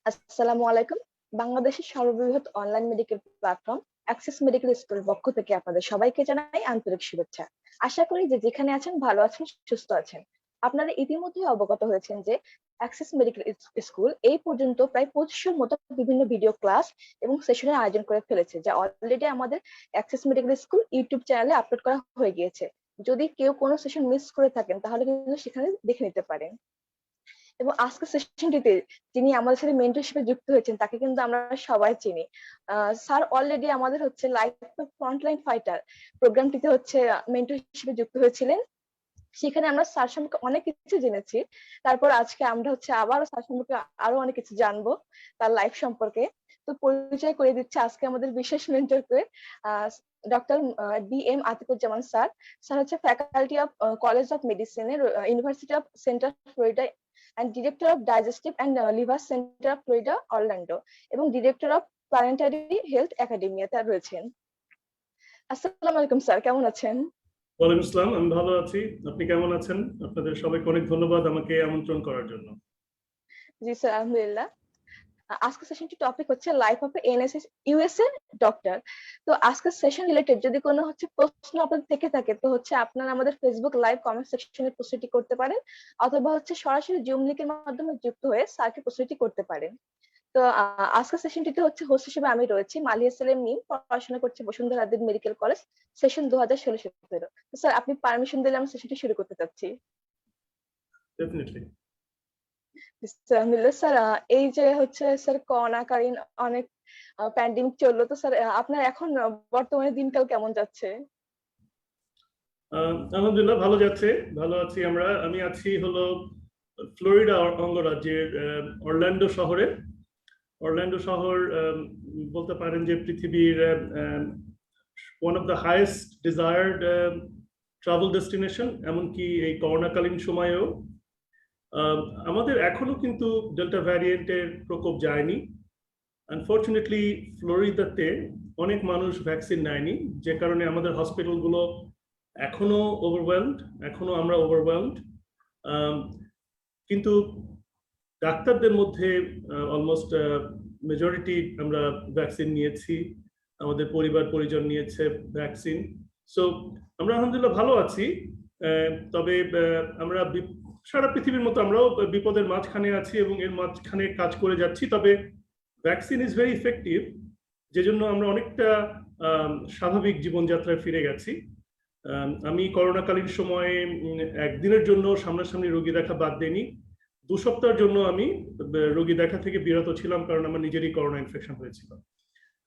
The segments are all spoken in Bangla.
আসসালামু আলাইকুম। বাংলাদেশের সর্ববৃহৎ online medical platform access medical স্কুলের পক্ষ থেকে আপনাদের সবাইকে জানাই আন্তরিক শুভেচ্ছা। আশা করি যে যেখানে আছেন ভালো আছেন, সুস্থ আছেন। আপনারা ইতিমধ্যেই অবগত হয়েছেন যে অ্যাক্সেস মেডিকেল স্কুল এই পর্যন্ত প্রায় 2500 মতো বিভিন্ন ভিডিও ক্লাস এবং সেশনের আয়োজন করে ফেলেছে, যা অলরেডি আমাদের অ্যাক্সেস মেডিকেল স্কুল ইউটিউব চ্যানেলে আপলোড করা হয়ে গিয়েছে। যদি কেউ কোনো সেশন মিস করে থাকেন তাহলে কিন্তু সেখানে দেখে নিতে পারেন। এবং আজকের সেশনটিতে যিনি আমাদের সাথে মেন্টর হিসেবে যুক্ত হয়েছেন তাকে কিন্তু আমরা সবাই চিনি। স্যার অলরেডি আমাদের হচ্ছে লাইফ ফ্রন্টলাইন ফাইটার প্রোগ্রামটিতে হচ্ছে মেন্টর হিসেবে যুক্ত হয়েছিলেন। সেখানে আমরা স্যার সম্পর্কে অনেক কিছু জেনেছি। তারপর আজকে আমরা হচ্ছে আবারও স্যার সম্পর্কে আরো অনেক কিছু জানবো, তার লাইফ সম্পর্কে। তো পরিচয় করে দিচ্ছে আজকে আমাদের বিশেষ মেন্টরকে, doctor DM Atiquzzaman sir. Sir হচ্ছে ফ্যাকাল্টি অফ কলেজ অফ মেডিসিনের university of central Florida and Director of Digestive and Liver Center of Florida, Orlando, এবং Director of Planetary Health Academia তে রয়েছেন। আসসালামু আলাইকুম স্যার, কেমন আছেন? ওয়ালাইকুম আসসালাম, আমি ভালো আছি। আপনি কেমন আছেন? আপনাদের সবাইকে অনেক ধন্যবাদ আমাকে আমন্ত্রণ করার জন্য। জি স্যার, আলহামদুলিল্লাহ। আজকের সেশনটি টপিক হচ্ছে life of NSS USA doctor. তো আজকের সেশন রিলেটেড যদি কোনো হচ্ছে প্রশ্ন আপনাদের থেকে থাকে তো হচ্ছে আপনারা আমাদের ফেসবুক লাইভ কমেন্ট সেকশনে প্রশ্নটি করতে পারেন, অথবা হচ্ছে সরাসরি জুম লিংকের মাধ্যমে যুক্ত হয়ে স্যারকে প্রশ্নটি করতে পারেন। তো আজকের সেশনটিতে হচ্ছে হোস্ট হিসেবে আমি রয়েছি, মালিয়া সেলিম মিম, পড়াশোনা করছি বসুন্ধরা আদিন মেডিকেল কলেজ, সেশন 2016-17। তো স্যার আপনি পারমিশন দিলে আমি সেশনটি শুরু করতে চাচ্ছি। ডেফিনেটলি। স্যার, এই যে হচ্ছে স্যার করোনাকালীন অনেক প্যান্ডেমিক চললো, তো স্যার আপনার এখন বর্তমানে দিনকাল কেমন যাচ্ছে? আলহামদুলিল্লাহ ভালো যাচ্ছে, ভালো আছি আমরা। আমি আছি হলো ফ্লোরিডা অঙ্গরাজ্যের অরল্যান্ডো শহরে। অরল্যান্ডো শহর বলতে পারেন যে পৃথিবীর one of the highest desired travel destination. এমনকি এই করোনাকালীন সময়েও আমাদের এখনো কিন্তু ডেল্টা ভ্যারিয়েন্টের প্রকোপ যায়নি। আনফরচুনেটলি ফ্লোরিদাতে অনেক মানুষ ভ্যাকসিন নেয়নি, যে কারণে আমাদের হসপিটালগুলো এখনো ওভারওয়েলমড, এখনো আমরা ওভারওয়েলমড। কিন্তু ডাক্তারদের মধ্যে অলমোস্ট মেজরিটি আমরা ভ্যাকসিন নিয়েছি, আমাদের পরিবার পরিজন নিয়েছে ভ্যাকসিন। সো আমরা আলহামদুলিল্লাহ ভালো আছি। তবে আমরা সারা পৃথিবীর মতো আমরাও বিপদের মাঝখানে আছি এবং এর মাঝখানে কাজ করে যাচ্ছি। তবে ভ্যাকসিন ইজ ভেরি ইফেক্টিভ, যে জন্য আমরা অনেকটা স্বাভাবিক জীবনযাত্রায় ফিরে গেছি। আমি করোনাকালীন সময়ে একদিনের জন্য সামনাসামনি রোগী দেখা বাদ দেইনি। 2 সপ্তাহের জন্য আমি রোগী দেখা থেকে বিরত ছিলাম, কারণ আমার নিজেরই করোনা ইনফেকশন হয়েছিল।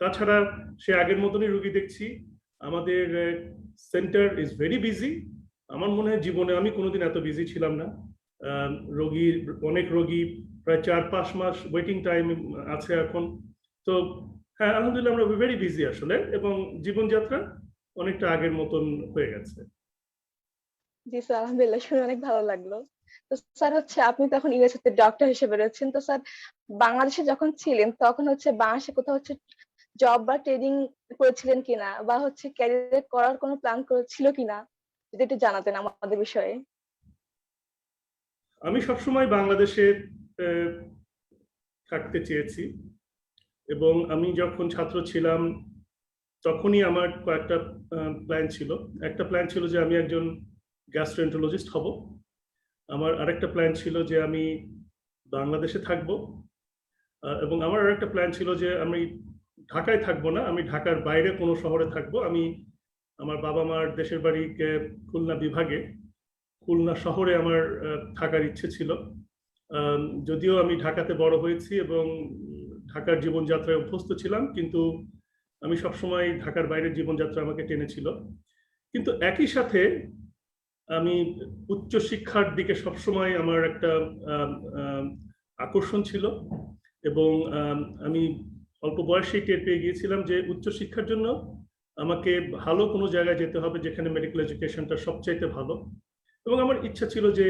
তাছাড়া সে আগের মতনই রোগী দেখছি। আমাদের সেন্টার ইজ ভেরি বিজি। আমার মনে হয় জীবনে আমি কোনোদিন এত বিজি ছিলাম না। অনেক রোগী, প্রায় 4-5 মাস ওয়েটিং টাইম আছে এখন। তো হ্যাঁ, আলহামদুলিল্লাহ আমরা ভেরি বিজি আসলে, এবং জীবনযাত্রা অনেকটা আগের মতন হয়ে গেছে। জি স্যার, আলহামদুলিল্লাহ, শুনে অনেক ভালো লাগলো। তো স্যার হচ্ছে আপনি তখন ইউএসএ তে ডক্টর হিসেবে রয়েছেন, তো স্যার বাংলাদেশে যখন ছিলেন তখন হচ্ছে বাংলাদেশে কোথাও হচ্ছে জব বা ট্রেনিং করেছিলেন কিনা, বা হচ্ছে ক্যারিয়ার করার কোনো প্ল্যান করেছিল কিনা, যদি একটু জানাতেন আমাদের বিষয়ে। আমি সবসময় বাংলাদেশে থাকতে চেয়েছি, এবং আমি যখন ছাত্র ছিলাম তখনই আমার কয়েকটা প্ল্যান ছিল। একটা প্ল্যান ছিল যে আমি একজন গ্যাস্ট্রোএন্টারোলজিস্ট হব। আমার আরেকটা প্ল্যান ছিল যে আমি বাংলাদেশে থাকব, এবং আমার আরেকটা প্ল্যান ছিল যে আমি ঢাকায় থাকবো না, আমি ঢাকার বাইরে কোনো শহরে থাকবো। আমি আমার বাবা মার দেশের বাড়ি খুলনা বিভাগে, খুলনা শহরে আমার থাকার ইচ্ছে ছিল। যদিও আমি ঢাকাতে বড় হয়েছি এবং ঢাকার জীবনযাত্রায় অভ্যস্ত ছিলাম, কিন্তু আমি সবসময় ঢাকার বাইরের জীবনযাত্রা আমাকে টেনেছিল। কিন্তু একই সাথে আমি উচ্চশিক্ষার দিকে সবসময় আমার একটা আকর্ষণ ছিল, এবং আমি অল্প বয়সেই টের পেয়ে গিয়েছিলাম যে উচ্চশিক্ষার জন্য আমাকে ভালো কোনো জায়গায় যেতে হবে যেখানে মেডিকেল এডুকেশনটা সবচাইতে ভালো। এবং আমার ইচ্ছা ছিল যে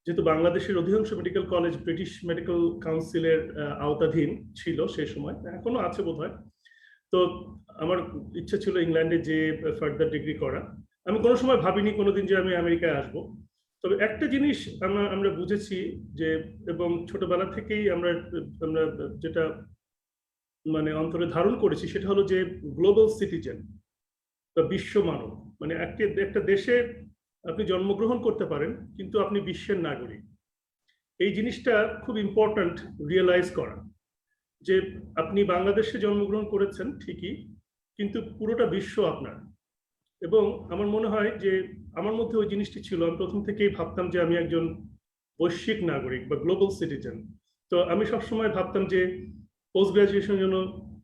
যেহেতু বাংলাদেশের অধিকাংশ মেডিকেল কলেজ ব্রিটিশ মেডিকেল কাউন্সিলের আওতাধীন ছিল সেই সময়, এখনো আছে বোধহয়, তো আমার ইচ্ছা ছিল ইংল্যান্ডে যে ফার্দার ডিগ্রি করা। আমি কোনো সময় ভাবিনি কোনোদিন যে আমি আমেরিকায় আসবো, তবে একটা জিনিস আমরা বুঝেছি যে, এবং ছোটবেলা থেকেই আমরা আমরা যেটা মানে অন্তরে ধারণ করেছি, সেটা হলো যে গ্লোবাল সিটিজেন বা বিশ্ব মানব। মানে একটা দেশে আপনি জন্মগ্রহণ করতে পারেন, কিন্তু আপনি বিশ্বের নাগরিক। এই জিনিসটা খুব ইম্পর্ট্যান্ট রিয়েলাইজ করা, যে আপনি বাংলাদেশে জন্মগ্রহণ করেছেন ঠিকই, কিন্তু পুরোটা বিশ্ব আপনার। এবং আমার মনে হয় যে আমার মধ্যে ওই জিনিসটি ছিল। আমি প্রথম থেকেই ভাবতাম যে আমি একজন বৈশ্বিক নাগরিক বা গ্লোবাল সিটিজেন। তো আমি সবসময় ভাবতাম যে পোস্ট গ্রাজুয়েশনের জন্য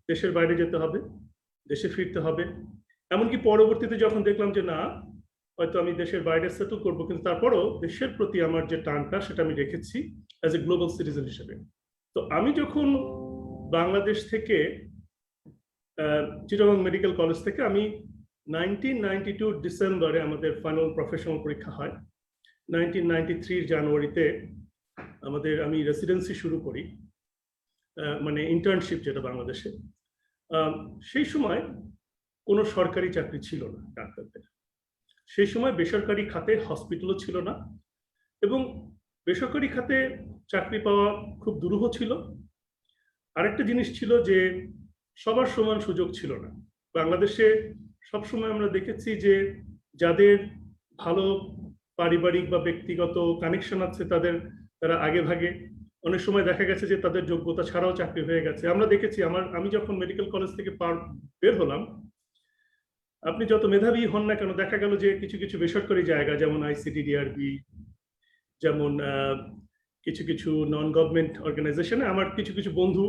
দেশের বাইরে যেতে হবে, দেশে ফিরতে হবে। এমনকি পরবর্তীতে যখন দেখলাম যে না, হয়তো আমি দেশের বাইরে সেটেল করবো, কিন্তু তারপরও দেশের প্রতি আমার যে টানটা সেটা আমি রেখেছি অ্যাজ এ গ্লোবাল সিটিজেন হিসেবে। তো আমি যখন বাংলাদেশ থেকে চিটাগং মেডিকেল কলেজ থেকে আমি 1992 ডিসেম্বরে আমাদের ফাইনাল প্রফেশনাল পরীক্ষা হয়। 1993 জানুয়ারিতে আমি রেসিডেন্সি শুরু করি, মানে ইন্টার্নশিপ যেটা বাংলাদেশে। সেই সময় কোনো সরকারি চাকরি ছিল না ডাক্তারদের। সেই সময় বেসরকারি খাতে হসপিটালও ছিল না, এবং বেসরকারি খাতে চাকরি পাওয়া খুব দুরূহ ছিল। আরেকটা জিনিস ছিল যে সবার সমান সুযোগ ছিল না। বাংলাদেশে সবসময় আমরা দেখেছি যে যাদের ভালো পারিবারিক বা ব্যক্তিগত কানেকশন আছে তারা আগে ভাগে, অনেক সময় দেখা গেছে যে তাদের যোগ্যতা ছাড়াও চাকরি হয়ে গেছে। আমরা দেখেছি, আমি যখন মেডিকেল কলেজ থেকে বের হলাম, আপনি যত মেধাবী হন না কেন, দেখা গেল যে কিছু কিছু বেসরকারি জায়গা যেমন আইসিডিডিআরবি, যেমন কিছু কিছু নন গভর্নমেন্ট অর্গানাইজেশনে আমার কিছু কিছু বন্ধু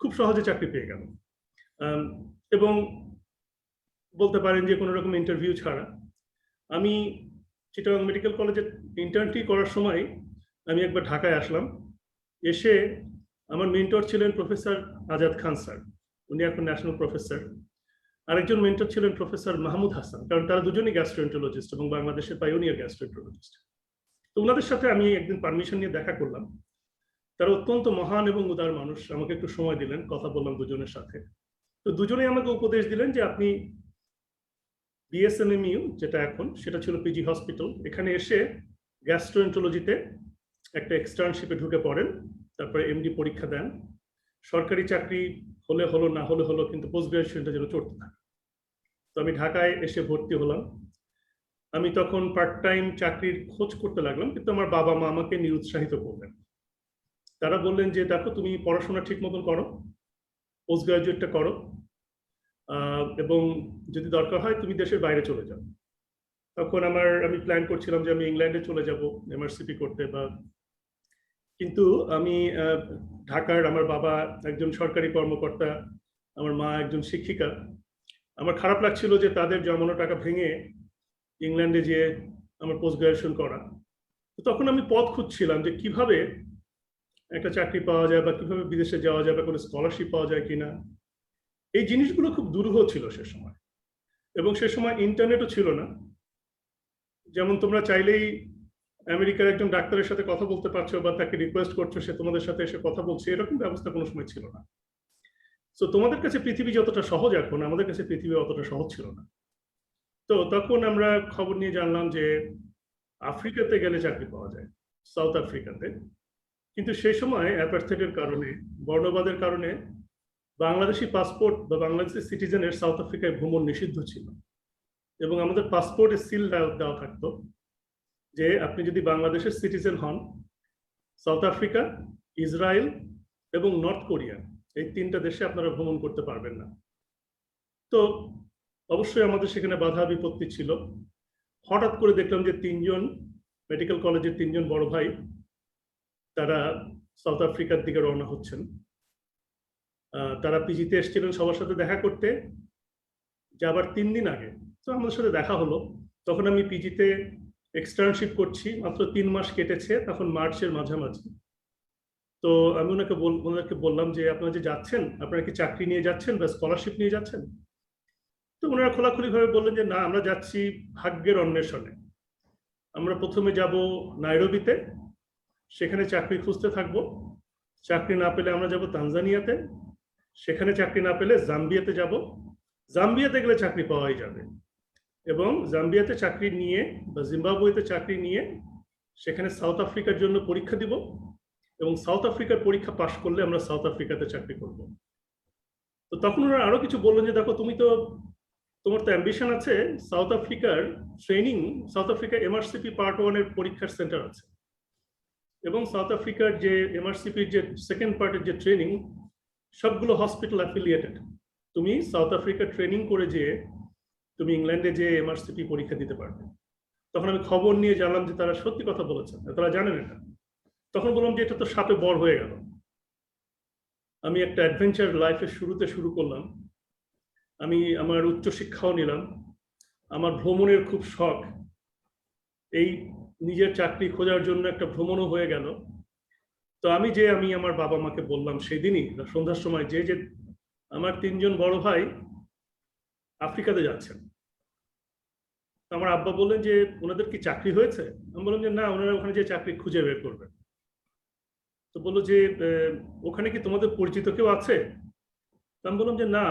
খুব সহজে চাকরি পেয়ে গেল, এবং বলতে পারেন যে কোনো রকম ইন্টারভিউ ছাড়া। আমি চিটাগং মেডিকেল কলেজে ইন্টার্নটি করার সময় আমি একবার ঢাকায় আসলাম। এসে আমার মেন্টর ছিলেন প্রফেসর আজাদ খান স্যার, উনি এখন ন্যাশনাল প্রফেসর। আরেকজন মেন্টর ছিলেন প্রফেসর মাহমুদ হাসান, কারণ তারা দুজনই গ্যাস্ট্রোএন্টারোলজিস্ট এবং বাংলাদেশের পাইওনিয়ার গ্যাস্ট্রোএন্টারোলজিস্ট। তো ওনাদের সাথে আমি একদিন পারমিশন নিয়ে দেখা করলাম। তারা অত্যন্ত মহান এবং উদার মানুষ, আমাকে একটু সময় দিলেন, কথা বললাম দুজনের সাথে। তো দুজনেই আমাকে উপদেশ দিলেন যে আপনি বিএসএমএমইউ, যেটা এখন, সেটা ছিল পিজি হসপিটাল, এখানে এসে গ্যাস্ট্রোএন্টারোলজিতে একটা এক্সটার্নশিপে ঢুকে পড়েন, তারপরে এমডি পরীক্ষা দেন। সরকারি চাকরি হলে হলো, না হলে হলো, কিন্তু পোস্ট গ্রাজুয়েশনটা যেন চলতে থাকে। তো আমি ঢাকায় এসে ভর্তি হলাম। আমি তখন পার্ট টাইম চাকরির খোঁজ করতে লাগলাম, কিন্তু আমার বাবা মা আমাকে নিরুৎসাহিত করলেন। তারা বললেন যে দেখো, তুমি পড়াশোনা ঠিক মতন করো, পোস্ট গ্রাজুয়েটটা করো, এবং যদি দরকার হয় তুমি দেশের বাইরে চলে যাও। তখন আমি প্ল্যান করছিলাম যে আমি ইংল্যান্ডে চলে যাব এমআরসিপি করতে, কিন্তু আমি ঢাকার, আমার বাবা একজন সরকারি কর্মকর্তা, আমার মা একজন শিক্ষিকা। আমার খারাপ লাগছিল যে তাদের জমানো টাকা ভেঙে ইংল্যান্ডে যেয়ে আমার পোস্ট গ্রাজুয়েশন করা। তখন আমি পথ খুঁজছিলাম যে কিভাবে একটা চাকরি পাওয়া যায়, বা কিভাবে বিদেশে যাওয়া যায়, বা কোনো স্কলারশিপ পাওয়া যায় কিনা। এই জিনিসগুলো খুব দুরূহ ছিল সে সময়, এবং সে সময় ইন্টারনেটও ছিল না। যেমন তোমরা চাইলেই আমেরিকার একজন ডাক্তারের সাথে কথা বলতে পারছো, বা তাকে রিকোয়েস্ট করছো সে তোমাদের সাথে এসে কথা বলছে, এরকম ব্যবস্থা কোনো সময় ছিল না। তো তোমাদের কাছে পৃথিবী যতটা সহজ এখন, আমাদের কাছে পৃথিবী অতটা সহজ ছিল না। তো তখন আমরা খবর নিয়ে জানলাম যে আফ্রিকাতে গেলে চাকরি পাওয়া যায়, সাউথ আফ্রিকাতে। কিন্তু সেই সময় অ্যাপার্থাইডের কারণে, বর্ণবাদের কারণে বাংলাদেশি পাসপোর্ট বা বাংলাদেশি সিটিজেনের সাউথ আফ্রিকায় ভ্রমণ নিষিদ্ধ ছিল, এবং আমাদের পাসপোর্টে সিল দেওয়া থাকতো যে আপনি যদি বাংলাদেশের সিটিজেন হন, সাউথ আফ্রিকা, ইসরায়েল এবং নর্থ কোরিয়া, এই তিনটা দেশে আপনারা ভ্রমণ করতে পারবেন না। তো অবশ্যই আমাদের সেখানে বাধা বিপত্তি ছিল। হঠাৎ করে দেখলাম যে মেডিকেল কলেজের 3 জন বড় ভাই, তারা সাউথ আফ্রিকার দিকে রওনা হচ্ছেন। তারা পিজিতে এসেছিলেন সবার সাথে দেখা করতে, যাবার 3 দিন আগে তো আমাদের সাথে দেখা হলো। তখন আমি পিজিতে এক্সটার্নশিপ করছি, মাত্র 3 মাস কেটেছে, তখন মার্চের মাঝামাঝি। তো আমি ওনাদেরকে বললাম যে আপনারা যে যাচ্ছেন, আপনারা কি চাকরি নিয়ে যাচ্ছেন বা স্কলারশিপ নিয়ে যাচ্ছেন? তো ওনারা খোলাখুলি ভাবে বললেন যে না, আমরা যাচ্ছি ভাগ্যের অন্বেষণে। আমরা প্রথমে যাব নাইরোবিতে, সেখানে চাকরি খুঁজতে থাকবো। চাকরি না পেলে আমরা যাব তানজানিয়াতে, সেখানে চাকরি না পেলে জাম্বিয়াতে যাব। জাম্বিয়াতে গেলে চাকরি পাওয়াই যাবে, এবং জাম্বিয়াতে চাকরি নিয়ে বা জিম্বাবুয়েতে চাকরি নিয়ে সেখানে সাউথ আফ্রিকার জন্য পরীক্ষা দিব এবং সাউথ আফ্রিকার পরীক্ষা পাশ করলে আমরা সাউথ আফ্রিকাতে চাকরি করব। তো তখন ওরা আরো কিছু বললেন যে দেখো তুমি তো তোমার তো অ্যাম্বিশন আছে, সাউথ আফ্রিকার training, south Africa MRCP part 1 এর পরীক্ষার সেন্টার আছে এবং সাউথ আফ্রিকার যে এমআরসিপির যে সেকেন্ড পার্টের যে ট্রেনিং সবগুলো হসপিটাল অ্যাফিলিয়েটেড। তুমি সাউথ আফ্রিকা ট্রেনিং করে যেয়ে তুমি ইংল্যান্ডে যে এমআরসিপি পরীক্ষা দিতে পারবে। তখন আমি খবর নিয়ে জানলাম যে তারা সত্যি কথা বলেছেন, তারা জানেন এটা। তখন বললাম যে এটা তো সাপে বর হয়ে গেল। আমি একটা অ্যাডভেঞ্চার লাইফের শুরুতে শুরু করলাম, আমি আমার উচ্চশিক্ষাও নিলাম, আমার ভ্রমণের খুব শখ, এই নিজের চাকরি খোঁজার জন্য একটা ভ্রমণও হয়ে গেল। তো আমি আমার বাবা মাকে বললাম সেদিনই সন্ধ্যার সময় যে আমার 3 জন বড় ভাই আফ্রিকাতে যাচ্ছেন। আমার আব্বা বললেন যে ওনাদের কি চাকরি হয়েছে? আমি বললাম যে না, ওনারা ওখানে যে চাকরি খুঁজে বের করবেন। তো বললো যে ওখানে কি তোমাদের পরিচিত কেউ আছে? আমি বললাম যে না,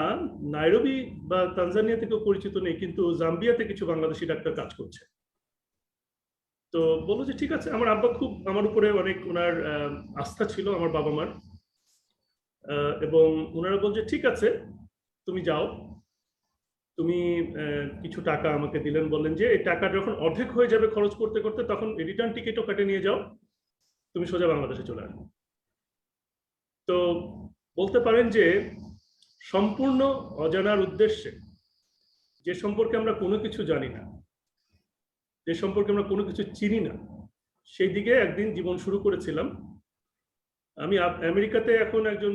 নাইরোবি বা তানজানিয়াতে কেউ পরিচিত নেই, কিন্তু জাম্বিয়াতে কিছু বাংলাদেশি ডাক্তার কাজ করছে। তো বললো যে ঠিক আছে। আমার আব্বা খুব আমার উপরে অনেক ওনার আস্থা ছিল, আমার বাবা মার, এবং ওনারা বলছে ঠিক আছে তুমি যাও। তুমি কিছু টাকা আমাকে দিলেন, বললেন যে এই টাকা যখন অর্ধেক হয়ে যাবে খরচ করতে করতে তখন রিটার্ন টিকিটও কেটে নিয়ে যাও, তুমি সোজা বাংলাদেশে চলে আসবে। তো বলতে পারেন যে সম্পূর্ণ অজানার উদ্দেশ্যে, যে সম্পর্কে আমরা কোনো কিছু জানি না, যে সম্পর্কে আমরা কোনো কিছু চিনি না, সেই দিকে একদিন জীবন শুরু করেছিলাম। আমি আমেরিকাতে এখন একজন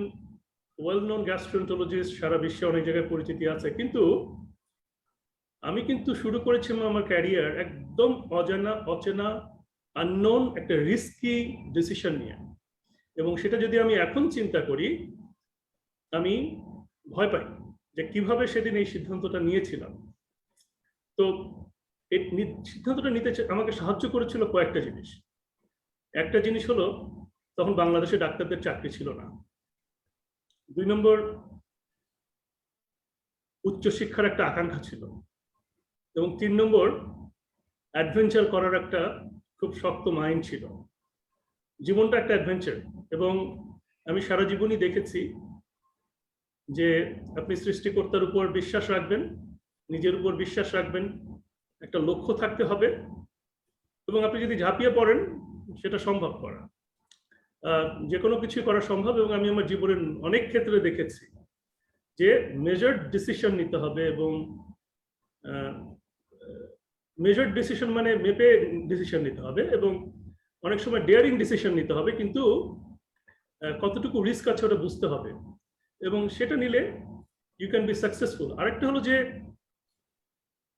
ওয়েল নোন গ্যাস্ট্রোএন্টারোলজিস্ট, সারা বিশ্বে অনেক জায়গায় পরিচিতি আছে, কিন্তু আমি কিন্তু শুরু করেছিলাম আমার ক্যারিয়ার একদম অজানা, অচেনা, আননোন একটা রিস্কি ডিসিশন নিয়ে। এবং সেটা যদি আমি এখন চিন্তা করি, আমি ভয় পাই যে কিভাবে সেদিন এই সিদ্ধান্তটা নিয়েছিলাম। তো এই সিদ্ধান্তটা নিতে আমাকে সাহায্য করেছিল কয়েকটা জিনিস। একটা জিনিস হলো তখন বাংলাদেশে ডাক্তারদের চাকরি ছিল না। 2 নম্বর, উচ্চশিক্ষার একটা আকাঙ্ক্ষা ছিল। এবং 3 নম্বর, অ্যাডভেঞ্চার করার একটা খুব শক্ত মাইন্ড ছিল। জীবনটা একটা অ্যাডভেঞ্চার, এবং আমি সারা জীবনই দেখেছি যে আপনি সৃষ্টিকর্তার উপর বিশ্বাস রাখবেন, নিজের উপর বিশ্বাস রাখবেন, একটা লক্ষ্য থাকতে হবে, এবং আপনি যদি ঝাঁপিয়ে পড়েন সেটা সম্ভব করা, যে কোনো কিছু করা সম্ভব। এবং আমি আমার জীবনের অনেক ক্ষেত্রে দেখেছি যে মেজার্ড ডিসিশন নিতে হবে, এবং মেজার্ড ডিসিশন মানে মেপে ডিসিশন নিতে হবে, এবং অনেক সময় ডেয়ারিং ডিসিশন নিতে হবে, কিন্তু কতটুকু রিস্ক আছে ওটা বুঝতে হবে, এবং সেটা নিলে ইউ ক্যান বি সাকসেসফুল। আরেকটা হলো যে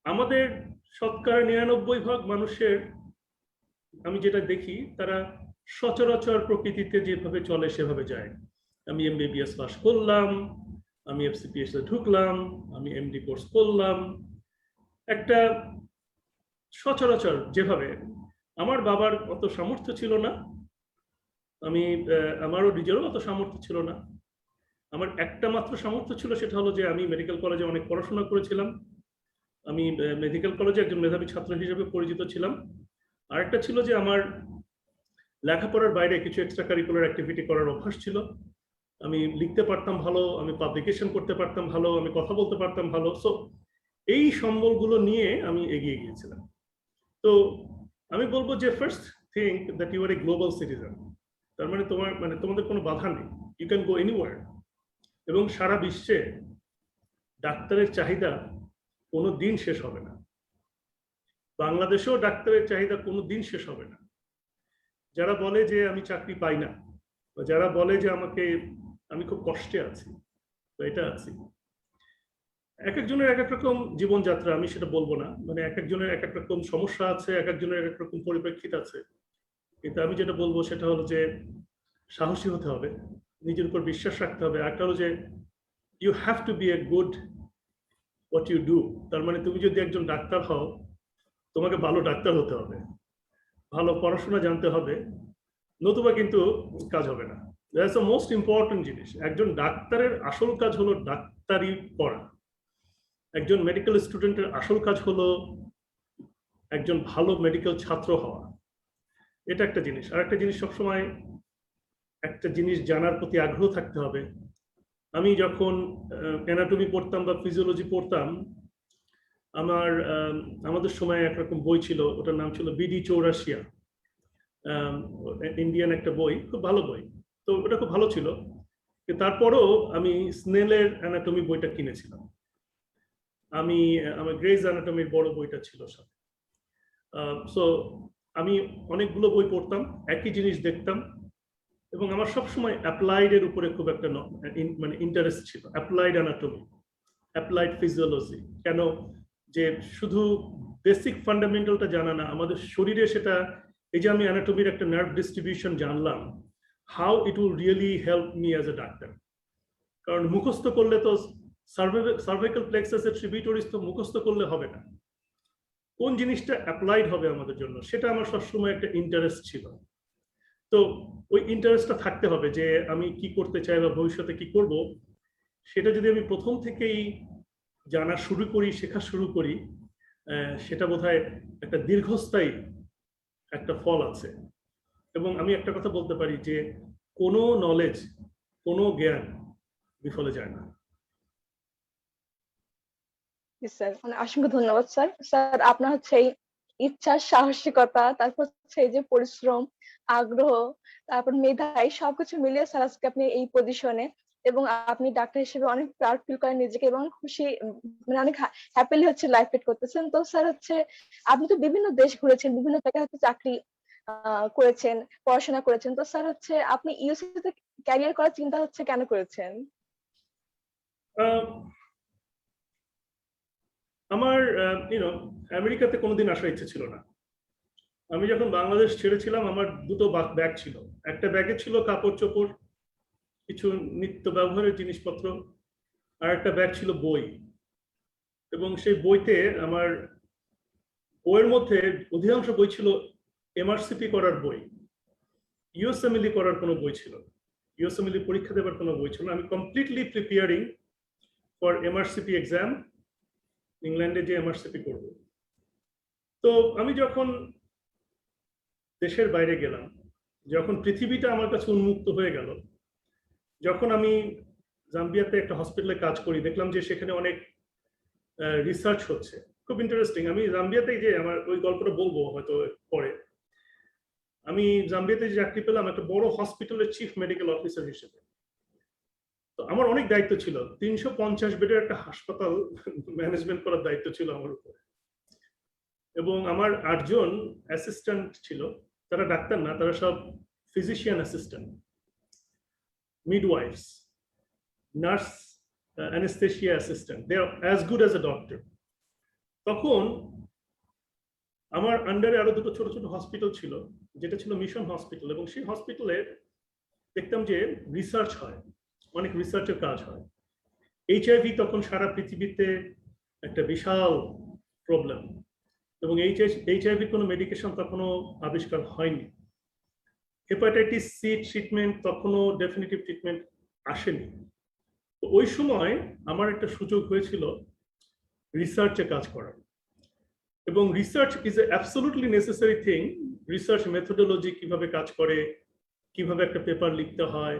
আমাদের শতকরা 99% মানুষের, আমি যেটা দেখি, তারা সচরাচর প্রকৃতিতে যেভাবে চলে সেভাবে যায়। আমি এমবিবিএস পাস করলাম, আমি এফসিপিএস এ ঢুকলাম, আমি এমডি কোর্স করলাম, একটা সচরাচর যেভাবে। আমার বাবার অত সামর্থ্য ছিল না, আমারও নিজেরও অত সামর্থ্য ছিল না। আমার একটা মাত্র সামর্থ্য ছিল, সেটা হলো যে আমি মেডিকেল কলেজে অনেক পড়াশোনা করেছিলাম, আমি মেডিকেল কলেজে একজন মেধাবী ছাত্র হিসেবে পরিচিত ছিলাম। আরেকটা ছিল যে আমার লেখাপড়ার বাইরে কিছু এক্সট্রা কারিকুলার অ্যাক্টিভিটি করার অভ্যাস ছিল। আমি লিখতে পারতাম ভালো, আমি পাবলিকেশন করতে পারতাম ভালো, আমি কথা বলতে পারতাম ভালো। সো এই সম্বলগুলো নিয়ে আমি এগিয়ে গিয়েছিলাম। তো আমি বলবো যে first think that you are a global citizen. তার মানে তোমাদের কোনো বাধা নেই, ইউ ক্যান গো এনিওয়ার। এবং সারা বিশ্বে ডাক্তারের চাহিদা কোনো দিন শেষ হবে না। বাংলাদেশেও ডাক্তারের চাহিদা কোনো দিন শেষ হবে না। যারা বলে যে আমি চাকরি পাই না, বা যারা বলে যে আমি খুব কষ্টে আছি, তো এটা আছি, এক একজনের এক এক রকম জীবনযাত্রা, আমি সেটা বলবো না, মানে এক একজনের এক এক রকম সমস্যা আছে, এক একজনের এক এক রকম পরিপ্রেক্ষিত আছে। কিন্তু আমি যেটা বলবো সেটা হলো যে সাহসী হতে হবে, নিজের উপর বিশ্বাস রাখতে হবে। একটা হলো যে you have to be a good what you do. তার মানে তুমি যদি একজন ডাক্তার হও, তোমাকে ভালো ডাক্তার হতে হবে, ভালো পড়াশোনা জানতে হবে, নতুবা কিন্তু কাজ হবে না। দ্যাটস দ্য মোস্ট ইম্পর্টেন্ট জিনিস। একজন ডাক্তারের আসল কাজ হলো ডাক্তারি পড়া, একজন মেডিকেল স্টুডেন্টের আসল কাজ হলো একজন ভালো মেডিকেল ছাত্র হওয়া। এটা একটা জিনিস। আর একটা জিনিস, সবসময় একটা জিনিস জানার প্রতি আগ্রহ থাকতে হবে। আমি যখন অ্যানাটমি পড়তাম বা ফিজিওলজি পড়তাম, আমাদের সময় একরকম বই ছিল, ওটার নাম ছিল বিডি চৌরাশিয়া, ইন্ডিয়ান একটা বই, খুব ভালো বই। তো ওটা খুব ভালো ছিল। তারপরও আমি স্নেলের অ্যানাটমি বইটা কিনেছিলাম। আমার গ্রেজ অ্যানাটমির বড় বইটা ছিল সাথে। সো আমি অনেকগুলো বই পড়তাম, একই জিনিস দেখতাম, এবং আমার সবসময় অ্যাপ্লাইড এর উপরে খুব একটা মানে ইন্টারেস্ট ছিল। Applied anatomy, applied physiology. কেন? যে শুধু বেসিক ফান্ডামেন্টালটা জানা না, আমাদের শরীরে সেটা, এই যে আমি অ্যানাটমির একটা নার্ভ ডিস্ট্রিবিউশন জানলাম, how it will really help me as a doctor. কারণ মুখস্থ করলে তো সার্ভাইকাল প্লেক্সাস এর ট্রিবিউটরিজ তো মুখস্থ করলে হবে না, কোন জিনিসটা অ্যাপ্লাইড হবে আমাদের জন্য, সেটা আমার সবসময় একটা ইন্টারেস্ট ছিল। তো ওই ইন্টারেস্টটা থাকতে হবে যে আমি কি করতে চাই বা ভবিষ্যতে কি করব, সেটা যদি আমি প্রথম থেকেই জানা শুরু করি, শেখা শুরু করি, সেটা বোধহয় একটা দীর্ঘস্থায়ী একটা ফল আছে। এবং আমি একটা কথা বলতে পারি যে কোনো নলেজ, কোনো জ্ঞান বিফলে যায় না। স্যার মানে অসংখ্য ধন্যবাদ স্যার। স্যার আপনার হচ্ছে এই ইচ্ছা, সাহসিকতা, তারপর হচ্ছে এই যে পরিশ্রম, আগ্রহ, তারপর মেধা, এই সবকিছু মিলিয়ে স্যার আজকে আপনি এই পজিশনে, এবং আপনি ডাক্তার হিসেবে অনেক প্রাউড ফিল করেন নিজেকে, এবং খুশি মানে অনেক হ্যাপিলি হচ্ছে লাইফ লিড করতেছেন। তো স্যার হচ্ছে আপনি তো বিভিন্ন দেশ ঘুরেছেন, বিভিন্ন জায়গায় হচ্ছে চাকরি করেছেন, পড়াশোনা করেছেন। তো স্যার হচ্ছে আপনি ইউএসএ তে ক্যারিয়ার করার চিন্তা হচ্ছে কেন করেছেন? আমার আমেরিকাতে কোনোদিন আসার ইচ্ছে ছিল না। আমি যখন বাংলাদেশ ছেড়েছিলাম, আমার দুটো ব্যাগ ছিল। একটা ব্যাগে ছিল কাপড় চোপড়, কিছু নিত্য ব্যবহারের জিনিসপত্র, আর একটা ব্যাগ ছিল বই। এবং সেই বইতে আমার বইয়ের মধ্যে অধিকাংশ বই ছিল এমআরসিপি করার বই, ইউএসএমএলই করার কোনো বই ছিল, ইউএসএমএলই পরীক্ষা দেবার কোনো বই ছিল না। আমি completely preparing for MRCP exam, ইংল্যান্ডে যে এমআরসিপি করব। তো আমি যখন দেশের বাইরে গেলাম, যখন পৃথিবীটা আমার কাছে উন্মুক্ত হয়ে গেল, যখন আমি জাম্বিয়াতে একটা হসপিটালে কাজ করি, দেখলাম যে সেখানে অনেক রিসার্চ হচ্ছে, খুব ইন্টারেস্টিং। আমি জাম্বিয়াতে, যে আমার ওই গল্পটা বলবো হয়তো পরে, আমি জাম্বিয়াতে যে চাকরি পেলাম একটা বড় হসপিটালের চিফ মেডিকেল অফিসার হিসেবে। তো আমার অনেক দায়িত্ব ছিল, 350 বেডের একটা হাসপাতাল ম্যানেজমেন্ট করার দায়িত্ব ছিল আমার উপরে। এবং আমার 8 জন অ্যাসিস্ট্যান্ট ছিল, তারা ডাক্তার না, তারা সব physician assistant, midwives, nurse, anaesthesia assistant, they are as good as a doctor. তখন আমার আন্ডারে আরো দুটো ছোট ছোট হসপিটাল ছিল, যেটা ছিল মিশন হসপিটাল, এবং সেই হসপিটালে দেখতাম যে রিসার্চ হয়, অনেক রিসার্চের কাজ হয়। এইচআইভি তখন সারা পৃথিবীতে একটা বিশাল প্রবলেম, এবং এইচআইভির কোনো মেডিকেশন তখনও আবিষ্কার হয়নি। হেপাটাইটিস সি ট্রিটমেন্ট তখনও ডেফিনিটিভ ট্রিটমেন্ট আসেনি। তো ওই সময় আমার একটা সুযোগ হয়েছিল রিসার্চে কাজ করার, এবং research is a absolutely necessary thing. Research methodology কিভাবে কাজ করে, কিভাবে একটা পেপার লিখতে হয়,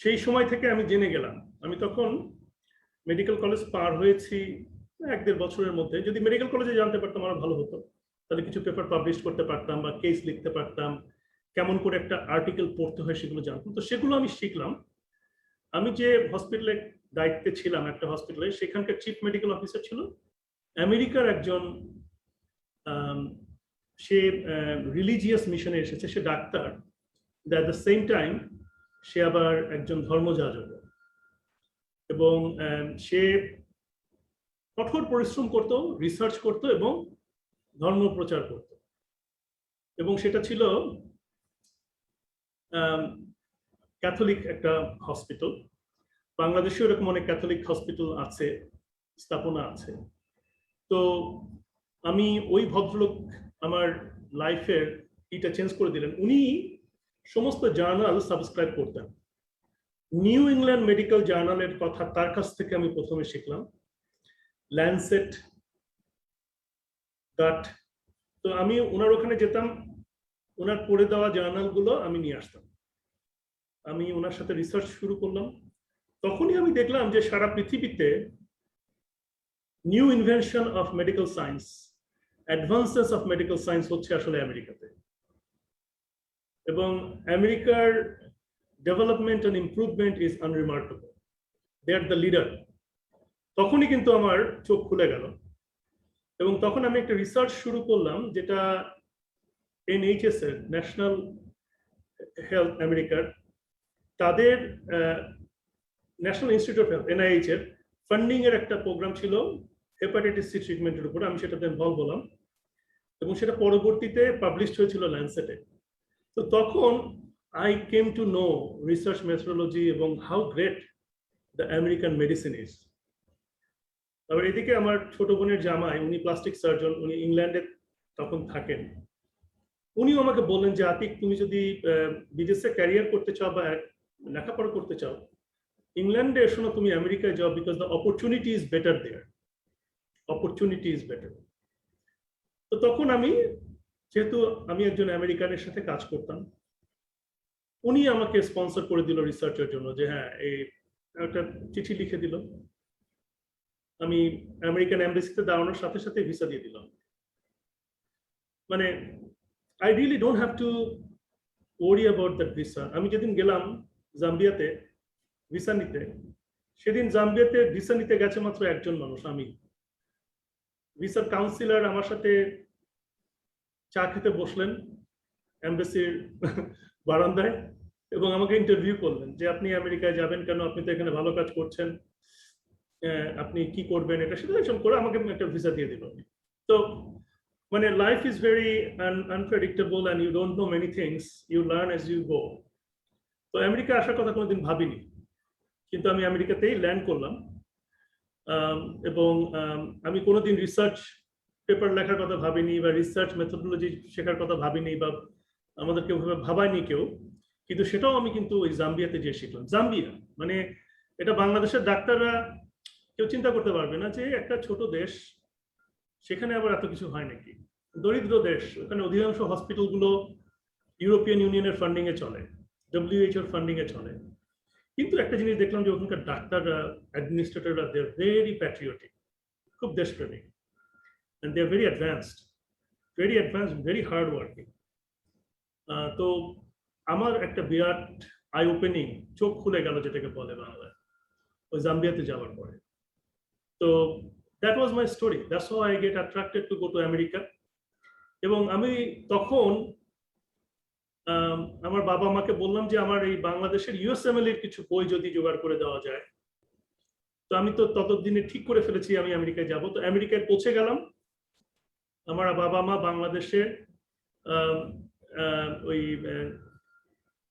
সেই সময় থেকে আমি জেনে গেলাম। আমি তখন মেডিকেল কলেজ পার হয়েছি 1-1.5 বছরের মধ্যে। যদি মেডিকেল কলেজে জানতে পারতাম আরো ভালো হতো, তাহলে কিছু পেপার পাবলিশ করতে পারতাম বা কেস লিখতে পারতাম, কেমন করে একটা আর্টিকেল পড়তে হয় সেগুলো জানতাম। তো সেগুলো আমি শিখলাম। আমি যে হসপিটালে দায়িত্বে ছিলাম, একটা হসপিটালে, সেখানকার চিফ মেডিকেল অফিসার ছিল আমেরিকার একজন, সে রিলিজিয়াস মিশনে এসেছে, সে ডাক্তার, অ্যাট দ্য সেম টাইম সে আবার একজন ধর্মযাজক। এবং সে কঠোর পরিশ্রম করত, রিসার্চ করত এবং ধর্ম প্রচার করত। এবং সেটা ছিল ক্যাথলিক একটা হসপিটাল। বাংলাদেশে এরকম অনেক ক্যাথলিক হসপিটাল আছে, স্থাপনা আছে। তো আমি, ওই ভদ্রলোক আমার লাইফের এটা চেঞ্জ করে দিলেন। উনি সমস্ত জার্নাল সাবস্ক্রাইব করতেন। নিউ ইংল্যান্ড মেডিকেল জার্নালের কথা তার কাছ থেকে আমি প্রথমে শিখলাম, ল্যান্সেট, গাট। তো আমি ওনার ওখানে যেতাম, ওনার পড়ে দেওয়া জার্নালগুলো আমি নিয়ে আসতাম, আমি ওনার সাথে রিসার্চ শুরু করলাম। তখনই আমি দেখলাম যে সারা পৃথিবীতে new invention of medical science, advances of medical science হচ্ছে আসলে আমেরিকাতে, এবং আমেরিকার development and improvement is unremarkable, they are the leader. তখনই কিন্তু আমার চোখ খুলে গেল, এবং তখন আমি একটা রিসার্চ শুরু করলাম যেটা এনএইচএস এর, ন্যাশনাল হেলথ আমেরিকার, তাদের national institute of health NIH এর ফান্ডিং এর একটা প্রোগ্রাম ছিল হেপাটাইটিস সি ট্রিটমেন্টের উপর। আমি সেটাতে ইনভলভ হলাম এবং সেটা পরবর্তীতে পাবলিশড হয়েছিল ল্যান্সেটে। তো তখন I came to know research methodology এবং how great the American medicine is. আবার এদিকে আমার ছোট বোনের জামাই, উনি প্লাস্টিক সার্জন, উনি ইংল্যান্ডে তখন থাকেন। উনিও আমাকে বললেন যে আতিক, তুমি যদি বিদেশে ক্যারিয়ার করতে চাও বা লেখাপড়া করতে চাও, ইংল্যান্ডে এসো না, তুমি আমেরিকায় যাও, because the opportunity is better there, opportunity is better. তো তখন আমি, যেহেতু আমি একজন আমেরিকানের সাথে কাজ করতাম, উনি আমাকে স্পন্সর করে দিল রিসার্চের জন্য, যে হ্যাঁ, এই একটা চিঠি লিখে দিল, আমি আমেরিকান এমবাসিতে দাঁড়ানোর সাথে সাথে ভিসা দিয়ে দিলাম। মানে I really don't have to worry about that visa. আমি যেদিন গেলাম জাম্বিয়াতে ভিসা নিতে, সেদিন জাম্বিয়াতে ভিসা নিতে গেছে মাত্র একজন মানুষ, আমি। ভিসার কাউন্সিলর আমার সাথে চা খেতে বসলেন এমবাসির বারান্দায়, এবং আমাকে ইন্টারভিউ করলেন যে আপনি আমেরিকায় যাবেন কেন, আপনি তো এখানে ভালো কাজ করছেন, আপনি কি করবেন, এটা সেটা এসব করে আমাকে একটা ভিসা দিয়ে দিল। তো মানে life is very unpredictable and you don't know many things, you learn as you go. তো আমেরিকা আসার কথা কোনোদিন ভাবিনি, কিন্তু আমি আমেরিকাতেই ল্যান্ড করলাম। এবং আমি কোনোদিন রিসার্চ পেপার লেখার কথা ভাবিনি, বা রিসার্চ মেথোডোলজি শেখার কথা ভাবিনি, বা আমাদেরকে ওইভাবে ভাবায়নি কেউ, কিন্তু সেটাও আমি কিন্তু ওই জাম্বিয়াতে যেয়ে শিখলাম। জাম্বিয়া মানে এটা বাংলাদেশের ডাক্তাররা কেউ চিন্তা করতে পারবে না যে একটা ছোট দেশ, সেখানে আবার এত কিছু হয় নাকি। দরিদ্র দেশ, ওখানে অধিকাংশ হসপিটালগুলো ইউরোপিয়ান ইউনিয়নের ফান্ডিং এ চলে, WHO এর ফান্ডিং এ চলে। কিন্তু একটা জিনিস দেখলাম যে ওখানকার ডাক্তাররা, অ্যাডমিনিস্ট্রেটররা, দে আর ভেরি প্যাট্রিয়টিক, খুব দেশপ্রেমিক, and they are very advanced, very hard working. তো আমার একটা বিরাট আই ওপেনিং, চোখ খুলে গেল যেটাকে বলে বাংলায়, ওই জাম্বিয়াতে যাওয়ার পরে। তো that was my story, that's how I get attracted to go to America. এবং আমি তখন আমার বাবা মাকে বললাম যে আমার এই বাংলাদেশের USMLE এর কিছু বই যদি জোগাড় করে দেওয়া যায়। তো আমি তো ততদিনে ঠিক করে ফেলেছি আমি আমেরিকায় যাব। তো আমেরিকায় পৌঁছে গেলাম। আমার বাবা মা বাংলাদেশে ওই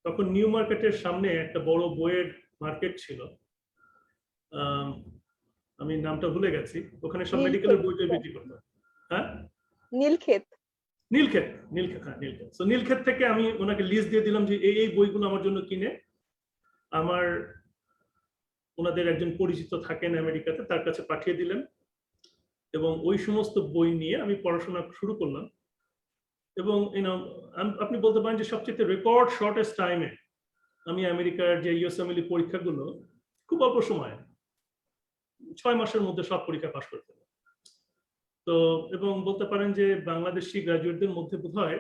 তখন নিউ মার্কেটের সামনে একটা বড় বইয়ের মার্কেট ছিল, আমি নামটা ভুলে গেছি, ওখানে সব মেডিকেলের বই বিক্রি করতো। হ্যাঁ, নীলক্ষেত। নীলক্ষেত, হ্যাঁ নীলক্ষেত। তো নীলক্ষেত থেকে আমি ওনাকে লিস্ট দিয়ে দিলাম যে এই বইগুলো আমার জন্য কিনে, আমার ওনাদের একজন পরিচিত থাকেন আমেরিকাতে, তার কাছে পাঠিয়ে দিলেন, এবং ওই সমস্ত বই নিয়ে আমি পড়াশোনা শুরু করলাম। এবং আপনি বলতে পারেন যে সবচেয়ে রেকর্ড শর্টেস্ট টাইমে আমি আমেরিকার যে USMLE পরীক্ষাগুলো খুব অল্প সময়ে 6 মাসের মধ্যে সব পরীক্ষা পাশ করতে। তো এবং বলতে পারেন যে বাংলাদেশি গ্রাজুয়েটদের মধ্যে বোধহয়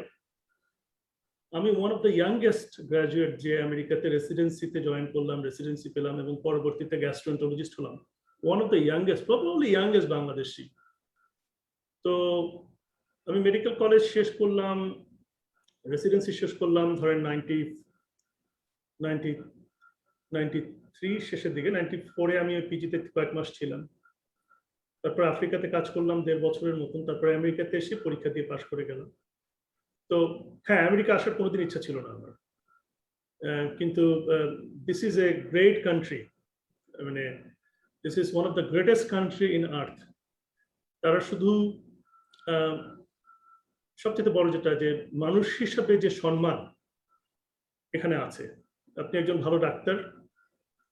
আমি one of the youngest graduate যে আমেরিকাতে রেসিডেন্সিতে জয়েন করলাম, রেসিডেন্সি পেলাম, এবং পরবর্তীতে গ্যাস্ট্রোএন্টারোলজিস্ট হলাম। One of the youngest, probably youngest Bangladeshi. তো আমি মেডিকেল কলেজ শেষ করলাম, রেসিডেন্সি শেষ করলাম ধরেন 93 শেষের দিকে। 94-এ আমি পিজিতে কয়েক মাস ছিলাম। তারপর আফ্রিকাতে কাজ করলাম 1.5 বছরের মতন। তারপর আমেরিকাতে এসে পরীক্ষা দিয়ে পাশ করে গেলাম। তো হ্যাঁ, আমেরিকা আসার কোনোদিন ইচ্ছা ছিল না আমার, কিন্তু this is a great country, মানে this is one of the greatest country in earth. তারা শুধু সবচেয়ে বড় যেটা, যে মানুষ হিসাবে যে সম্মান এখানে আছে। আপনি একজন ভালো ডাক্তার,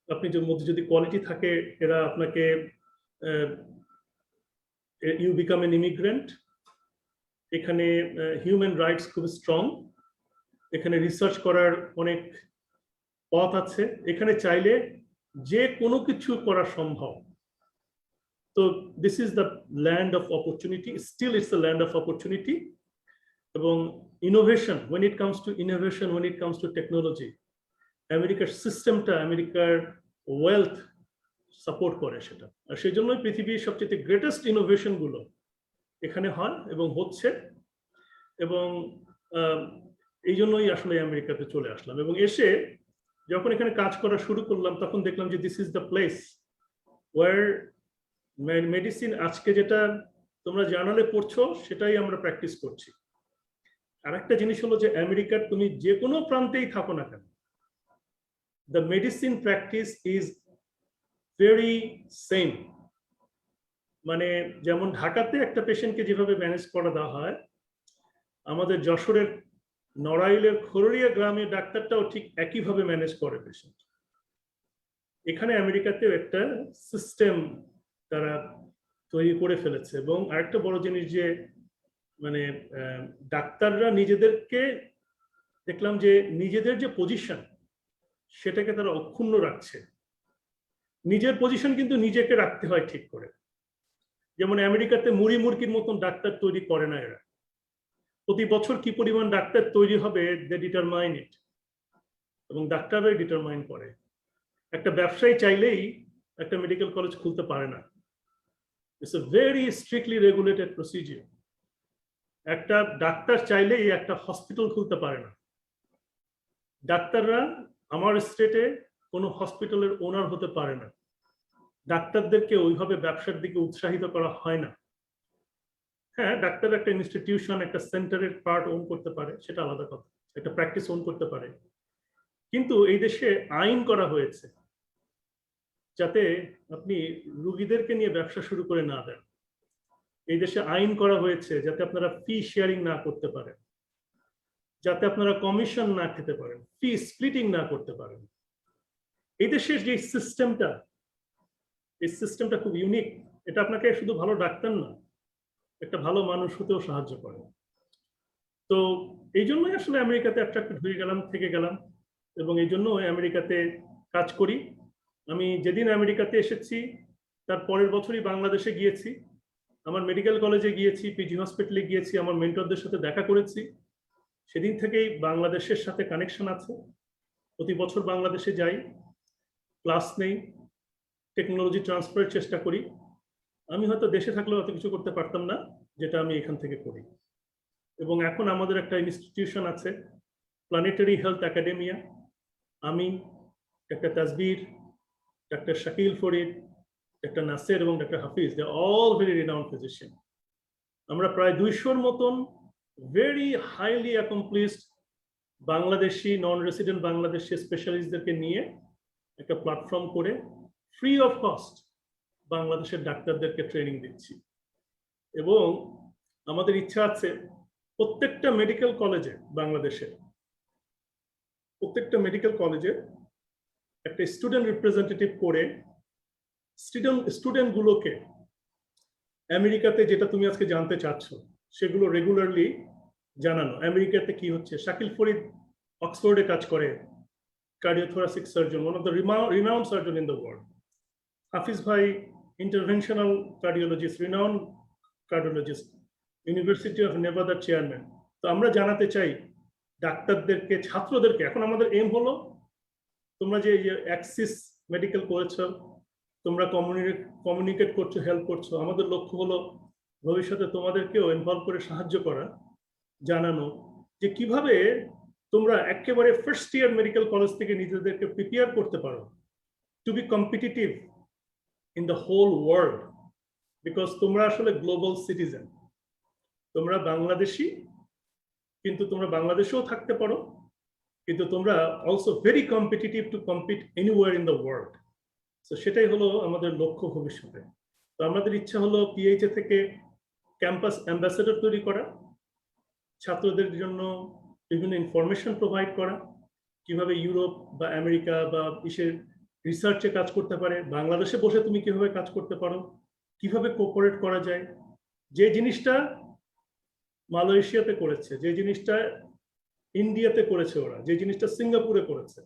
আপনি মধ্যে যদি কোয়ালিটি থাকে, এরা আপনাকে ইউ বিকাম এন ইমিগ্রেন্ট। এখানে হিউম্যান রাইটস খুব স্ট্রং, এখানে রিসার্চ করার অনেক পথ আছে, এখানে চাইলে যে কোনো কিছু করা সম্ভব। তো this is the land of opportunity, still it's the land of opportunity. এবং innovation, when it comes to innovation, when it comes to technology, আমেরিকার সিস্টেমটা, আমেরিকার ওয়েলথ সাপোর্ট করে সেটা। আর সেই জন্যই পৃথিবীর সবচেয়ে গ্রেটেস্ট ইনোভেশন গুলো এখানে হয় এবং হচ্ছে। এবং এই জন্যই আসলে আমেরিকাতে চলে আসলাম, এবং এসে যখন এখানে কাজ করা শুরু করলাম তখন দেখলাম যে this is the place where medicine আজকে যেটা তোমরা জার্নালে পড়ছো সেটাই আমরা প্র্যাকটিস করছি। আর একটা জিনিস হলো যে আমেরিকার তুমি যে কোনো প্রান্তেই থাকো না কেন, the medicine practice is very same. মানে যেমন ঢাকাতে একটা পেশেন্টকে যেভাবে ম্যানেজ করা দেওয়া হয়, আমাদের যশোরের নড়াইলের খরুরিয়া গ্রামের ডাক্তারটাও ঠিক একইভাবে ম্যানেজ করে পেশেন্ট। এখানে আমেরিকাতেও একটা সিস্টেম তারা তৈরি করে ফেলেছে। এবং আরেকটা বড় জিনিস যে মানে ডাক্তাররা নিজেদেরকে দেখলাম যে নিজেদের যে পজিশন সেটাকে তারা অক্ষুণ্ণ রাখছে। নিজের পজিশন কিন্তু নিজেকে রাখতে হয় ঠিক করে। যেমন আমেরিকাতে মুড়ি মুরগির মতন ডাক্তার তৈরি করে না এরা। প্রতি বছর কি পরিমাণ ডাক্তার তৈরি হবে দে ডিটারমাইন ইট, এবং ডাক্তাররাই ডিটারমাইন করে। একটা ব্যবসায়ী চাইলেই একটা মেডিকেল কলেজ খুলতে পারে না। It's a very strictly regulated procedure. একটা ডাক্তার চাইলেই একটা হসপিটাল খুলতে পারে না। ডাক্তাররা আমার স্টেটে কোনো হসপিটালের ওনার হতে পারে না। ডাক্তারদেরকে ওইভাবে ব্যবসার দিকে উৎসাহিত করা হয় না। হ্যাঁ, ডাক্তার একটা ইনস্টিটিউশন, একটা সেন্টারের পার্ট ওন করতে পারে, সেটা আলাদা কথা, একটা প্র্যাকটিস ওন করতে পারে। কিন্তু এই দেশে আইন করা হয়েছে যাতে আপনি রুগীদেরকে নিয়ে ব্যবসা শুরু করে না দেন। এই দেশে আইন করা হয়েছে যাতে আপনারা ফি শেয়ারিং না করতে পারেন, যাতে আপনারা কমিশন না খেতে পারেন, ফি স্প্লিটিং না করতে পারেন। এই দেশের যে সিস্টেমটা, এই সিস্টেমটা খুব ইউনিক। এটা আপনাকে শুধু ভালো ডাক্তার না, একটা ভালো মানুষ হতেও সাহায্য করে। তো এই জন্যই আসলে আমেরিকাতে অ্যাট্রাক্টেড হয়ে গেলাম, থেকে গেলাম, এবং এই জন্য আমেরিকাতে কাজ করি। আমি যেদিন আমেরিকাতে এসেছি তার পরের বছরই বাংলাদেশে গিয়েছি, আমার মেডিকেল কলেজে গিয়েছি, পিজি হসপিটালে গিয়েছি, আমার মেন্টরদের সাথে দেখা করেছি। সেদিন থেকেই বাংলাদেশের সাথে কানেকশন আছে। প্রতি বছর বাংলাদেশে যাই, ক্লাস নেই, টেকনোলজি ট্রান্সফারের চেষ্টা করি। আমি হয়তো দেশে থাকলেও অত কিছু করতে পারতাম না যেটা আমি এখান থেকে করি। এবং এখন আমাদের একটা ইনস্টিটিউশন আছে, প্ল্যানেটারি হেলথ একাডেমিয়া। আমি, ডাক্তার তাসবির, ডাক্তার শাকিল ফরিদ, ডাক্তার নাসের এবং ডাক্তার Hafiz, they all very renowned physician. আমরা প্রায় 200-র মতন very highly accomplished Bangladeshi non resident Bangladeshi স্পেশালিস্টদেরকে নিয়ে একটা প্ল্যাটফর্ম করে ফ্রি অফ কস্ট বাংলাদেশের ডাক্তারদেরকে ট্রেনিং দিচ্ছি। এবং আমাদের ইচ্ছা আছে প্রত্যেকটা মেডিকেল কলেজে, বাংলাদেশে প্রত্যেকটা মেডিকেল কলেজে একটা স্টুডেন্ট রিপ্রেজেন্টেটিভ করে স্টুডেন্টগুলোকে আমেরিকাতে যেটা তুমি আজকে জানতে চাচ্ছ সেগুলো রেগুলারলি জানানো। আমেরিকাতে কি হচ্ছে, শাকিল ফরিদ অক্সফোর্ডে কাজ করে, cardiothoracic surgeon, one of the renowned surgeon in the world. Hafiz ভাই interventional cardiologist, renowned cardiologist, university of নেভাদার চেয়ারম্যান। তো আমরা জানাতে চাই ডাক্তারদেরকে, ছাত্রদেরকে, এখন আমাদের এম হলো তোমরা যে অ্যাক্সিস মেডিকেল করেছো, তোমরা কমিউনিকেট করছো, হেল্প করছো, আমাদের লক্ষ্য হলো ভবিষ্যতে তোমাদেরকেও ইনভলভ করে সাহায্য করা, জানানো যে কিভাবে তোমরা একেবারে ফার্স্ট ইয়ার মেডিকেল কলেজ থেকে নিজেদেরকে প্রিপেয়ার করতে পারো to be competitive in the whole world. Because তোমরা আসলে গ্লোবাল সিটিজেন, তোমরা বাংলাদেশি, কিন্তু তোমরা বাংলাদেশেও থাকতে পারো, কিন্তু তোমরা also very competitive two compete anywhere in the world. তো সেটাই হলো আমাদের লক্ষ্য ভবিষ্যতে। তো আমাদের ইচ্ছা হলো পিএইচএ থেকে ক্যাম্পাস অ্যাম্বাসেডর তৈরি করা, ছাত্রদের জন্য বিভিন্ন ইনফরমেশন প্রোভাইড করা, কিভাবে ইউরোপ বা আমেরিকা বা বিশ্বের রিসার্চে কাজ করতে পারে, বাংলাদেশে বসে তুমি কিভাবে কাজ করতে পারো, কিভাবে কোঅপারেট করা যায়। যে জিনিসটা মালয়েশিয়াতে করেছে, যে জিনিসটা ইন্ডিয়াতে করেছে ওরা, যে জিনিসটা সিঙ্গাপুরে করেছে।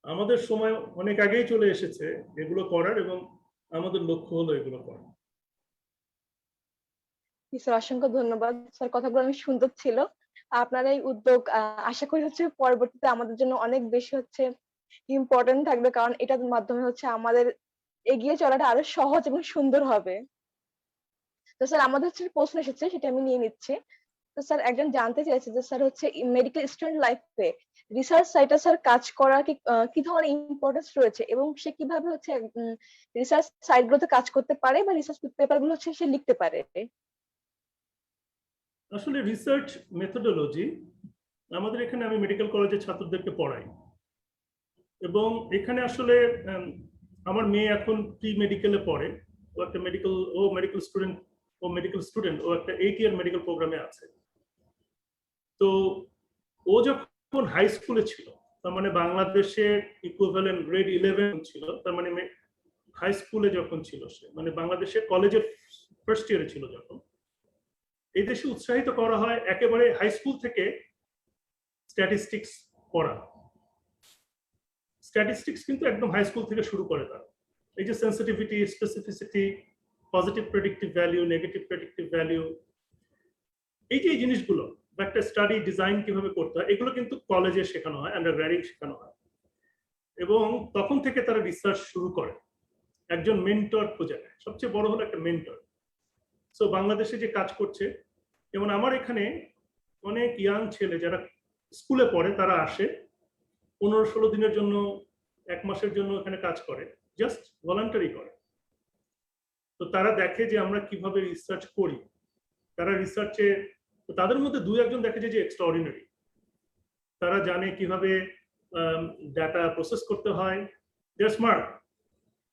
আমাদের সময় অনেক আগেই চলে এসেছে এগুলো করার, এবং আমাদের লক্ষ্য হলো এগুলো করা। স্যার অসংখ্য ধন্যবাদ স্যার, কথাগুলো অনেক সুন্দর ছিল। আপনার এই উদ্যোগ আশা করি হচ্ছে পরবর্তীতে আমাদের জন্য অনেক বেশি হচ্ছে ইম্পর্টেন্ট থাকবে, কারণ এটার মাধ্যমে হচ্ছে আমাদের এগিয়ে চলাটা আরো সহজ এবং সুন্দর হবে। তো স্যার আমাদের হচ্ছে প্রশ্ন এসেছে, সেটা আমি নিয়ে নিচ্ছি। তো স্যার একজন জানতে চাইছে যে স্যার হচ্ছে মেডিকেল স্টুডেন্ট লাইফে রিসার্চ সাইটে স্যার কাজ করা কি ধরনের ইম্পর্টেন্স রয়েছে, এবং সে কিভাবে হচ্ছে রিসার্চ সাইট গুলোতে কাজ করতে পারে বা রিসার্চ পেপার গুলো হচ্ছে সে লিখতে পারে। আসলে রিসার্চ মেথোডোলজি আমাদের এখানে, আমি মেডিকেল কলেজের ছাত্রদেরকে পড়াই, এবং এখানে আসলে আমার মেয়ে এখন প্রি মেডিকেলে পড়ে। ও একটা মেডিকেল স্টুডেন্ট, ও একটা 8 ইয়ার মেডিকেল প্রোগ্রামে আছে। তো ও যখন হাই স্কুলে ছিল, তার মানে বাংলাদেশে ইকুইভ্যালেন্ট গ্রেড 11 ছিল, তার মানে হাই স্কুলে যখন ছিল সে, মানে বাংলাদেশে কলেজের ফার্স্ট ইয়ারে ছিল যখন, এই দেশে উৎসাহিত করা হয় একেবারে হাই স্কুল থেকে স্ট্যাটিস্টিক্স পড়া। স্ট্যাটিস্টিক্স কিন্তু একদম হাই স্কুল থেকে শুরু করে তারা। এই যে sensitivity, specificity, positive predictive value, negative predictive value, এই যে এই জিনিসগুলো, বা একটা স্টাডি ডিজাইন কিভাবে করতে হয়, এগুলো কিন্তু কলেজে শেখানো হয়, আন্ডারগ্র্যাডে শেখানো হয়। এবং তখন থেকে তারা রিসার্চ শুরু করে, একজন মেন্টর খুঁজে নেয়। সবচেয়ে বড় হলো একটা মেন্টর। সো বাংলাদেশে যে কাজ করছে, যেমন আমার এখানে অনেক ইয়াং ছেলে যারা স্কুলে পড়ে, তারা আসে 15-16 দিনের জন্য, 1 মাসের জন্য এখানে কাজ করে, জাস্ট ভলান্টারি করে। তো তারা দেখে যে আমরা কিভাবে রিসার্চ করি। তারা রিসার্চে, তাদের মধ্যে 2-1 দেখে যে এক্সট্রাঅর্ডিনারি, তারা জানে কিভাবে ডাটা প্রসেস করতে হয়, দে আর স্মার্ট।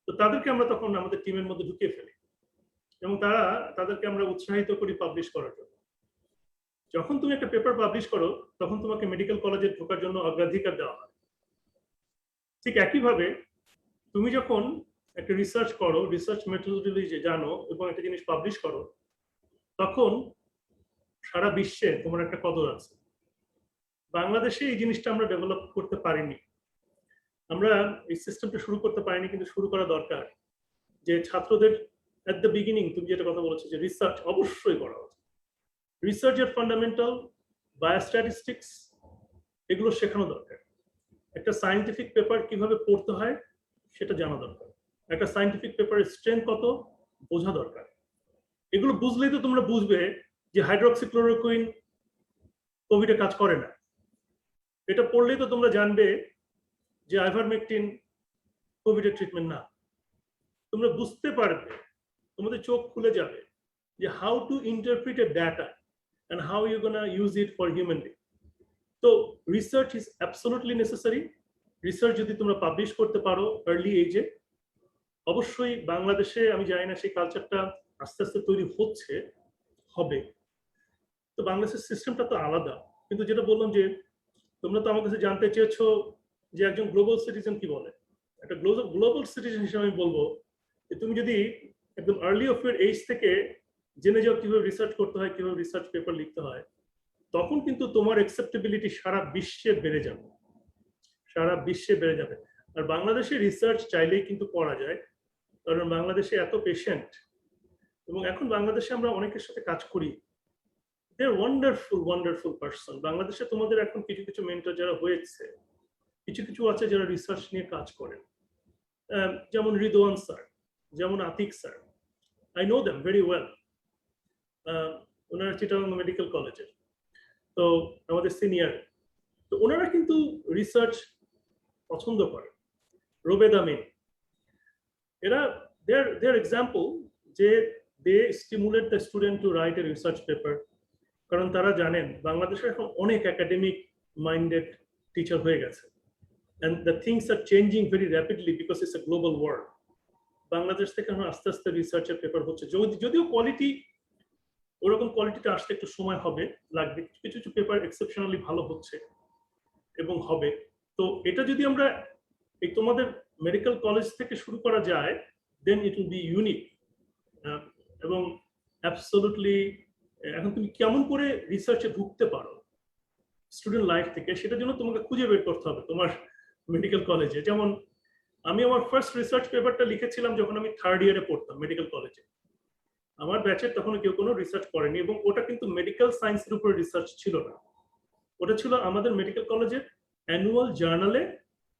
তো তাদেরকে আমরা তখন আমাদের টিমের মধ্যে ঢুকিয়ে ফেলি, এবং তাদেরকে আমরা উৎসাহিত করি পাবলিশ করার জন্য। যখন তুমি একটা পেপার পাবলিশ করো, তখন তোমাকে মেডিকেল কলেজে ঢোকার জন্য অগ্রাধিকার দেওয়া হয়। ঠিক একইভাবে তুমি যখন একটা রিসার্চ করো, রিসার্চ মেথোডোলজি জানো, এবং একটা জিনিস পাবলিশ করো, তখন সারা বিশ্বে তোমার একটা কদর আছে। বাংলাদেশে এই জিনিসটা আমরা ডেভেলপ করতে পারিনি, আমরা এই সিস্টেমটা শুরু করতে পারিনি, কিন্তু শুরু করা দরকার। যে ছাত্রদের এট দ্য বিগিনিং, তুমি যেটা কথা বলেছো যে রিসার্চ অবশ্যই করা উচিত। রিসার্চের ফান্ডামেন্টাল, বায়োস্ট্যাটিস্টিক্স, এগুলো শেখানো দরকার। একটা সায়েন্টিফিক পেপার কিভাবে পড়তে হয় সেটা জানা দরকার। একটা সায়েন্টিফিক পেপারের স্ট্রেংথ কত বোঝা দরকার। এগুলো বুঝলেই তো তোমরা বুঝবে যে হাইড্রোক্সিক্লোরোকুইন কোভিডে কাজ করে না। এটা পড়লেই তো তোমরা জানবে যে আইভারমেকটিন কোভিডের ট্রিটমেন্ট না। তোমরা বুঝতে পারবে, তোমাদের চোখ খুলে যাবে যে how to interpret A data and how you're going to use it for human being. তো research is absolutely necessary. Research যদি তোমরা পাবলিশ করতে পারো আর্লি এজে, অবশ্যই বাংলাদেশে, আমি জানি না সেই কালচারটা আস্তে আস্তে তৈরি হচ্ছে, হবে। তো বাংলাদেশের সিস্টেমটা তো আলাদা, কিন্তু যেটা বললাম যে তোমরা তো আমার কাছে জানতে চেয়েছো যে একজন গ্লোবাল সিটিজেন কি বলে। একটা গ্লোবাল সিটিজেন হিসেবে আমি বলবো যে তুমি যদি একদম আর্লি অফ ইয়ার এজ থেকে জেনে যাও কিভাবে রিসার্চ করতে হয়, কিভাবে রিসার্চ পেপার লিখতে হয়, তখন কিন্তু তোমার অ্যাকসেপ্টেবিলিটি সারা বিশ্বে বেড়ে যাবে, সারা বিশ্বে বেড়ে যাবে। আর বাংলাদেশে রিসার্চ চাইলেই কিন্তু করা যায়, কারণ বাংলাদেশে এত পেশেন্ট, এবং এখন বাংলাদেশে আমরা অনেকের সাথে কাজ করি, দে আর ওয়ান্ডারফুল পারসন। বাংলাদেশে তোমাদের এখন কিছু কিছু মেন্টর যারা হয়েছে, কিছু কিছু আছে যারা রিসার্চ নিয়ে কাজ করেন, যেমন রিদওয়ান স্যার, যেমন Atik sir, I know them very well. ওনারা চিটাগাং মেডিকেল কলেজের, তো আমাদের সিনিয়র। তো ওনারা কিন্তু রিসার্চ পছন্দ করে। রোবেদ আমিন, এরা দেয়ার এক্সাম্পল যে they stimulate the student to write a research paper, কারণ তারা জানেন বাংলাদেশে এখন অনেক একাডেমিক মাইন্ডেড টিচার হয়ে গেছে, and the things are changing very rapidly because it's a global world. Bangladesh থেকে এখন আস্তে আস্তে রিসার্চের পেপার হচ্ছে, যদিও কোয়ালিটি, ওরকম কোয়ালিটিটা আসতে একটু সময় হবে, লাগবে। কিছু কিছু পেপার এক্সেপশনালি ভালো হচ্ছে এবং হবে। তো এটা যদি আমরা এই তোমাদের মেডিকেল কলেজ থেকে শুরু করা যায়, দেন ইট উইল বি ইউনিক। এবং অ্যাবসলিউটলি, এখন তুমি কেমন করে রিসার্চে ঢুকতে পারো, স্টুডেন্ট লাইফ থেকে, সেটার জন্য তোমাকে খুঁজে বের করতে হবে তোমার মেডিকেল কলেজে। যেমন আমি আমার ফার্স্ট রিসার্চ পেপারটা লিখেছিলাম যখন আমি 3rd ইয়ারে পড়তাম মেডিকেল কলেজে। আমার ব্যাচের তখন কেউ কোনো রিসার্চ করেনি, এবং ওটা কিন্তু মেডিকেল সায়েন্সের উপরে রিসার্চ ছিল না, ওটা ছিল আমাদের মেডিকেল কলেজের অ্যানুয়াল জার্নালে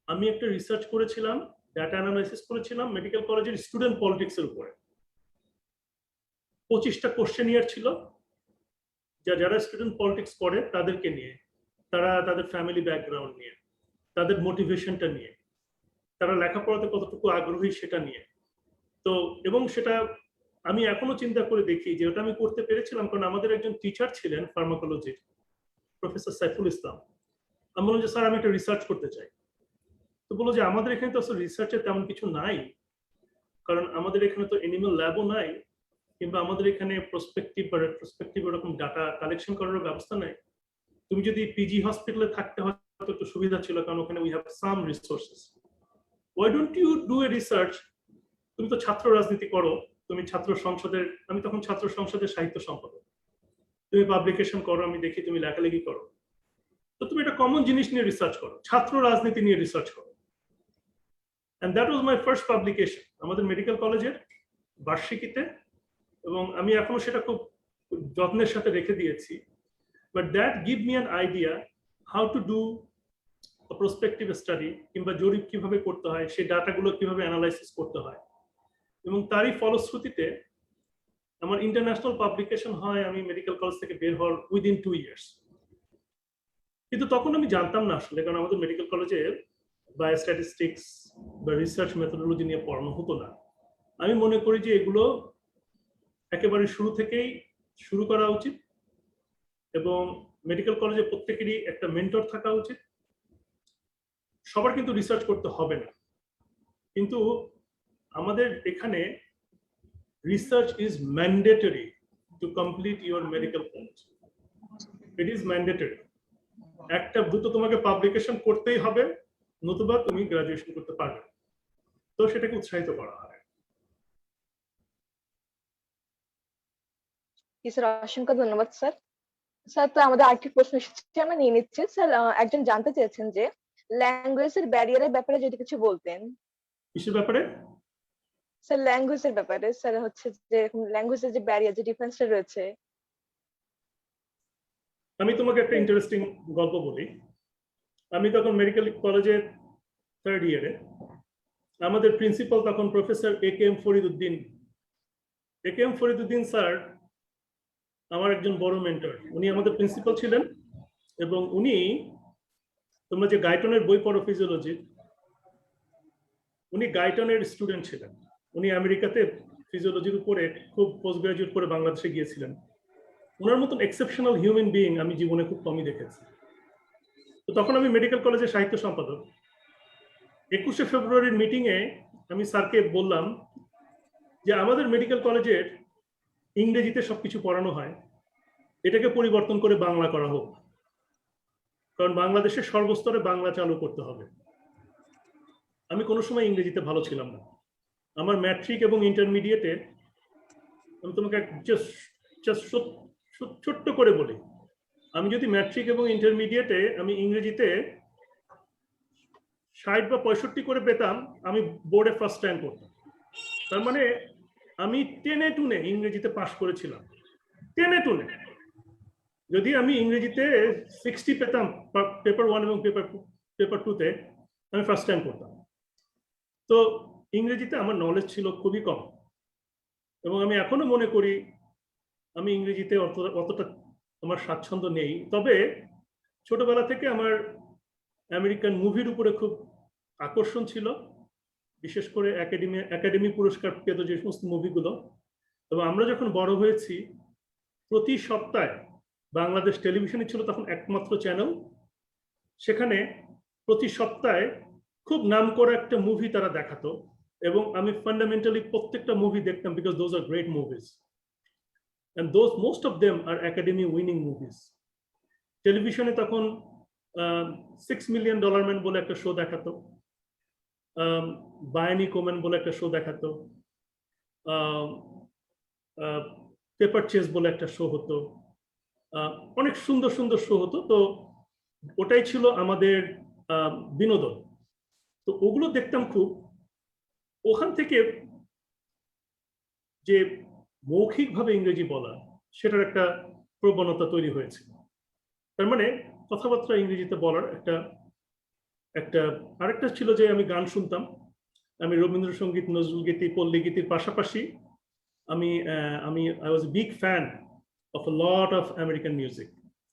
আমি একটা রিসার্চ করেছিলাম, ডাটা অ্যানালাইসিস করেছিলাম মেডিকেল কলেজের স্টুডেন্ট পলিটিক্সের উপরে। 25টা কোশ্চেনিয়ার ছিল, যারা স্টুডেন্ট পলিটিক্স করে তাদেরকে নিয়ে, তারা তাদের ফ্যামিলি ব্যাকগ্রাউন্ড নিয়ে, তাদের মোটিভেশনটা নিয়ে, তারা লেখাপড়াতে কতটুকু আগ্রহী সেটা নিয়ে। তো এবং সেটা আমি এখনো চিন্তা করে দেখি যে ওটা আমি করতে পেরেছিলাম কারণ আমাদের একজন টিচার ছিলেন ফার্মাকোলজির, প্রফেসর সাইফুল ইসলাম। আমি বললাম যে স্যার আমি একটা রিসার্চ করতে চাই। তো বললো যে আমাদের এখানে তো আসলে রিসার্চের তেমন কিছু নাই, কারণ আমাদের এখানে তো এনিম্যাল ল্যাবও নাই, কিংবা আমাদের এখানে প্রসপেক্টিভ বা রেট্রোস্পেক্টিভ এরকম ডাটা কালেকশন করার ব্যবস্থা নাই। তুমি যদি পিজি হসপিটালে থাকতে হয়তো একটু সুবিধা ছিল, কারণ ওখানে we have some resources. Why don't you do a research? তুমি তো ছাত্র রাজনীতি করো, তুমি ছাত্র সংসদের, আমি তখন ছাত্র সংসদের সাহিত্য সম্পাদক, তুমি পাবলিকেশন করো, আমি দেখি তুমি লেখালেখি করো, তো তুমি একটা কমন জিনিস নিয়ে রিসার্চ করো, ছাত্র রাজনীতি নিয়ে রিসার্চ করো। And that was my first publication আমাদের মেডিকেল কলেজের বার্ষিকীতে, এবং আমি এখনো সেটা খুব যত্নের সাথে রেখে দিয়েছি। But that give me an idea how to do prospective study, কিংবা জরিপ কিভাবে করতে হয়, সেই ডাটাগুলো কিভাবে অ্যানালাইসিস করতে হয়। এবং তারই ফলশ্রুতিতে আমার ইন্টারন্যাশনাল পাবলিকেশন হয় আমি মেডিকেল কলেজ থেকে বের হওয়ার উইদিন 2 ইয়ার্স। কিন্তু তখন আমি জানতাম না আসলে, কারণ আমাদের মেডিকেল কলেজে বায়োস্ট্যাটিস্টিক্স বা রিসার্চ মেথোডোলজি নিয়ে পড়ানো হতো না। আমি মনে করি যে এগুলো একেবারে শুরু থেকেই শুরু করা উচিত, এবং মেডিকেল কলেজে প্রত্যেকেরই একটা মেন্টর থাকা উচিত। সবার কিন্তু রিসার্চ করতে হবে না, কিন্তু আমাদের এখানে research is mandatory to complete your medical college. It is mandatory. একটা দ্রুত তোমাকে পাবলিকেশন করতেই হবে, নতুবা তুমি গ্রাজুয়েশন করতে পারবে, তো সেটাকে উৎসাহিত করা হয়। স্যার অসংখ্য ধন্যবাদ স্যার। স্যার তো আমাদের আরেকটি প্রশ্ন এসেছে, আমরা নিয়ে নিচ্ছি। স্যার একজন জানতে চেয়েছেন যে ল্যাঙ্গুয়েজের ব্যারিয়ারের ব্যাপারে যদি কিছু বলতেন। কিসের ব্যাপারে? স্যার ল্যাঙ্গুয়েজের ব্যাপারে, স্যার হচ্ছে যে ল্যাঙ্গুয়েজের যে ব্যারিয়ার, যে ডিফারেন্সটা রয়েছে। আমি তোমাকে একটা ইন্টারেস্টিং গল্প বলি। আমি তখন মেডিকেল কলেজের 3rd ইয়ারে, আমাদের প্রিন্সিপাল তখন professor A K M. Fariduddin. A K M. Fariduddin sir আমার একজন বড় মেন্টর, উনি আমাদের প্রিন্সিপাল ছিলেন, এবং উনি, তোমরা যে গাইটনের বই পড়ো ফিজিওলজি, উনি গাইটনের স্টুডেন্ট ছিলেন। উনি আমেরিকাতে ফিজিওলজির উপরে খুব পোস্ট গ্রাজুয়েট করে বাংলাদেশে গিয়েছিলেন। ওনার মতন এক্সেপশনাল হিউম্যান বিইং আমি জীবনে খুব কমই দেখেছি। তো তখন আমি মেডিকেল কলেজের সাহিত্য সম্পাদক। 21শে ফেব্রুয়ারির মিটিংয়ে আমি স্যারকে বললাম যে আমাদের মেডিকেল কলেজের ইংরেজিতে সবকিছু পড়ানো হয়, এটাকে পরিবর্তন করে বাংলা করা হোক, কারণ বাংলাদেশের সর্বস্তরে বাংলা চালু করতে হবে। আমি কোনো সময় ইংরেজিতে ভালো ছিলাম না। আমার ম্যাট্রিক এবং ইন্টারমিডিয়েটে, আমি তোমাকে ছোট্ট করে বলি, আমি যদি ম্যাট্রিক এবং ইন্টারমিডিয়েটে আমি ইংরেজিতে 60 বা 65 করে পেতাম, আমি বোর্ডে ফার্স্ট র্যাঙ্ক করতাম। তার মানে আমি টেনে টুনে ইংরেজিতে পাশ করেছিলাম, টেনে টুনে। যদি আমি ইংরেজিতে 60 পেতাম পেপার 1 এবং পেপার 2-তে, আমি ফার্স্ট র্যাঙ্ক করতাম। তো ইংরেজিতে আমার নলেজ ছিল খুবই কম, এবং আমি এখনো মনে করি আমি ইংরেজিতে অতটা আমার স্বাচ্ছন্দ্য নেই। তবে ছোটবেলা থেকে আমার আমেরিকান মুভির উপরে খুব আকর্ষণ ছিল, বিশেষ করে একাডেমি পুরস্কার পেত যে সমস্ত মুভিগুলো। তবে আমরা যখন বড় হয়েছি, প্রতি সপ্তাহে বাংলাদেশ টেলিভিশনে ছিল তখন একমাত্র চ্যানেল, সেখানে প্রতি সপ্তাহে খুব নামকরা একটা মুভি তারা দেখাতো, এবং আমি ফান্ডামেন্টালি প্রত্যেকটা মুভি দেখতাম, because those are great movies, and those most of them are academy winning movies. টেলিভিশনে তখন $6 million ম্যান বলে একটা শো দেখাতো, বায়ানি কোম্যান বলে একটা শো দেখাতো, পেপার চেস বলে একটা শো হতো, অনেক সুন্দর সুন্দর শো হতো। তো ওটাই ছিল আমাদের বিনোদন। তো ওগুলো দেখতাম খুব। ওখান থেকে যে মৌখিকভাবে ইংরেজি বলা, সেটার একটা প্রবণতা তৈরি হয়েছে। তার মানে কথাবার্তা ইংরেজিতে বলার একটা একটা আরেকটা ছিল যে আমি গান শুনতাম। আমি রবীন্দ্রসঙ্গীত, নজরুল গীতি, পল্লী গীতির পাশাপাশি আমি আমি I was a big fan of a lot of American music.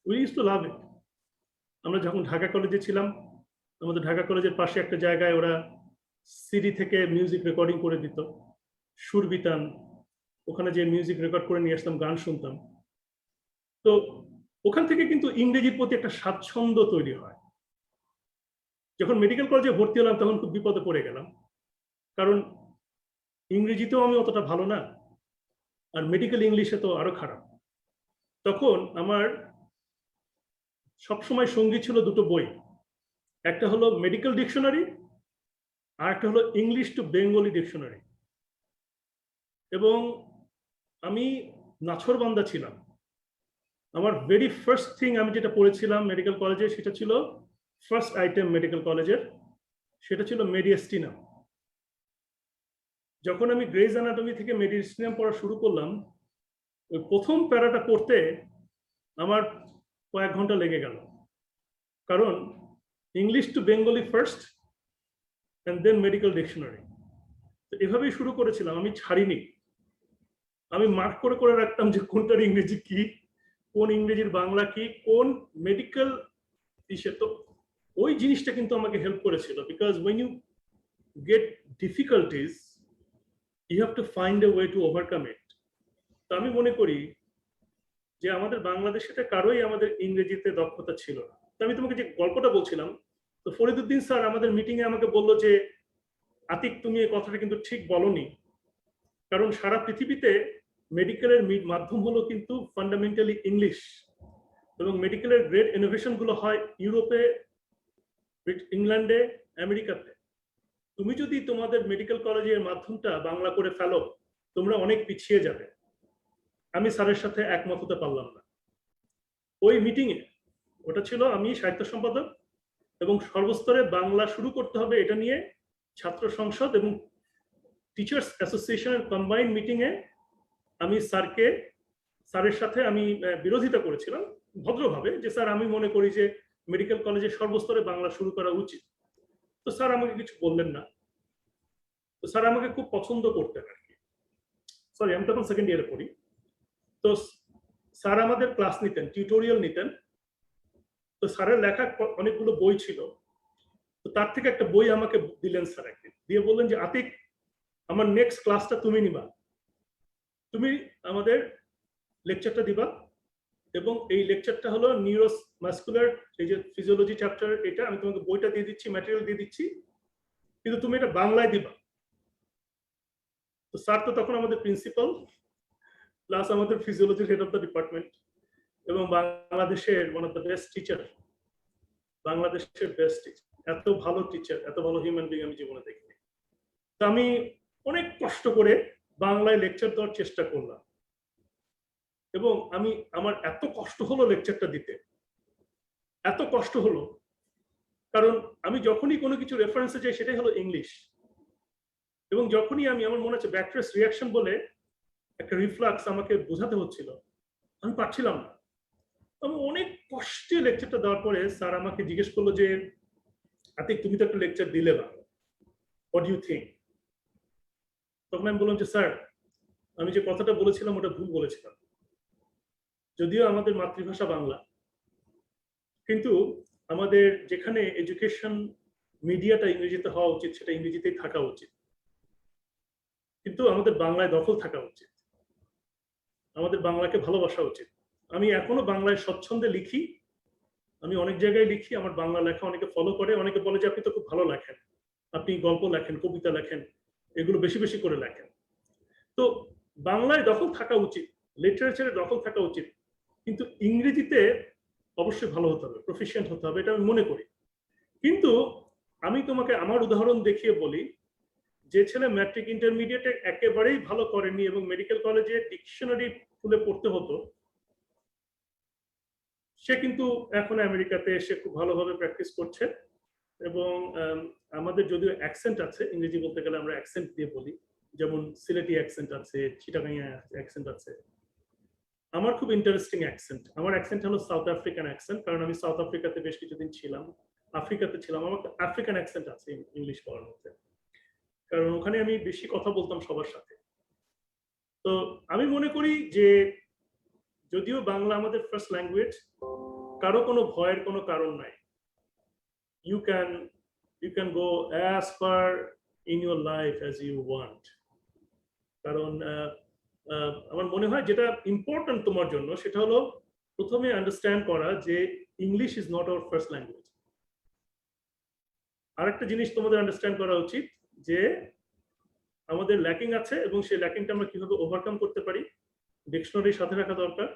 We use to love it. আমরা যখন ঢাকা কলেজে ছিলাম, আমাদের ঢাকা কলেজের পাশে একটা জায়গায় ওরা সিডি থেকে মিউজিক রেকর্ডিং করে দিত, সুরবিতান। ওখানে যে মিউজিক রেকর্ড করে নিয়ে আসতাম, গান শুনতাম। তো ওখান থেকে কিন্তু ইংরেজির প্রতি একটা স্বাচ্ছন্দ্য তৈরি হয়। যখন মেডিকেল কলেজে ভর্তি হলাম তখন খুব বিপদে পড়ে গেলাম, কারণ ইংরেজিতেও আমি অতটা ভালো না, আর মেডিকেল ইংলিশে তো আরো খারাপ। তখন আমার সবসময় সঙ্গী ছিল দুটো বই, একটা হলো মেডিকেল ডিকশনারি, আর একটা হলো ইংলিশ টু বেঙ্গলি ডিকশনারি। এবং আমি নাছোড়বান্দা ছিলাম। আমার ভেরি ফার্স্ট থিং আমি যেটা পড়েছিলাম মেডিকেল কলেজে, সেটা ছিল ফার্স্ট আইটেম মেডিকেল কলেজের, সেটা ছিল মেডিয়েস্টিনাম। যখন আমি গ্রেজ অ্যানাটমি থেকে মেডিয়েস্টিনাম পড়া শুরু করলাম, ওই প্রথম প্যারাটা পড়তে আমার কয়েক ঘন্টা লেগে গেল, কারণ English to Bengali first and then medical dictionary. তো এভাবেই শুরু করেছিলাম, আমি ছাড়িনি। আমি মার্ক করে করে রাখতাম যে কোনটার ইংরেজি কি, কোন ইংরেজির বাংলা কি, কোন মেডিকেল ইসে। তো ওই জিনিসটা কিন্তু আমাকে হেল্প করেছিল, because when you get difficulties you have to find a way to overcome it. তো আমি মনে করি যে আমাদের বাংলাদেশে কারোই আমাদের ইংরেজিতে দক্ষতা ছিল না। তো আমি তোমাকে যে গল্পটা বলছিলাম, তো ফরিদুদ্দিন স্যার আমাদের মিটিং এ আমাকে বললো যে আতিক, তুমি এই কথাটা কিন্তু ঠিক বলনি, কারণ সারা পৃথিবীতে মেডিকেলের মাধ্যম হলো কিন্তু ফান্ডামেন্টালি ইংলিশ, এবং মেডিকেলের গ্রেট ইনোভেশন গুলো হয় ইউরোপে, ইংল্যান্ডে, আমেরিকাতে। তুমি যদি তোমাদের মেডিকেল কলেজের মাধ্যমটা বাংলা করে ফেলো, তোমরা অনেক পিছিয়ে যাবে। আমি স্যারের সাথে একমত হতে পারলাম না ওই মিটিং এ। ওটা ছিল আমি সাহিত্য সম্পাদক, এবং সর্বস্তরে বাংলা শুরু করতে হবে এটা নিয়ে ছাত্র সংসদ এবং টিচার্স অ্যাসোসিয়েশনের কম্বাইন্ড মিটিং এ আমি স্যারের সাথে আমি বিরোধিতা করেছিলাম ভদ্রভাবে, যে স্যার আমি মনে করি যে মেডিকেল কলেজে সর্বস্তরে বাংলা শুরু করা উচিত। তো স্যার আমাকে কিছু বললেন না। তো স্যার আমাকে খুব পছন্দ করতেন আর কি। সরি, আমি তখন সেকেন্ড ইয়ারে পড়ি। তো স্যার আমাদের ক্লাস নিতেন, টিউটোরিয়াল নিতেন। তো স্যারের লেখা অনেকগুলো বই ছিল, তো তার থেকে একটা বই আমাকে দিলেন স্যার একদিন, দিয়ে বললেন যে আতিক, আমার নেক্সট ক্লাসটা তুমি নিবা, তুমি আমাদের লেকচারটা দিবা, এবং এই লেকচারটা হলো নিউরোমাস্কুলার, এই যে ফিজিওলজি চ্যাপ্টার, এটা আমি তোমাকে বইটা দিয়ে দিচ্ছি, ম্যাটেরিয়াল দিয়ে দিচ্ছি, কিন্তু তুমি এটা বাংলায় দিবা। তো স্যার তো তখন আমাদের প্রিন্সিপাল প্লাস আমাদের ফিজিওলজির হেড অফ দ্য ডিপার্টমেন্ট, এবং বাংলাদেশের one of the best teacher, বাংলাদেশের বেস্ট টিচার। এত ভালো টিচার, এত ভালো হিউম্যান বিং আমি জীবনে দেখিনি। তো আমি অনেক কষ্ট করে বাংলায় লেকচার দেওয়ার চেষ্টা করলাম, এবং আমার এত কষ্ট হলো লেকচারটা দিতে, এত কষ্ট হলো, কারণ আমি যখনই কোনো কিছু রেফারেন্সে যাই সেটাই হলো ইংলিশ, এবং যখনই আমার মনে হচ্ছে ব্যাকট্রেস রিয়াকশন বলে একটা রিফ্লাক্স আমাকে বোঝাতে হচ্ছিল, আমি পারছিলাম না। আমি অনেক কষ্টে লেকচারটা দেওয়ার পরে স্যার আমাকে জিজ্ঞেস করলো যে আতিক, তুমি তো একটা লেকচার দিলে না, হোয়াট ইউ থিঙ্ক। তখন আমি বললাম যে স্যার, আমি যে কথাটা বলেছিলাম ওটা ভুল বলেছিলাম। যদিও আমাদের মাতৃভাষা বাংলা, কিন্তু আমাদের যেখানে এডুকেশন মিডিয়াটা ইংরেজিতে হওয়া উচিত সেটা ইংরেজিতেই থাকা উচিত, কিন্তু আমাদের বাংলায় দখল থাকা উচিত, আমাদের বাংলাকে ভালোবাসা উচিত। আমি এখনো বাংলায় স্বচ্ছন্দে লিখি, আমি অনেক জায়গায় লিখি, আমার বাংলা লেখা অনেকে ফলো করে, অনেকে বলে যে আপনি তো খুব ভালো লেখেন, আপনি গল্প লেখেন, কবিতা লেখেন, এগুলো বেশি বেশি করে লেখেন। তো বাংলায় দখল থাকা উচিত, লিটারেচারে দখল থাকা উচিত, কিন্তু ইংরেজিতে অবশ্যই ভালো হতে হবে, প্রফিশিয়েন্ট হতে হবে, এটা আমি মনে করি। কিন্তু আমি তোমাকে আমার উদাহরণ দেখিয়ে বলি, যে ছেলে ম্যাট্রিক ইন্টারমিডিয়েটে একেবারেই ভালো করেনি এবং মেডিকেল কলেজে ডিকশনারি খুলে পড়তে হতো, সে কিন্তু এখন আমেরিকাতে এসে খুব ভালোভাবে প্র্যাকটিস করছে এবং আমাদের যদিও অ্যাকসেন্ট আছে, ইংরেজি বলতে গেলে আমরা অ্যাকসেন্ট দিয়ে বলি, যেমন সিলেটি অ্যাকসেন্ট আছে, চিটাগাংয়া অ্যাকসেন্ট আছে। আমার খুব ইন্টারেস্টিং অ্যাকসেন্ট, আমার অ্যাকসেন্ট হলো সাউথ আফ্রিকান অ্যাকসেন্ট, কারণ আমি সাউথ আফ্রিকাতে বেশ কিছুদিন ছিলাম, আফ্রিকাতে ছিলাম। আমার আফ্রিকান অ্যাকসেন্ট আছে ইংলিশ বলার মধ্যে, কারণ ওখানে আমি বেশি কথা বলতাম সবার সাথে। তো আমি মনে করি যে যদিও বাংলা আমাদের ফার্স্ট ল্যাঙ্গুয়েজ, কারো কোনো ভয়ের কোনো কারণ নাই। you can go as far in your life as you want, কারণ আমার মনে হয় যেটা ইম্পর্টেন্ট তোমার জন্য সেটা হলো প্রথমে আন্ডারস্ট্যান্ড করা যে English is not our first language. আরেকটা জিনিস তোমাদের আন্ডারস্ট্যান্ড করা উচিত যে আমাদের ল্যাকিং আছে এবং সেই ল্যাকিংটা আমরা কিভাবে ওভারকাম করতে পারি, ডিকশনারির সাথে রাখা দরকার।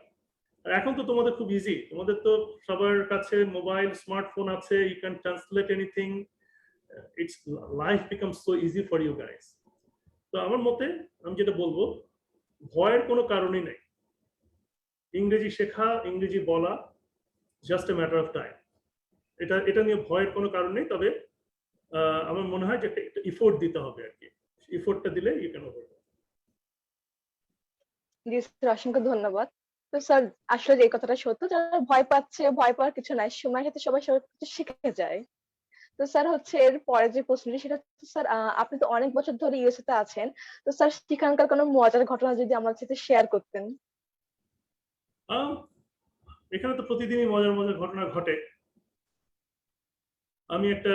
আর এখন তো তোমাদের খুব ইজি, তোমাদের তো সবার কাছে মোবাইল স্মার্টফোন আছে, you can translate anything, it's life becomes so easy for you guys. তো আমার মতে আমি যেটা বলবো, ভয়ের কোনো কারণই নেই, ইংরেজি শেখা, ইংরেজি বলা just a matter of time. এটা নিয়ে ভয়ের কোনো কারণ নেই, তবে আমার মনে হয় যে একটা ইফোর্ট দিতে হবে আর কি, ইফোর্টটা দিলে ইউ ক্যান ওভারকাম। জি স্যার, অসংখ্য ধন্যবাদ। তো স্যার, আসলে এই কথাটা সত্য, যারা ভয় পাচ্ছে, ভয় পাওয়ার কিছু নাই, সময়ের সাথে সবাই সবকিছু শিখে যায়। তো স্যার হচ্ছে এর পরে যে প্রশ্নটি সেটা হচ্ছে স্যার, আপনি তো অনেক বছর ধরে ইউএসএ তে আছেন, তো স্যার সেখানকার কোনো মজার ঘটনা যদি আমার সাথে শেয়ার করতেন। এখানে তো প্রতিদিনই মজার মজার ঘটনা ঘটে। আমি একটা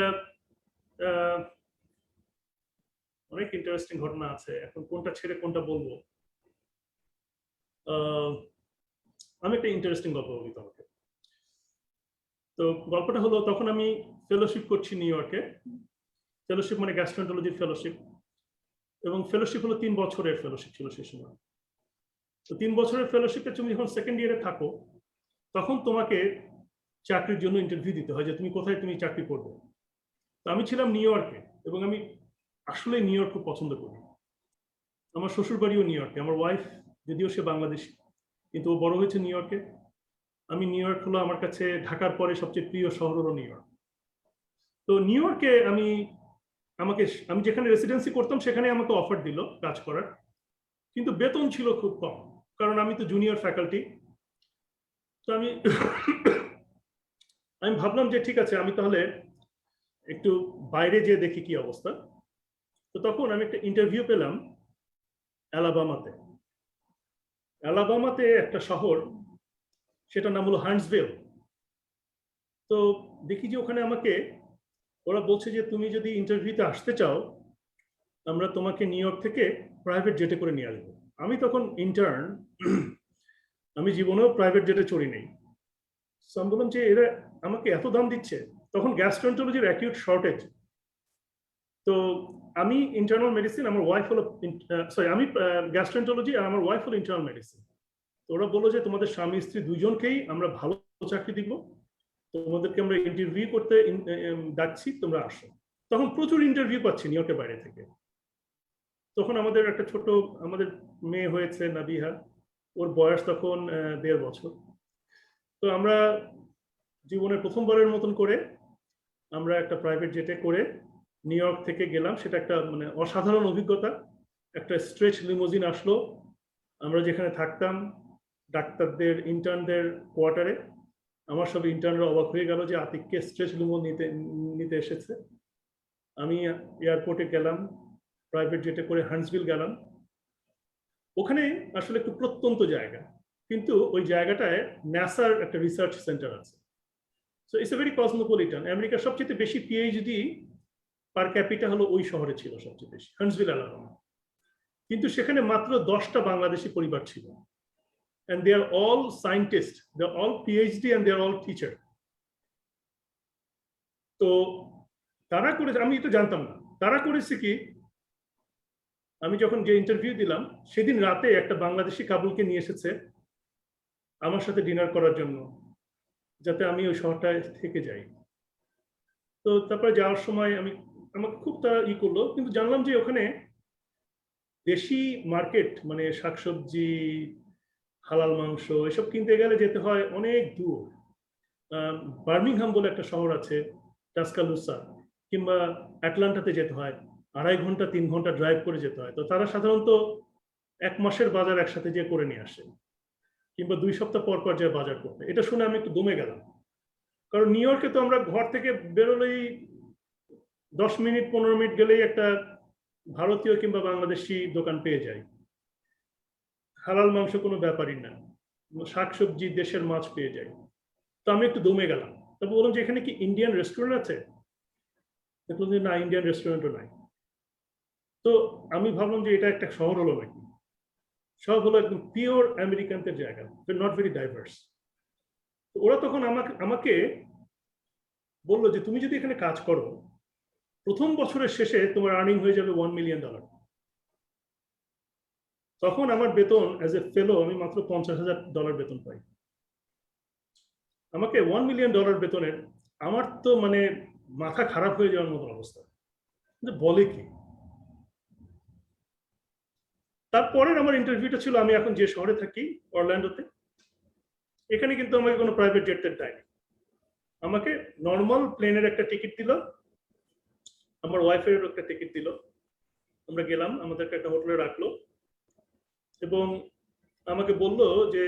অনেক ইন্টারেস্টিং ঘটনা আছে, এখন কোনটা ছেড়ে কোনটা বলবো। আমি একটা ইন্টারেস্টিং গল্প বলি তোমাকে। তো গল্পটা হলো, তখন আমি ফেলোশিপ করছি নিউ ইয়র্কে, ফেলোশিপ মানে গ্যাস্ট্রোএন্টারোলজি ফেলোশিপ, এবং ফেলোশিপ হলো 3 বছরের ফেলোশিপ ছিল সেই সময়। তো 3 বছরের ফেলোশিপে তুমি যখন সেকেন্ড ইয়ারে থাকো, তখন তোমাকে চাকরির জন্য ইন্টারভিউ দিতে হয় যে তুমি কোথায় তুমি চাকরি করবে। তো আমি ছিলাম নিউ ইয়র্কে, এবং আমি আসলে নিউ ইয়র্ক খুব পছন্দ করি। আমার শ্বশুর বাড়িও নিউ ইয়র্কে, আমার ওয়াইফ যদিও সে বাংলাদেশি, কিন্তু ও বড় হয়েছে নিউ ইয়র্কে। আমি নিউ ইয়র্ক হলো আমার কাছে ঢাকার পরে সবচেয়ে প্রিয় শহর হলো নিউ ইয়র্ক। তো নিউ ইয়র্কে আমি যেখানে রেসিডেন্সি করতাম সেখানে আমাকে অফার দিল কাজ করার, কিন্তু বেতন ছিল খুব কম, কারণ আমি তো জুনিয়র ফ্যাকাল্টি। তো আমি ভাবলাম যে ঠিক আছে, আমি তাহলে একটু বাইরে যেয়ে দেখি কি অবস্থা। তো তখন আমি একটা ইন্টারভিউ পেলাম অ্যালাবামাতে একটা শহর, সেটার নাম হলো হান্টসভিল। তো দেখি যে ওখানে আমাকে ওরা বলছে যে তুমি যদি ইন্টারভিউতে আসতে চাও, আমরা তোমাকে নিউ ইয়র্ক থেকে প্রাইভেট জেটে করে নিয়ে আসবো। আমি তখন ইন্টার্ন, আমি জীবনেও প্রাইভেট জেটে চড়ি নেই। আমি বললাম যে এরা আমাকে এত দাম দিচ্ছে, তখন গ্যাস্ট্রোএন্টারোলজির অ্যাকিউট শর্টেজ। তো আমি ইন্টারনাল মেডিসিন, আমার ওয়াইফ হলো আমি গ্যাস্ট্রোএন্টারোলজি আর আমার ওয়াইফ হলো ইন্টারনাল মেডিসিন। তো ওরা বললো যে তোমাদের স্বামী স্ত্রী দুইজনকেই আমরা ভালো চাকরি দিব, তোমাদেরকে আমরা ইন্টারভিউ করতে ডাকছি, তোমরা আসো। তখন প্রচুর ইন্টারভিউ পাচ্ছি নিউ ইয়র্কের বাইরে থেকে। তখন আমাদের একটা ছোট আমাদের মেয়ে হয়েছে নাবিহা, ওর বয়স তখন 1.5 বছর। তো আমরা জীবনের প্রথমবারের মতন করে আমরা একটা প্রাইভেট জেটে করে নিউ ইয়র্ক থেকে গেলাম। সেটা একটা মানে অসাধারণ অভিজ্ঞতা। একটা স্ট্রেচ লিমোজিন আসলো, আমরা যেখানে থাকতাম ডাক্তারদের ইন্টার্নদের কোয়ার্টারে। আমার সব ইন্টার্নরা অবাক হয়ে গেল যে আতিককে স্ট্রেচ লিমো নিতে এসেছে। আমি এয়ারপোর্টে গেলাম, প্রাইভেট জেটে করে হান্টসভিল গেলাম। ওখানে আসলে একটু প্রত্যন্ত জায়গা, কিন্তু ওই জায়গাটায় ন্যাসার একটা রিসার্চ সেন্টার আছে। So it's a very Cosmopolitan. আমেরিকার সবচেয়ে বেশি পিএইচডি পার ক্যাপিটা হলো ওই শহরে ছিল সবচেয়ে বেশি, হান্টসভিল অ্যালাবামা। কিন্তু সেখানে মাত্র 10টা বাংলাদেশি পরিবার ছিল, and they are all scientists, they are all PhD and they are all teacher. তো তারা করেছে, আমি এটা জানতাম না, তারা করেছে কি, আমি যখন যে ইন্টারভিউ দিলাম সেদিন রাতে একটা বাংলাদেশি কাবুলকে নিয়ে এসেছে আমার সাথে ডিনার করার জন্য, যাতে আমি ওই শহরটায় থেকে যাই। তো তারপরে যাওয়ার সময় আমাকে খুব তারা করলো, কিন্তু জানলাম যে ওখানে দেশি মার্কেট মানে শাকসবজি, হালাল মাংস এসব কিনতে গেলে যেতে হয় অনেক দূর। বার্মিংহাম বলে একটা শহর আছে, টাসকালুসা, কিংবা অ্যাটলান্টাতে যেতে হয়, 2.5 ঘন্টা 3 ঘন্টা ড্রাইভ করে যেতে হয়। তো তারা সাধারণত 1 মাসের বাজার একসাথে যে করে নিয়ে আসে, কিংবা 2 সপ্তাহ পর পর যায় বাজার করতে। এটা শুনে আমি একটু দমে গেলাম, কারণ নিউ ইয়র্কে তো আমরা ঘর থেকে বেরোলেই 10 মিনিট 15 মিনিট গেলেই একটা ভারতীয় কিংবা বাংলাদেশি দোকান পেয়ে যাই, হালাল মাংস কোনো ব্যাপারই না, শাকসবজি দেশের মাছ পেয়ে যাই। তো আমি একটু দমে গেলাম। তবে বললাম যে এখানে কি ইন্ডিয়ান রেস্টুরেন্ট আছে? দেখলাম যে না, ইন্ডিয়ান রেস্টুরেন্টও নাই। তো আমি ভাবলাম যে এটা একটা শহর হলো নাকি। সব হলো একদম পিওর আমেরিকানদের জায়গা, নট ভেরি ডাইভার্স। ওরা তখন আমাকে আমাকে বললো যে তুমি যদি এখানে কাজ করো, প্রথম বছরের শেষে তোমার আর্নিং হয়ে যাবে $1 মিলিয়ন। তখন আমার বেতন অ্যাজ এ ফেলো আমি মাত্র $50,000 বেতন পাই। আমাকে $1 মিলিয়ন বেতনের, আমার তো মানে মাথা খারাপ হয়ে যাওয়ার মতো অবস্থা, বলে কি। তারপরের আমার ইন্টারভিউটা ছিল, আমি এখন যে শহরে থাকি অরল্যান্ডোতে, এখানে কিন্তু আমাকে কোনো প্রাইভেট জেটের দেয়নি। আমাকে নর্মাল প্লেনের একটা টিকিট দিল, আমার ওয়াইফের একটা টিকিট দিল, আমরা গেলাম, আমাদেরকে একটা হোটেলে রাখলো এবং আমাকে বললো যে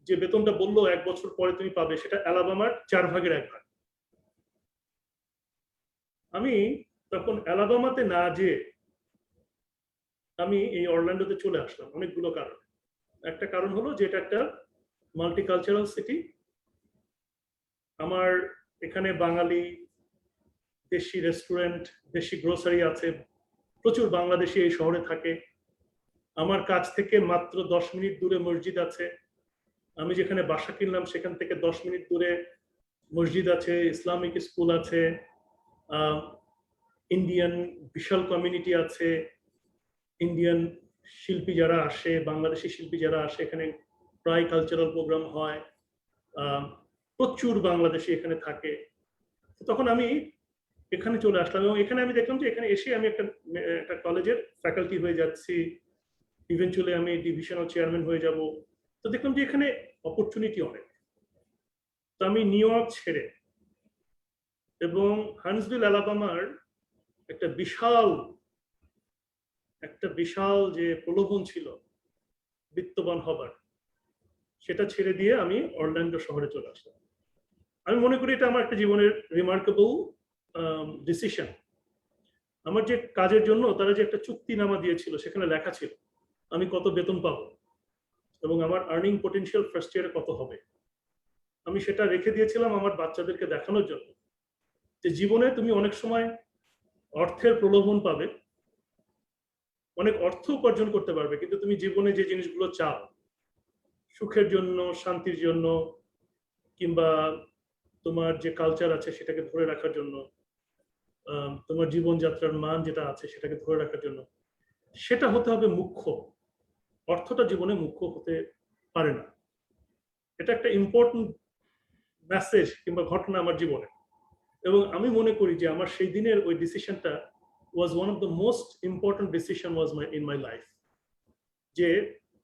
যে বেতনটা বললো 1 বছর পরে তুমি পাবে, সেটা অ্যালাবামার 1/4 ভাগ। আমি তখন অ্যালাবামাতে না যেয়ে আমি এই অরল্যান্ডোতে চলে আসলাম অনেকগুলো কারণ। একটা কারণ হলো যে এটা একটা মাল্টিকালচারাল সিটি। আমার এখানে বাঙালি, দেশি রেস্টুরেন্ট, দেশি গ্রোসারি আছে, প্রচুর বাংলাদেশি এই শহরে থাকে। আমার কাছ থেকে মাত্র 10 মিনিট দূরে মসজিদ আছে। আমি যেখানে বাসা কিনলাম সেখান থেকে 10 মিনিট দূরে মসজিদ আছে, ইসলামিক স্কুল আছে, ইন্ডিয়ান বিশাল কমিউনিটি আছে, ইন্ডিয়ান শিল্পী যারা আসে, বাংলাদেশি শিল্পী যারা আসে, এখানে প্রায় কালচারাল প্রোগ্রাম হয়, প্রচুর বাংলাদেশি এখানে থাকে। তখন আমি এখানে চলে আসলাম এবং এখানে আমি দেখলাম যে এখানে এসে আমি একটা কলেজের ফ্যাকাল্টি হয়ে যাচ্ছি, ইভেন্চুয়ালি আমি ডিভিশনাল চেয়ারম্যান হয়ে যাব। তো দেখলাম যে এখানে অপরচুনিটি অনেক। তো আমি নিউ ইয়র্ক ছেড়ে এবং হান্টসভিল অ্যালাবামার একটা বিশাল যে প্রলোভন ছিল বিত্তবান হবার, সেটা ছেড়ে দিয়ে আমি অরল্যান্ডো শহরে চলে আসলাম। আমি মনে করি এটা আমার একটা জীবনের রিমার্কেবল ডিসিশন। আমার যে কাজের জন্য তারা যে একটা চুক্তিনামা দিয়েছিল, সেখানে লেখা ছিল আমি কত বেতন পাবো এবং আমার আর্নিং পটেনশিয়াল ফার্স্ট ইয়ারে কত হবে। আমি সেটা রেখে দিয়েছিলাম আমার বাচ্চাদেরকে দেখানোর জন্য যে জীবনে তুমি অনেক সময় অর্থের প্রলোভন পাবে, অনেক অর্থ উপার্জন করতে পারবে, কিন্তু তুমি জীবনে যে জিনিসগুলো চাও, সুখের জন্য, শান্তির জন্য, কিংবা তোমার যে কালচার আছে সেটাকে ধরে রাখার জন্য, তোমার জীবনযাত্রার মান যেটা আছে সেটাকে ধরে রাখার জন্য, সেটা হতে হবে মুখ্য। অর্থটা জীবনে মুখ্য হতে পারে না। এটা একটা ইম্পর্টেন্ট মেসেজ কিংবা ঘটনা আমার জীবনে। এবং আমি মনে করি যে আমার সেই দিনের ওই ডিসিশনটা was one of the most important decision was in my life. যে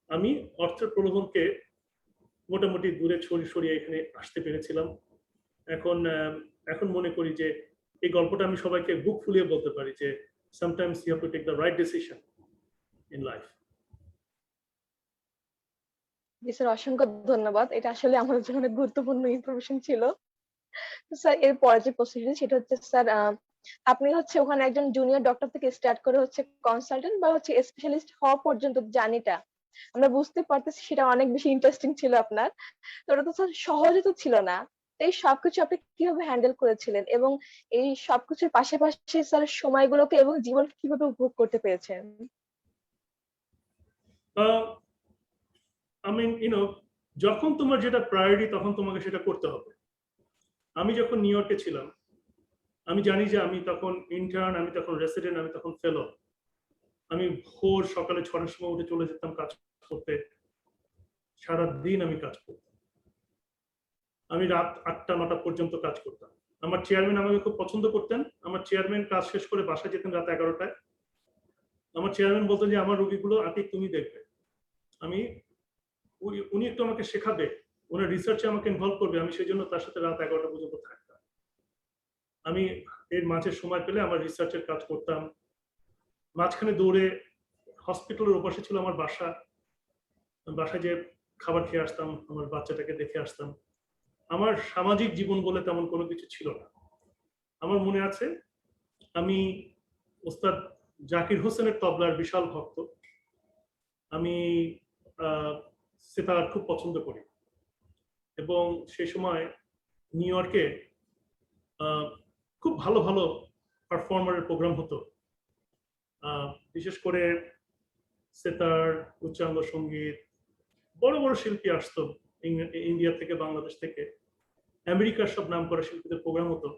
আমি অর্থের প্রলোভনকে মোটামুটি দূরে সরিয়ে এখানে আসতে পেরেছিলাম। এখন মনে করি যে এই গল্পটা আমি সবাইকে বুক ফুলিয়ে বলতে পারি যে sometimes you have to take the right decision in life. G sir, অসংখ্য ধন্যবাদ। এটা আসলে আমাদের জন্য অনেক গুরুত্বপূর্ণ ইনফরমেশন ছিল। স্যার এর পরে যে প্রসিডিউর সেটা হচ্ছে স্যার, আপনি হচ্ছে ওখানে একজন জুনিয়র ডক্টর থেকে স্টার্ট করে হচ্ছে কনসালটেন্ট বা হচ্ছে স্পেশালিস্ট হওয়া পর্যন্ত জার্নিটা আমরা বুঝতে পারতেছি, সেটা অনেক বেশি ইন্টারেস্টিং ছিল আপনার। তো ওটা তো স্যার সহজে তো ছিল না। তো এই সবকিছু আপনি কিভাবে হ্যান্ডেল করেছিলেন এবং এই সবকিছুর পাশাপাশি স্যার সময়গুলোকে এবং জীবন কিভাবে উপভোগ করতে পেরেছেন? I mean, যখন তোমার যেটা প্রায়োরিটি তখন তোমাকে সেটা করতে হবে। আমি যখন নিউ ইয়র্কে ছিলাম, আমি জানি যে আমি তখন ইন্টার্ন, আমি তখন রেসিডেন্ট, আমি তখন ফেলো। আমি ভোর সকালে 6টার সময় উঠে চলে যেতাম কাজ করতে, সারাদিন আমি কাজ করতাম, আমি রাত 8টা 9টা পর্যন্ত কাজ করতাম। আমার চেয়ারম্যান আমাকে খুব পছন্দ করতেন। আমার চেয়ারম্যান কাজ শেষ করে বাসায় যেতেন রাত 11টায়। আমার চেয়ারম্যান বলতেন যে আমার রোগীগুলো আতিক তুমি দেখবে, উনি একটু আমাকে শেখাবে ওনার রিসার্চে আমাকে ইনভলভ করবে, আমি সেই জন্য তার সাথে রাত 11টা পর্যন্ত থাকতাম। আমি এর মাঝে সময় পেলে আমার রিসার্চের কাজ করতাম। মাঝখানে দৌড়ে হসপিটালের ওপাশে ছিল আমার বাসা, বাসায় যে খাবার খেয়ে আসতাম, আমার বাচ্চাটাকে দেখে আসতাম। আমার সামাজিক জীবন বলে তেমন কোনো কিছু ছিল না। আমার মনে আছে আমি ওস্তাদ জাকির হোসেনের তবলার বিশাল ভক্ত। আমি সেতার খুব পছন্দ করি এবং সেই সময় নিউ ইয়র্কে খুব ভালো ভালো পারফর্মারের প্রোগ্রাম হতো। বিশেষ করে সেতার, উচ্চাঙ্গ সঙ্গীত, বড় বড় শিল্পী আসতো ইন্ডিয়া থেকে, বাংলাদেশ থেকে, আমেরিকার সব নাম করা শিল্পীদের প্রোগ্রাম হতো।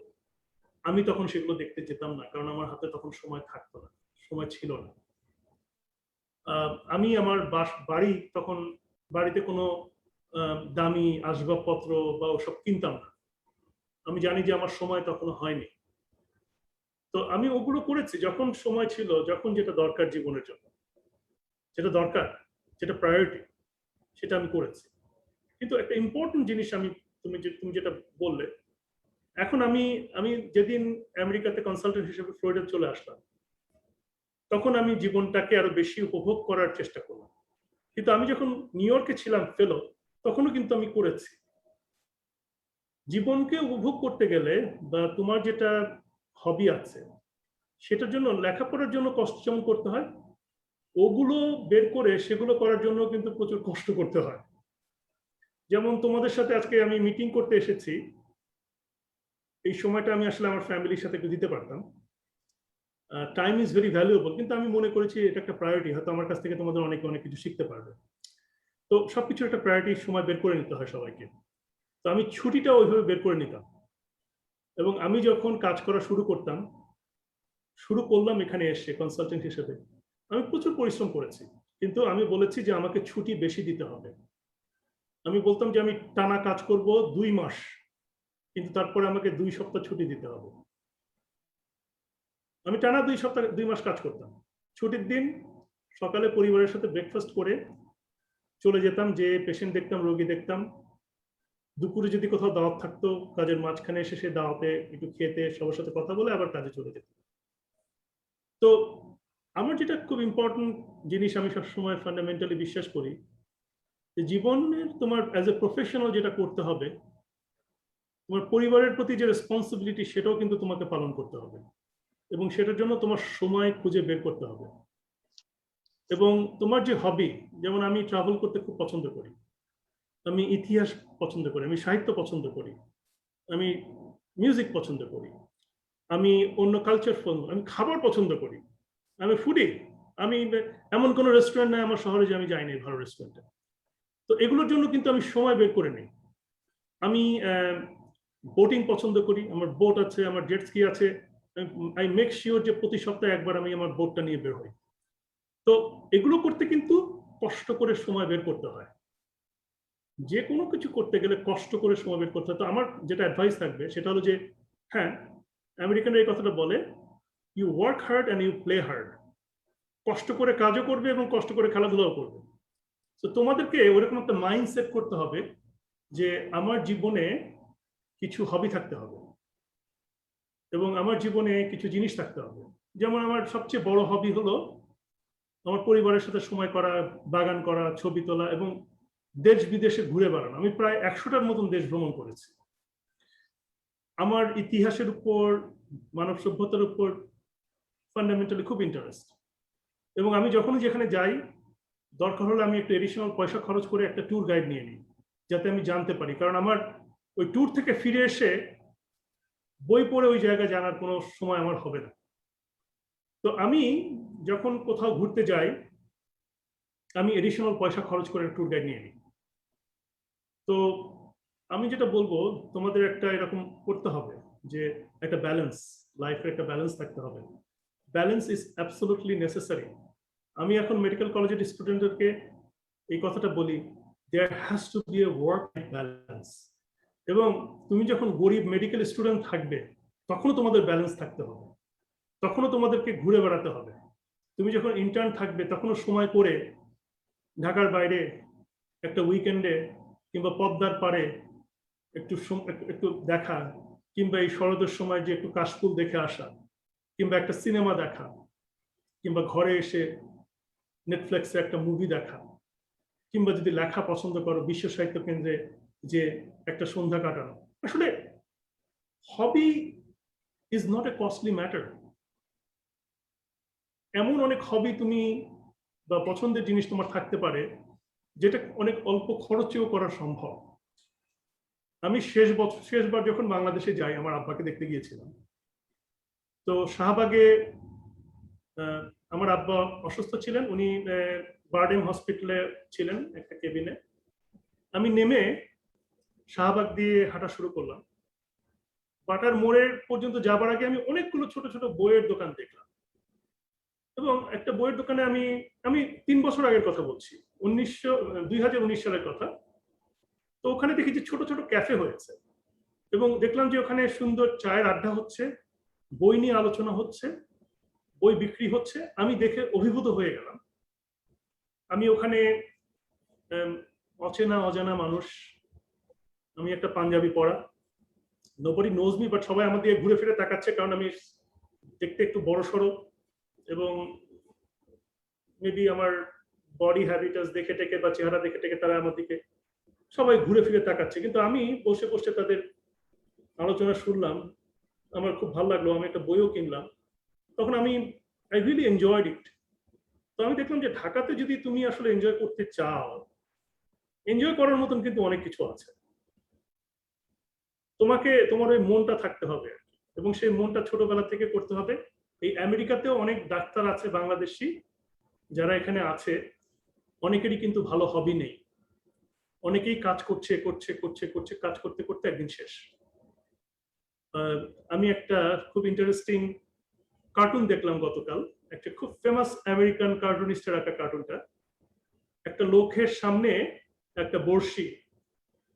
আমি তখন সেগুলো দেখতে যেতাম না, কারণ আমার হাতে তখন সময় থাকতো না, সময় ছিল না। আমি আমার বাড়ি তখন বাড়িতে কোনো দামি আসবাবপত্র বা ওসব কিনতাম না। আমি জানি যে আমার সময় তখন হয়নি। তো আমি ওগুলো করেছি যখন সময় ছিল, যখন যেটা দরকার জীবনের জন্য, যেটা দরকার, যেটা প্রায়োরিটি, সেটা আমি করেছি। কিন্তু একটা ইম্পর্টেন্ট জিনিস তুমি যেটা বললে, এখন আমি যেদিন আমেরিকাতে কনসালটেন্ট হিসেবে ফ্লোরিডা চলে আসলাম, তখন আমি জীবনটাকে আরো বেশি উপভোগ করার চেষ্টা করলাম। কিন্তু আমি যখন নিউ ইয়র্কে ছিলাম ফেলো, তখনও কিন্তু আমি করেছি। জীবনকে উপভোগ করতে গেলে বা তোমার যেটা হবি আছে সেটার জন্য, লেখাপড়ার জন্য কষ্ট যেমন করতে হয়, ওগুলো বের করে সেগুলো করার জন্য কিন্তু প্রচুর কষ্ট করতে হয়। যেমন তোমাদের সাথে আজকে আমি মিটিং করতে এসেছি, এই সময়টা আমি আসলে আমার ফ্যামিলির সাথে একটু দিতে পারতাম। টাইম ইজ ভেরি ভ্যালুয়েবল, কিন্তু আমি মনে করেছি এটা একটা প্রায়োরিটি, হয়তো আমার কাছ থেকে তোমাদের অনেকে অনেক কিছু শিখতে পারবে। তো সবকিছু একটা প্রায়োরিটি সময় বের করে নিতে হয় সবাইকে। তো আমি ছুটিটা ওইভাবে বের করে নিতাম এবং আমি যখন কাজ করা শুরু করলাম এখানে এসে কনসালটেন্ট হিসেবে, আমি প্রচুর পরিশ্রম করেছি, কিন্তু আমি বলেছি যে আমাকে ছুটি বেশি দিতে হবে। আমি বলতাম যে আমি টানা কাজ করব 2 মাস, কিন্তু তারপরে আমাকে 2 সপ্তাহ ছুটি দিতে হবে। আমি টানা 2 মাস কাজ করতাম। ছুটির দিন সকালে পরিবারের সাথে ব্রেকফাস্ট করে চলে যেতাম, যে পেশেন্ট দেখতাম, রোগী দেখতাম। দুপুরে যদি কোথাও দাওয়াত থাকতো, কাজের মাঝখানে এসে সে দাওয়াতে একটু খেতে, সবার সাথে কথা বলে আবার কাজে চলে যেতাম। তো আমার যেটা খুব ইম্পর্টেন্ট জিনিস, আমি সবসময় ফান্ডামেন্টালি বিশ্বাস করি যে জীবনের তোমার অ্যাজ এ প্রফেশনাল যেটা করতে হবে, তোমার পরিবারের প্রতি যে রেসপন্সিবিলিটি, সেটাও কিন্তু তোমাকে পালন করতে হবে এবং সেটার জন্য তোমার সময় খুঁজে বের করতে হবে। এবং তোমার যে হবি, যেমন আমি ট্রাভেল করতে খুব পছন্দ করি, আমি ইতিহাস পছন্দ করি, আমি সাহিত্য পছন্দ করি, আমি মিউজিক পছন্দ করি, আমি অন্য কালচার ফিল্ম, আমি খাবার পছন্দ করি, আমি ফুডি। আমি এমন কোনো রেস্টুরেন্ট নাই আমার শহরে যে আমি যাই নাই ভালো রেস্টুরেন্টে। তো এগুলোর জন্য কিন্তু আমি সময় বের করে নিই। আমি বোটিং পছন্দ করি, আমার বোট আছে, আমার জেট স্কি আছে। আই মেক শিওর যে প্রতি সপ্তাহে একবার আমি আমার বোটটা নিয়ে বের হই। তো এগুলো করতে কিন্তু কষ্ট করে সময় বের করতে হয়। যে কোনো কিছু করতে গেলে কষ্ট করে সময় বের করতে হয়। তো আমার যেটা অ্যাডভাইস থাকবে সেটা হলো যে, হ্যাঁ, আমেরিকানরা এই কথাটা বলে, you work hard and you play hard. কষ্ট করে কাজও করবে এবং কষ্ট করে খেলাধুলাও করবে। তো তোমাদেরকে ওরকম একটা মাইন্ড সেট করতে হবে যে আমার জীবনে কিছু হবি থাকতে হবে এবং আমার জীবনে কিছু জিনিস থাকতে হবে। যেমন আমার সবচেয়ে বড় হবি হলো আমার পরিবারের সাথে সময় করা, বাগান করা, ছবি তোলা এবং দেশ বিদেশে ঘুরে বেড়ানো। আমি প্রায় 100টার মতন দেশ ভ্রমণ করেছি। আমার ইতিহাসের উপর, মানব সভ্যতার উপর ফান্ডামেন্টালি খুব ইন্টারেস্ট এবং আমি যখনই যেখানে যাই, দরকার হলে আমি একটু এডিশনাল পয়সা খরচ করে একটা ট্যুর গাইড নিয়ে নিই, যাতে আমি জানতে পারি। কারণ আমার ওই ট্যুর থেকে ফিরে এসে বই পড়ে ওই জায়গা জানার কোনো সময় আমার হবে না। তো আমি যখন কোথাও ঘুরতে যাই, আমি এডিশনাল পয়সা খরচ করে ট্যুর গাইড নিয়ে নিই। তো আমি যেটা বলবো, তোমাদের একটা এরকম করতে হবে যে একটা ব্যালেন্স, লাইফের একটা ব্যালেন্স থাকতে হবে। Balance is absolutely necessary. আমি এখন মেডিকেল কলেজের স্টুডেন্টদেরকে এই কথাটা বলি, there has to be a work balance. এবং তুমি যখন গরিব মেডিকেল স্টুডেন্ট থাকবে, তখনও তোমাদের ব্যালেন্স থাকতে হবে, তখনও তোমাদেরকে ঘুরে বেড়াতে হবে। তুমি যখন ইন্টার্ন থাকবে, তখনও সময় করে ঢাকার বাইরে একটা উইকেন্ডে কিংবা পদ্মার পাড়ে একটু দেখা, কিংবা এই শরতের সময় যে একটু কাশফুল দেখে আসা, কিংবা একটা সিনেমা দেখা, কিংবা ঘরে এসে নেটফ্লিক্সে একটা মুভি দেখা, কিংবা যদি লেখা পছন্দ করো বিশ্ব সাহিত্য কেন্দ্রে যে একটা সন্ধ্যা কাটানো। আসলে hobby is not a costly matter. এমন অনেক হবি তুমি বা পছন্দের জিনিস তোমার থাকতে পারে যেটা অনেক অল্প খরচেও করা সম্ভব। আমি শেষবার যখন বাংলাদেশে যাই আমার আব্বাকে দেখতে গিয়েছিলাম, তো শাহবাগে আমার আব্বা অসুস্থ ছিলেন, উনি বারডেম হসপিটালে ছিলেন একটা কেবিনে। আমি নেমে শাহবাগ দিয়ে হাঁটা শুরু করলাম। বাটার মোড়ের পর্যন্ত যাবার আগে আমি অনেকগুলো ছোট ছোট বইয়ের দোকান দেখলাম, এবং একটা বইয়ের দোকানে আমি 3 বছর আগের কথা বলছি, 2019 সালের কথা। তো ওখানে দেখি যে ছোট ছোট ক্যাফে হয়েছে, এবং দেখলাম যে ওখানে সুন্দর চায়ের আড্ডা হচ্ছে, বই নিয়ে আলোচনা হচ্ছে, বই বিক্রি হচ্ছে। আমি দেখে অভিভূত হয়ে গেলাম। আমি ওখানে অচেনা অজানা মানুষ, আমি একটা পাঞ্জাবি পরা, নোবডি নোজ মি, বাট সবাই আমার দিকে ঘুরে ফিরে তাকাচ্ছে, কারণ আমি দেখতে একটু বড় সড়ো, এবং মেবি আমার বডি হ্যাবিটাস দেখে টেকে বা চেহারা দেখে টেকে তারা আমার দিকে সবাই ঘুরে ফিরে তাকাচ্ছে। কিন্তু আমি বসে বসে তাদের আলোচনা শুনলাম, আমার খুব ভালো লাগলো, আমি একটা বইও কিনলাম। তখন আই রিয়েলি এনজয়েড ইট। তো আমি দেখলাম যে ঢাকাতে যদি তুমি আসলে এনজয় করতে চাও, এনজয় করার মতন কিন্তু অনেক কিছু আছে। তোমার ওই মনটা থাকতে হবে, এবং সেই মনটা ছোটবেলা থেকে করতে হবে। এই আমেরিকাতেও অনেক ডাক্তার আছে বাংলাদেশি যারা এখানে আছে, অনেকেরই কিন্তু ভালো হবি নেই। অনেকেই কাজ করছে কাজ করতে করতে একদিন শেষ। আমি একটা খুব ইন্টারেস্টিং কার্টুন দেখলাম গতকাল, একটা খুব ফেমাস আমেরিকান কার্টুনিস্টের একটা কার্টুনটা। একটা লোকের সামনে একটা বড়শি,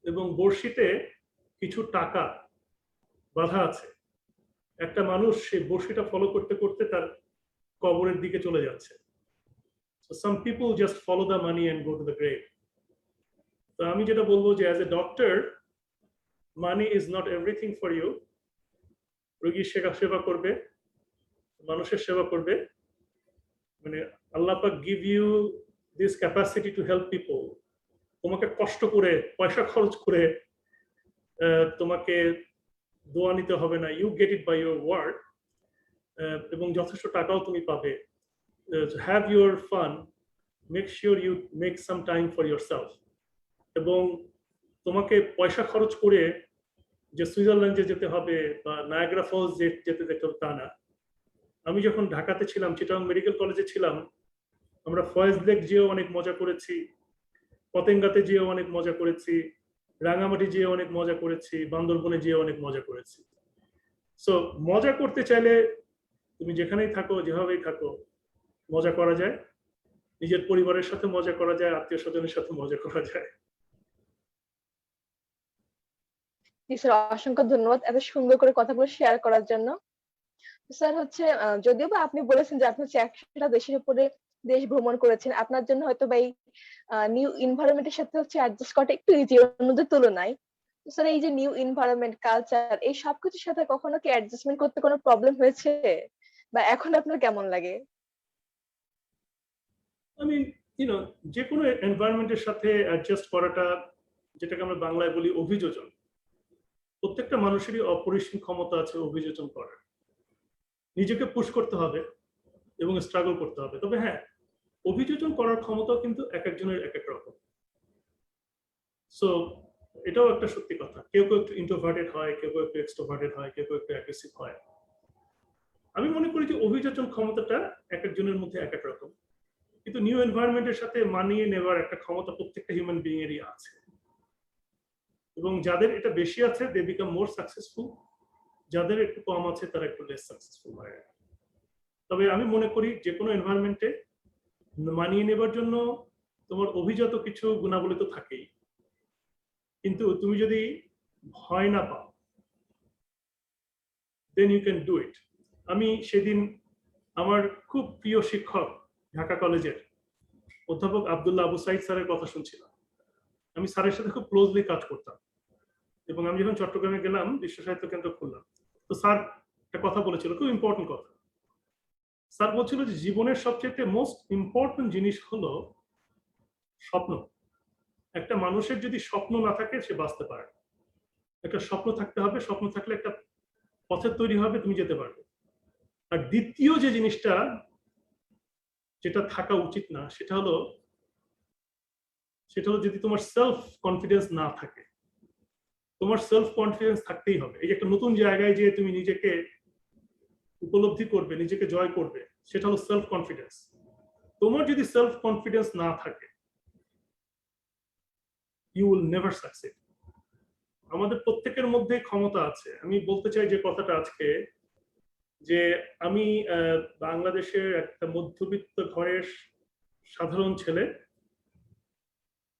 এবং বড়শিতে কিছু টাকা বাঁধা আছে। একটা মানুষ সেই বড়শিটা ফলো করতে করতে তার কবরের দিকে চলে যাচ্ছে। So some people just follow the money and go to the grave. তো আমি যেটা বলবো যে as a doctor, money is not everything for you. রোগীর সেবা করবে, মানুষের সেবা করবে, মানে আল্লাহ পাক give you this capacity to help people. তোমাকে কষ্ট করে পয়সা খরচ করে তোমাকে দোয়া নিতে হবে না, you get it by your work, এবং যথেষ্ট টাকাও তুমি পাবে। Have your fun, make sure you make some time for yourself. এবং তোমাকে পয়সা খরচ করে যে সুইজারল্যান্ডে যেতে হবে বা নায়াগ্রা ফলস যেতে দেখতে হবে তা না। আমি যখন ঢাকাতে ছিলাম, চিটাগং মেডিকেল কলেজে ছিলাম, আমরা ফয়েজ লেক যেয়েও অনেক মজা করেছি, পতেঙ্গাতে যেয়েও অনেক মজা করেছি, রাঙামাটি যেয়ে অনেক মজা করেছি, বান্দরবনে যেয়ে অনেক মজা করেছি। সো মজা করতে চাইলে তুমি যেখানেই থাকো, যেভাবেই থাকো, মজা করা যায়। নিজের পরিবারের সাথে মজা করা যায়, আত্মীয় স্বজনের সাথে মজা করা যায়। জি স্যার, অসংখ্য ধন্যবাদ এত সুন্দর করে কথাগুলো শেয়ার করার জন্য। স্যার হচ্ছে যদিও বা আপনি বলেছেন যে আপনি হচ্ছে 100টা দেশের উপরে দেশ ভ্রমণ করেছেন, আপনার জন্য হয়তো বা এই নিউ এনভায়রনমেন্টের সাথে হচ্ছে অ্যাডজাস্ট করাটা একটু ইজি অন্যদের তুলনায়। স্যার এই যে নিউ এনভায়রনমেন্ট, কালচার, এই সবকিছুর সাথে কখনো কি অ্যাডজাস্টমেন্ট করতে কোনো প্রবলেম হয়েছে, বা এখন আপনার কেমন লাগে? আমি যে কোনো এনভায়রনমেন্টের সাথে অ্যাডজাস্ট করাটা, যেটাকে আমরা বাংলায় বলি অভিযোজন, প্রত্যেকটা মানুষেরই অপরিসীম ক্ষমতা আছে অভিযোজন করার। নিজেকে পুশ করতে হবে এবং স্ট্রাগল করতে হবে। তবে হ্যাঁ, অভিযোজন করার ক্ষমতাও কিন্তু এক একজনের এক এক রকম। সো এটাও একটা সত্যি কথা, কেউ কেউ একটু ইন্ট্রোভার্টেড হয়, কেউ কেউ একটু এক্সট্রোভার্টেড হয়, কেউ কেউ একটু অ্যাগ্রেসিভ হয়। আমি মনে করি যে অভিযোজন ক্ষমতাটা এক একজনের মধ্যে এক এক রকম, কিন্তু নিউ এনভায়রনমেন্টের সাথে মানিয়ে নেওয়ার একটা ক্ষমতা প্রত্যেকটা হিউম্যান বিইং এরই আছে, এবং যাদের এটা বেশি আছে দে বিকাম মোর সাকসেসফুল, যাদের একটু কম আছে তারা একটু লেস সাকসেসফুল হয়। তবে আমি মনে করি যে কোনো এনভায়রনমেন্টে মানিয়ে নেবার জন্য তোমার অভিজাত কিছু গুণাবলী তো থাকেই, কিন্তু তুমি যদি ভয় না পাও, then you can do it. আমি সেদিন আমার খুব প্রিয় শিক্ষক ঢাকা কলেজের অধ্যাপক আব্দুল্লাহ আবু সাইদ স্যারের কথা শুনছিলাম। আমি স্যারের সাথে খুব ক্লোজলি কাজ করতাম, এবং আমি যখন চট্টগ্রামে গেলাম বিশ্ব সাহিত্য কেন্দ্র খুললাম, তো স্যার একটা কথা বলেছিল, খুব ইম্পর্টেন্ট কথা। স্যার বলছিল যে জীবনের সবচেয়ে মোস্ট ইম্পর্টেন্ট জিনিস হলো স্বপ্ন। একটা মানুষের যদি স্বপ্ন না থাকে সে বাঁচতে পারে না। একটা স্বপ্ন থাকতে হবে, স্বপ্ন থাকলে একটা পথের তৈরি হবে, তুমি যেতে পারবে। আর দ্বিতীয় যে জিনিসটা যেটা থাকা উচিত না, সেটা হলো যদি তোমার সেলফ কনফিডেন্স না থাকে। তোমার সেলফ কনফিডেন্স থাকতেই হবে। এই যে একটা নতুন জায়গায় যে তুমি নিজেকে উপলব্ধি করবে, নিজেকে জয় করবে, সেটা হলো সেলফ কনফিডেন্স। তোমার যদি সেলফ কনফিডেন্স না থাকে, ইউ উইল নেভার সাকসিড। আমাদের প্রত্যেকের মধ্যে ক্ষমতা আছে। আমি বলতে চাই যে কথাটা আজকে, যে আমি বাংলাদেশের একটা মধ্যবিত্ত ঘরের সাধারণ ছেলে।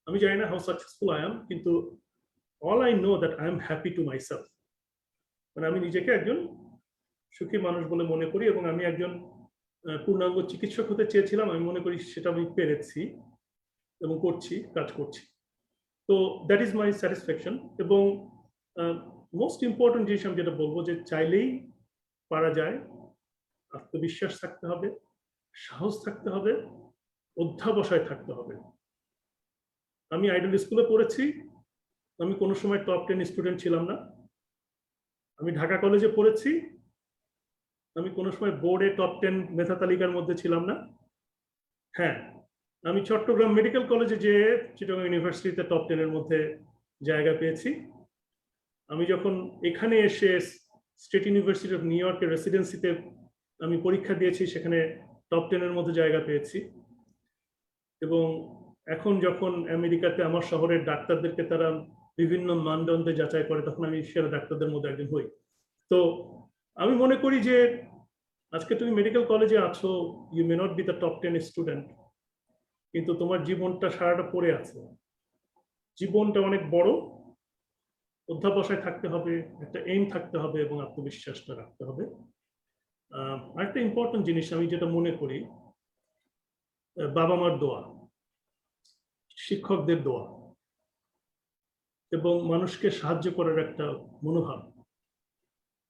আমি জানি না হাউ সাকসেসফুল আই এম, কিন্তু all I know that I am happy to myself. মানে আমি নিজেকে একজন সুখী মানুষ বলে মনে করি, এবং আমি একজন পূর্ণাঙ্গ চিকিৎসক হতে চেয়েছিলাম। আমি মনে করি সেটা আমি পেরেছি এবং করছি, কাজ করছি। তো দ্যাট ইজ মাই স্যাটিসফ্যাকশন। এবং মোস্ট ইম্পর্টেন্ট জিনিস আমি যেটা বলবো, যে চাইলেই পারা যায়। আত্মবিশ্বাস থাকতে হবে, সাহস থাকতে হবে, অধ্যাবসায় থাকতে হবে। আমি আইডল স্কুলে পড়েছি, আমি কোনো সময় টপ 10 স্টুডেন্ট ছিলাম না। আমি ঢাকা কলেজে পড়েছি, আমি কোনো সময় বোর্ডে টপ 10 মেধা তালিকার মধ্যে ছিলাম না। হ্যাঁ, আমি চট্টগ্রাম মেডিকেল কলেজে যে চিটাগং ইউনিভার্সিটিতে টপ 10 এর মধ্যে জায়গা পেয়েছি। আমি যখন এখানে এসে স্টেট ইউনিভার্সিটি অফ নিউ ইয়র্কের রেসিডেন্সিতে আমি পরীক্ষা দিয়েছি, সেখানে টপ 10 এর মধ্যে জায়গা পেয়েছি। এবং এখন যখন আমেরিকাতে আমার শহরের ডাক্তারদেরকে তারা বিভিন্ন মানদণ্ডে যাচাই করে, তখন আমি সেরা ডাক্তারদের মধ্যে একজন হই। তো আমি মনে করি যে আজকে তুমি মেডিকেল কলেজে আছো, you may not be the top 10 student, কিন্তু তোমার জীবনটা সারাটা পড়ে আছে। জীবনটা অনেক বড়, অধ্যাবসায় থাকতে হবে, একটা এইম থাকতে হবে, এবং আত্মবিশ্বাসটা রাখতে হবে। আরেকটা ইম্পর্টেন্ট জিনিস আমি যেটা মনে করি, বাবা মার দোয়া, শিক্ষকদের দোয়া, এবং মানুষকে সাহায্য করার একটা মনোভাব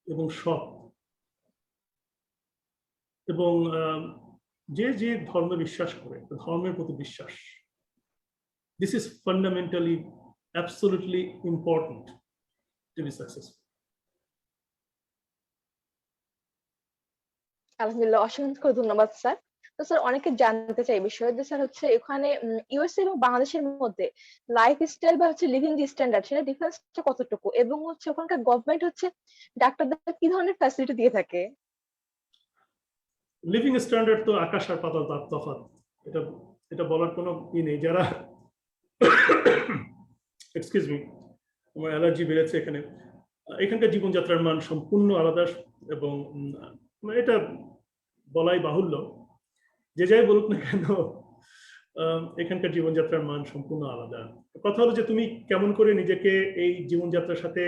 এবং শখ, এবং যে যে ধর্মে বিশ্বাস করে, ধর্মের প্রতি বিশ্বাস, this is fundamentally absolutely important to be successful. আলহামদুলিল্লাহ, অসংখ্য ধন্যবাদ স্যার। তো স্যার, অনেকে জানতে চাই বিষয় যে স্যার হচ্ছে এখানে ইউএসএ এবং বাংলাদেশের মধ্যে লাইফ স্টাইল বা হচ্ছে লিভিং স্ট্যান্ডার্ড, সেটা ডিফারেন্সটা কতটুকু, এবং হচ্ছে ওখানকার গভর্নমেন্ট হচ্ছে ডাক্তারদের কি ধরনের ফ্যাসিলিটি দিয়ে থাকে? লিভিং স্ট্যান্ডার্ড তো আকাশ আর পাতাল তফাৎ। এটা এটা বলার কোনো ই নেই। যারা এক্সকিউজ মি, আমার অ্যালার্জি বেড়েছে এখানে। এখানকার জীবনযাত্রার মান সম্পূর্ণ আলাদা, এবং এটা বলাই বাহুল্য। যে যাই বলুক না কেন, এখানকার জীবনযাত্রার মান সম্পূর্ণ আলাদা। কথা হলো যে তুমি কেমন করে নিজেকে এই জীবনযাত্রার সাথে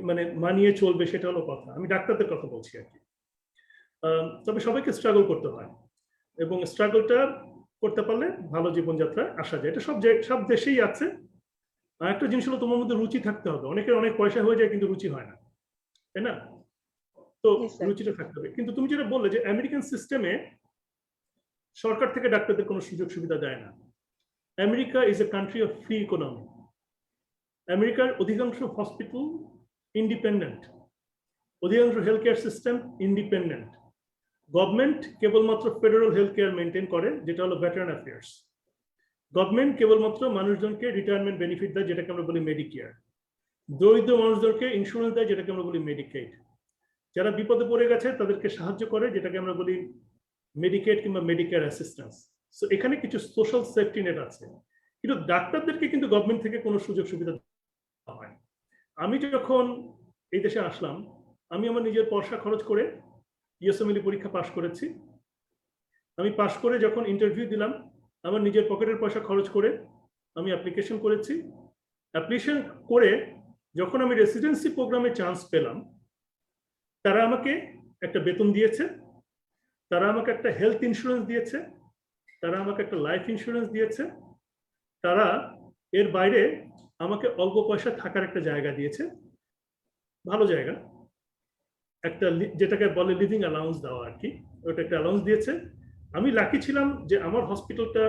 মানে মানিয়ে চলবে, সেটা হলো কথা। আমি ডাক্তারদের কথা বলছি আর কি। তবে সবাইকে স্ট্রাগল করতে হয়, এবং স্ট্রাগলটা করতে পারলে ভালো জীবনযাত্রা আসা যায়। এটা সব দেশেই আছে। আর একটা জিনিস হলো, তোমার মধ্যে রুচি থাকতে হবে। অনেকের অনেক পয়সা হয়ে যায় কিন্তু রুচি হয় না, তাই না? তো জি স্যার। রুচিটা থাকতে হবে। কিন্তু তুমি যেটা বললে যে আমেরিকান সিস্টেমে সরকার থেকে ডাক্তারদের কোনো সুযোগ সুবিধা দেয় না। America is a country of free economy. আমেরিকার অধিকাংশ হসপিটাল ইন্ডিপেন্ডেন্ট, অধিকাংশ health care system independent. Government কেবলমাত্র ফেডারেল হেলথ কেয়ার মেনটেন করে, যেটা হলো ভেটারান অ্যাফেয়ার্স। গভর্নমেন্ট কেবলমাত্র মানুষজনকে রিটায়ারমেন্ট বেনিফিট দেয়, যেটাকে আমরা বলি মেডিকেয়ার। দরিদ্র মানুষদেরকে ইন্স্যুরেন্স দেয়, যেটাকে আমরা বলি মেডিকেড। যারা বিপদে পড়ে গেছে তাদেরকে সাহায্য করে, যেটাকে আমরা বলি মেডিকেড কিংবা মেডিকেয়ার অ্যাসিস্ট্যান্স। সো এখানে কিছু সোশ্যাল সেফটি নেট আছে, কিন্তু ডাক্তারদেরকে কিন্তু গভর্নমেন্ট থেকে কোনো সুযোগ সুবিধা দেওয়া হয়। আমি যখন এই দেশে আসলাম, আমি আমার নিজের পয়সা খরচ করে ইউএসএমএলই পরীক্ষা পাশ করেছি। আমি পাশ করে যখন ইন্টারভিউ দিলাম, আমার নিজের পকেটের পয়সা খরচ করে আমি অ্যাপ্লিকেশন করেছি। অ্যাপ্লিকেশন করে যখন আমি রেসিডেন্সি প্রোগ্রামে চান্স পেলাম, তারা আমাকে একটা বেতন দিয়েছে, তারা আমাকে একটা হেলথ ইন্স্যুরেন্স দিয়েছে, তারা আমাকে একটা লাইফ ইন্স্যুরেন্স দিয়েছে, তারা এর বাইরে আমাকে অল্প পয়সা থাকার একটা জায়গা দিয়েছে, ভালো জায়গা, একটা যেটাকে বলে লিভিং অ্যালাউন্স দেওয়া আর কি, ওটা একটা অ্যালাউন্স দিয়েছে। আমি লাকি ছিলাম যে আমার হসপিটালটা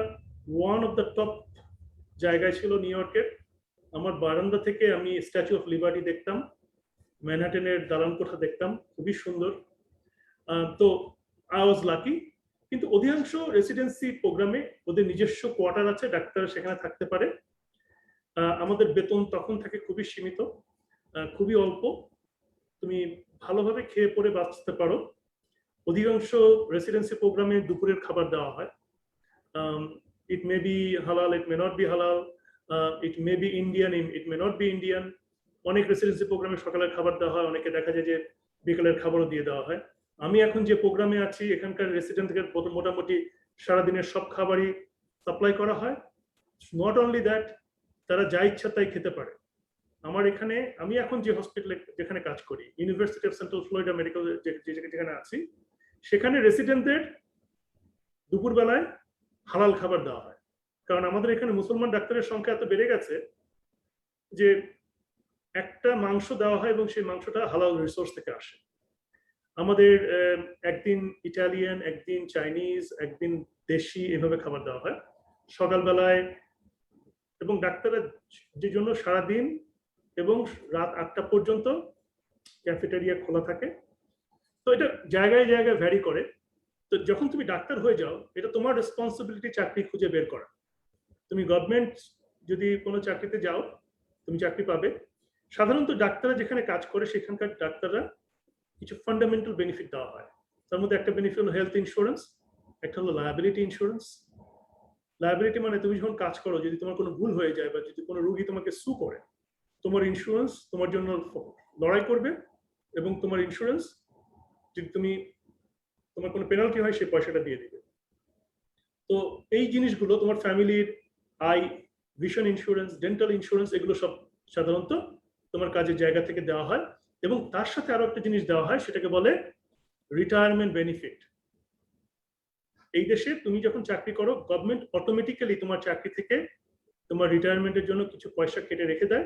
ওয়ান অফ দ্য টপ জায়গায় ছিল নিউ ইয়র্কের। আমার বারান্দা থেকে আমি স্ট্যাচু অফ লিবার্টি দেখতাম, ম্যানহাটেনের দালান কোঠা দেখতাম, খুবই সুন্দর। তো আই ওয়াজ লাকি। কিন্তু অধিকাংশ রেসিডেন্সি প্রোগ্রামে ওদের নিজস্ব কোয়ার্টার আছে, ডাক্তার সেখানে থাকতে পারে। আমাদের বেতন তখন থাকে খুবই সীমিত, খুবই অল্প, তুমি ভালোভাবে খেয়ে পরে বাঁচতে পারো। অধিকাংশ রেসিডেন্সি প্রোগ্রামে দুপুরের খাবার দেওয়া হয়। ইট may B halal, it may not be halal, it may be Indian, it may not be Indian. অনেক রেসিডেন্সি প্রোগ্রামে সকালের খাবার দেওয়া হয়, অনেকে দেখা যায় যে বিকেলের খাবারও দিয়ে দেওয়া হয়। আমি এখন যে প্রোগ্রামে আছি এখানকার রেসিডেন্টদের মোটামুটি সারাদিনের সব খাবারই সাপ্লাই করা হয়। নট অনলি দ্যাট, তারা যা ইচ্ছা তাই খেতে পারে। আমার এখানে, আমি এখন যে হসপিটালে যেখানে কাজ করি, university of central Florida medical যেখানে আছি, সেখানে রেসিডেন্টদের দুপুরবেলায় হালাল খাবার দেওয়া হয়। কারণ আমাদের এখানে মুসলমান ডাক্তারের সংখ্যা এত বেড়ে গেছে যে একটা মাংস দেওয়া হয় এবং সেই মাংসটা হালাল রিসোর্স থেকে আসে। আমাদের একদিন ইটালিয়ান, একদিন চাইনিজ, একদিন দেশি, এভাবে খাবার দেওয়া হয় সকালবেলায়। এবং ডাক্তাররা যে জন্য সারাদিন এবং রাত 8টা পর্যন্ত ক্যাফেটেরিয়া খোলা থাকে। তো এটা জায়গায় জায়গায় ভ্যারি করে। তো যখন তুমি ডাক্তার হয়ে যাও, এটা তোমার রেসপন্সিবিলিটি চাকরি খুঁজে বের করা। তুমি গভর্নমেন্ট যদি কোনো চাকরিতে যাও, তুমি চাকরি পাবে। সাধারণত ডাক্তাররা যেখানে কাজ করে সেখানকার ডাক্তাররা কিছু ফান্ডামেন্টাল বেনিফিট দেওয়া হয়। তার মধ্যে একটা বেনিফিট হলো হেলথ ইন্স্যুরেন্স, একটা হলো লায়াবিলিটি ইন্স্যুরেন্স। লায়াবিলিটি মানে তুমি যখন কাজ করো, যদি তোমার কোনো ভুল হয়ে যায় বা যদি কোনো রোগী তোমাকে সু করে, তোমার ইন্স্যুরেন্স তোমার জন্য লড়াই করবে এবং তোমার ইন্স্যুরেন্স যদি তোমার কোনো পেনাল্টি হয় সেই পয়সাটা দিয়ে দিবে। তো এই জিনিসগুলো তোমার ফ্যামিলির I, vision insurance, dental insurance, এগুলো সব সাধারণত তোমার কাজের জায়গা থেকে দেওয়া হয়। এবং তার সাথে আরো একটা জিনিস দেওয়া হয়, সেটাকে বলে রিটায়ারমেন্ট বেনিফিট। এই দেশে তুমি যখন চাকরি করো, গভর্নমেন্ট অটোমেটিক্যালি তোমার চাকরি থেকে তোমার রিটায়ারমেন্টের জন্য কিছু পয়সা কেটে রেখে দেয়,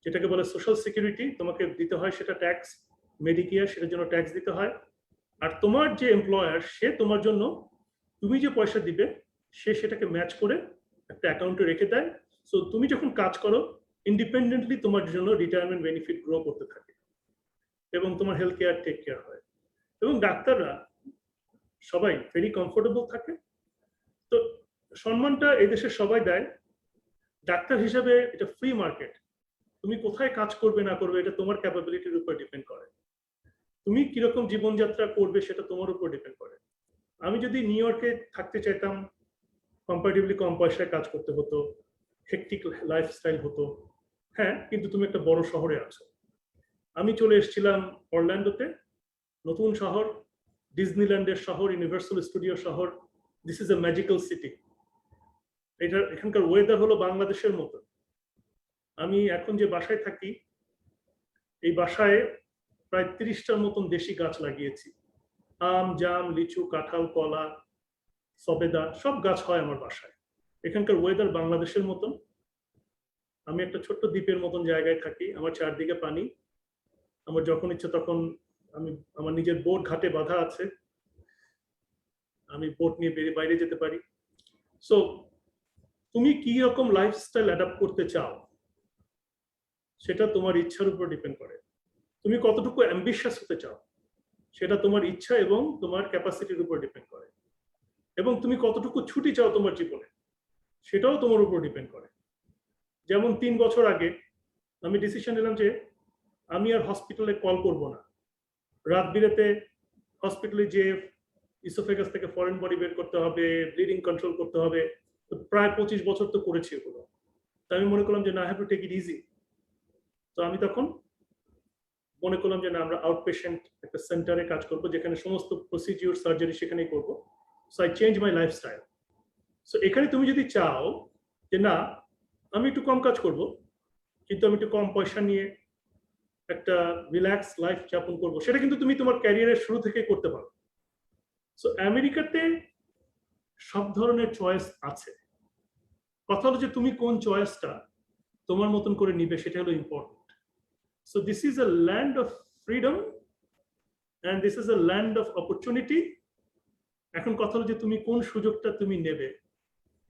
যেটাকে বলে সোশ্যাল সিকিউরিটি। তোমাকে দিতে হয় সেটা ট্যাক্স, মেডিকেয়ার সেটার জন্য ট্যাক্স দিতে হয়। আর তোমার যে এমপ্লয়ার, সে তোমার জন্য তুমি যে পয়সা দিবে সে সেটাকে ম্যাচ করে একটা অ্যাকাউন্টে রেখে দেয়। সো তুমি যখন কাজ করো, ইন্ডিপেন্ডেন্টলি তোমার জন্য রিটায়ারমেন্ট বেনিফিট গ্রো করতে থাকে এবং তোমার হেলথ কেয়ার টেক কেয়ার হয়। এবং ডাক্তাররা সবাই ভেরি কমফোর্টেবল থাকে। তো সম্মানটা এই দেশের সবাই দেয়। ডাক্তার হিসেবে এটা ফ্রি মার্কেট। তুমি কোথায় কাজ করবে না করবে এটা তোমার ক্যাপাবিলিটির উপর ডিপেন্ড করে। তুমি কিরকম জীবনযাত্রা করবে সেটা তোমার উপর ডিপেন্ড করে। আমি যদি নিউ ইয়র্কে থাকতে চাইতাম, কম্পারেটিভলি কম পয়সায় কাজ করতে হতো, হেকটিক লাইফস্টাইল হতো। হ্যাঁ, কিন্তু তুমি একটা বড় শহরে আছো। আমি চলে এসেছিলাম অরল্যান্ডোতে, নতুন শহর, ডিজনিল্যান্ডের শহর, ইউনিভার্সাল স্টুডিও শহর। This is A magical city. এখানকার ওয়েদার হলো বাংলাদেশের মতো। আমি এখন যে বাসায় থাকি, এই বাসায় প্রায় 30টার মতন দেশি গাছ লাগিয়েছি। আম, জাম, লিচু, কাঁঠাল, কলা, সবেদা, সব গাছ হয় আমার বাসায়। এখানকার ওয়েদার বাংলাদেশের মতন। আমি একটা ছোট্ট দ্বীপের মতন জায়গায় থাকি, আমার চারদিকে পানি। আমার যখন ইচ্ছে তখন আমি আমার নিজের বোট ঘাটে বাঁধা আছে, আমি বোট নিয়ে বাইরে যেতে পারি। সো তুমি কি রকম লাইফস্টাইল অ্যাডাপ্ট করতে চাও সেটা তোমার ইচ্ছার উপর ডিপেন্ড করে। তুমি কতটুকু অ্যাম্বিশিয়াস হতে চাও সেটা তোমার ইচ্ছা এবং তোমার ক্যাপাসিটির উপর ডিপেন্ড করে। এবং তুমি কতটুকু ছুটি চাও তোমার জীবনে সেটাও তোমার উপর ডিপেন্ড করে। যেমন 3 বছর আগে আমি ডিসিশন নিলাম যে আমি আর হসপিটালে কল করব না। রাত বিরেতে হসপিটালে যে ইসোফেগাস থেকে ফরেন বডি বের করতে হবে, ব্লিডিং কন্ট্রোল করতে হবে, প্রায় 25 বছর তো করেছি এগুলো। তাই আমি মনে করলাম যে না, have to take it easy. তো আমি তখন মনে করলাম যে না, আমরা আউট পেশেন্ট একটা সেন্টারে কাজ করব, যেখানে সমস্ত প্রসিডিউর সার্জারি সেখানেই করবো। So I change my lifestyle. So এখানে তুমি যদি চাও যে না, আমি একটু কম কাজ করব, কিন্তু আমি একটু কম পয়সা নিয়ে একটা রিল্যাক্স লাইফ যাপন করব, সেটা কিন্তু তুমি তোমার ক্যারিয়ারের শুরু থেকে করতে পারো। সো আমেরিকাতে সব ধরনের চয়েস আছে। কথা হলো যে তুমি কোন চয়েসটা তোমার মতন করে নিবে সেটা হলো important. So this is a land of freedom and this is a land of opportunity. এখন কথা হলো যে তুমি কোন সুযোগটা তুমি নেবে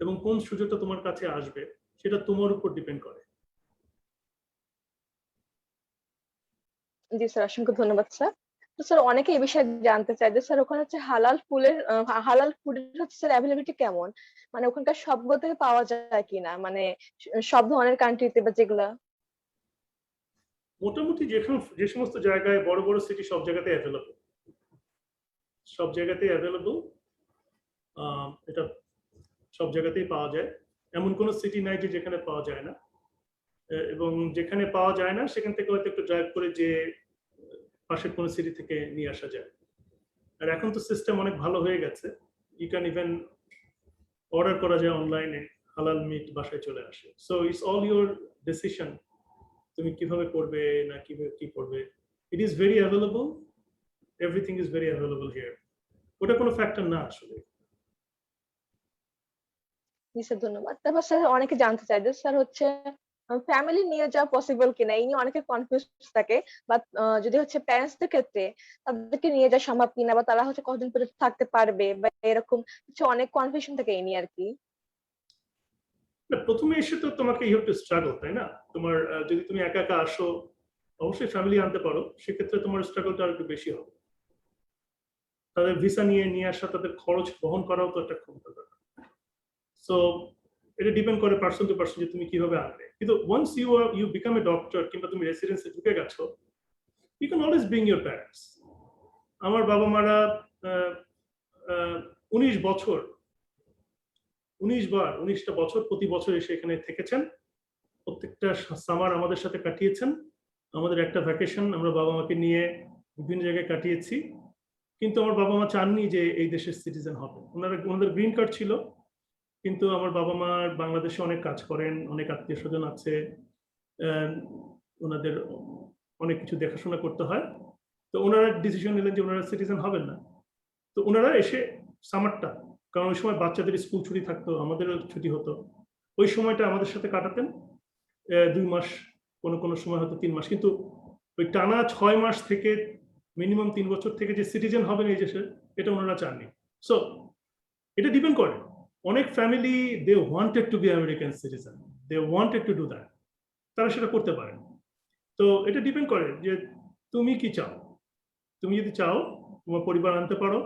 এবং কোন সুযোগটা তোমার কাছে আসবে সেটা তোমার উপর ডিপেন্ড করে। জি স্যার, অসংখ্য ধন্যবাদ স্যার। তো স্যার অনেকে এই বিষয়ে জানতে চায় যে স্যার ওখানে হচ্ছে হালাল ফুডের হচ্ছে স্যার অ্যাভেলেবিলিটি কেমন, মানে ওখানকার সবগুলো থেকে পাওয়া যায় কিনা, মানে সব ধরনের কান্ট্রিতে বা যেগুলা। মোটামুটি যে সমস্ত জায়গায় বড় বড় সিটি সব জায়গাতেই অ্যাভেলেবল, সব জায়গাতেই অ্যাভেলেবল। এটা সব জায়গাতেই পাওয়া যায়, এমন কোনো সিটি নাই যে যেখানে পাওয়া যায় না। এবং যেখানে পাওয়া যায় না সেখান থেকে হয়তো একটু ড্রাইভ করে যে পাশের কোনো সিটি থেকে নিয়ে আসা যায়। আর এখন তো সিস্টেম অনেক ভালো হয়ে গেছে, ইউ ক্যান ইভেন অর্ডার করা যায় অনলাইনে, হালাল মিট বাসায় চলে আসে। So it's all your decision, তুমি কিভাবে করবে না কিভাবে কি করবে। ইট is very available, everything is very available here. ওটা কোনো ফ্যাক্টর না আসলে। জি স্যার, ধন্যবাদ। তারপর স্যার অনেকে জানতে চায় যে স্যার হচ্ছে ফ্যামিলি নিয়ে যাওয়া পসিবল কিনা, এই নিয়ে অনেকে কনফিউজ থাকে। বা যদি হচ্ছে প্যারেন্টসদের ক্ষেত্রে তাদেরকে নিয়ে যাওয়া সম্ভব কিনা, বা তারা হচ্ছে কতদিন পর্যন্ত থাকতে পারবে, বা এরকম কিছু অনেক কনফিউশন থাকে এই নিয়ে আর কি। না, প্রথমে এসে তো তোমাকে ইউ হ্যাভ টু স্ট্রাগল, তাই না? তোমার যদি তুমি একা একা আসো, অবশ্যই ফ্যামিলি আনতে পারো, সেক্ষেত্রে তোমার স্ট্রাগলটা আর একটু বেশি হবে। তাদের ভিসা নিয়ে আসা, তাদের খরচ বহন করাও তো একটা ক্ষমতা দরকার। সো এটা ডিপেন্ড করে পার্সন টু পার্সন যে তুমি কিভাবে আনবে। কিন্তু once you become a doctor কিংবা তুমি রেসিডেন্সে ঢুকে গেছো, you can always bring your parents. আমার বাবা মারা 19 বছর, 19টা বছর প্রতি বছর এসে এখানে থেকেছেন। প্রত্যেকটা সামার আমাদের সাথে কাটিয়েছেন। আমাদের একটা ভ্যাকেশন আমরা বাবা মাকে নিয়ে বিভিন্ন জায়গায় কাটিয়েছি। কিন্তু আমার বাবা মা চাননি যে এই দেশের সিটিজেন হবে। ওনাদের গ্রিন কার্ড ছিল, কিন্তু আমার বাবা মা বাংলাদেশে অনেক কাজ করেন, অনেক আত্মীয় স্বজন আছে, ওনাদের অনেক কিছু দেখাশোনা করতে হয়। তো ওনারা ডিসিশন নিলেন যে ওনারা সিটিজেন হবেন না। তো ওনারা এসে সামারটা, কারণ ওই সময় বাচ্চাদের স্কুল ছুটি থাকতো, আমাদেরও ছুটি হতো, ওই সময়টা আমাদের সাথে কাটাতেন। 2 মাস, কোনো সময় হয়তো 3 মাস, কিন্তু ওই টানা 6 মাস থেকে মিনিমাম 3 বছর থেকে যে সিটিজেন হবেন এই দেশের, এটা ওনারা চাননি। সো এটা ডিপেন্ড করে। অনেক family they wanted to be American citizen, they wanted to do that, তারা সেটা করতে পারেন। তো এটা ডিপেন্ড করে যে তুমি কি চাও। তুমি যদি চাও তোমার পরিবার আনতে পারো,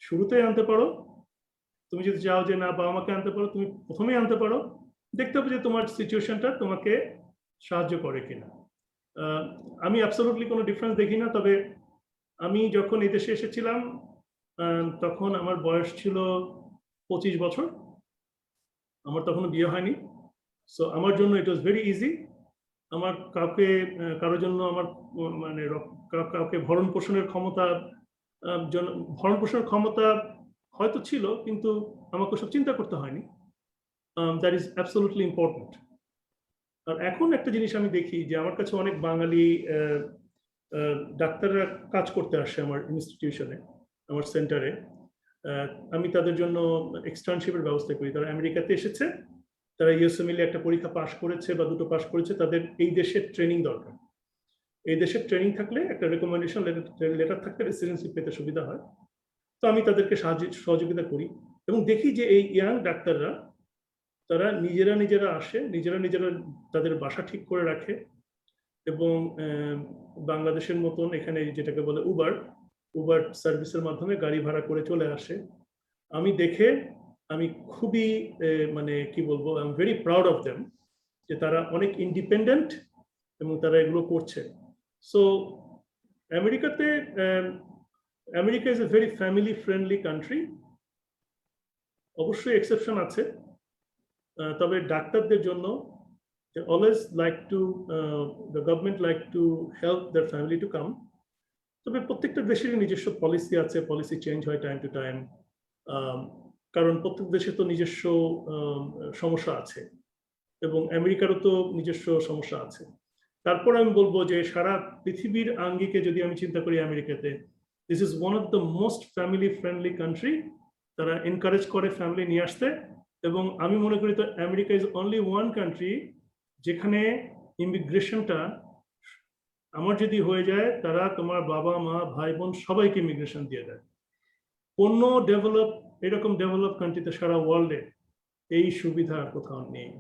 শুরুতেই আনতে পারো। তুমি যদি চাও যে না বাবা মাকে আনতে পারো, তুমি প্রথমেই আনতে পারো। দেখতে হবে যে তোমার সিচুয়েশনটা তোমাকে সাহায্য করে কিনা। আমি অ্যাবসলিউটলি কোনো ডিফারেন্স দেখি না, তবে আমি যখন এই দেশে এসেছিলাম তখন আমার বয়স ছিল 25 বছর, আমার তখনও বিয়ে হয়নি। সো আমার জন্য ইট ওয়াজ ভেরি ইজি। আমার কারোর জন্য আমার মানে কাউকে ভরণ পোষণের ক্ষমতা হয়তো ছিল, কিন্তু আমাকে সব চিন্তা করতে হয়নি। That is absolutely important. আর এখন একটা জিনিস আমি দেখি যে আমার কাছে অনেক বাঙালি ডাক্তাররা কাজ করতে আসে আমার ইনস্টিটিউশনে, আমার সেন্টারে। আমি তাদের জন্য এক্সটার্নশিপের ব্যবস্থা করি। তারা আমেরিকাতে এসেছে, তারা ইউএসএমএল একটা পরীক্ষা পাশ করেছে বা 2টো পাশ করেছে, তাদের এই দেশের ট্রেনিং দরকার। এই দেশের ট্রেনিং থাকলে একটা রেকমেন্ডেশন লেটার থাকলে রেসিডেন্সি পেতে সুবিধা হয়। তো আমি তাদেরকে সহযোগিতা করি এবং দেখি যে এই ইয়াং ডাক্তাররা তারা নিজেরা আসে, নিজেরা তাদের বাসা ঠিক করে রাখে এবং বাংলাদেশের মতন এখানে যেটাকে বলে উবার সার্ভিসের মাধ্যমে গাড়ি ভাড়া করে চলে আসে। আমি খুবই মানে কি বলবো, I am very proud of them যে তারা অনেক ইন্ডিপেন্ডেন্ট এবং তারা এগুলো করছে। So America is a very family friendly country. অবশ্যই এক্সেপশন আছে, তবে ডাক্তারদের জন্য the government like to help their family to come. তবে প্রত্যেকটা দেশেরই নিজস্ব পলিসি আছে, পলিসি চেঞ্জ হয় টাইম টু টাইম, কারণ প্রত্যেক দেশে তো নিজস্ব সমস্যা আছে এবং আমেরিকারও তো নিজস্ব সমস্যা আছে। তারপর আমি বলবো যে সারা পৃথিবীর আঙ্গিকে যদি আমি চিন্তা করি, আমেরিকাতে this is one of the most family friendly country. তারা এনকারেজ করে ফ্যামিলি নিয়ে আসতে এবং আমি মনে করি তো America is only one country যেখানে ইমিগ্রেশনটা আমার যদি হয়ে যায় তারা তোমার বাবা মা ভাই বোন সবাইকে ইমিগ্রেশন দিয়ে দেয়। কোনো এরকম ডেভেলপ কান্ট্রিতে সারা ওয়ার্ল্ডে এই সুবিধা আর কোথাও নেই।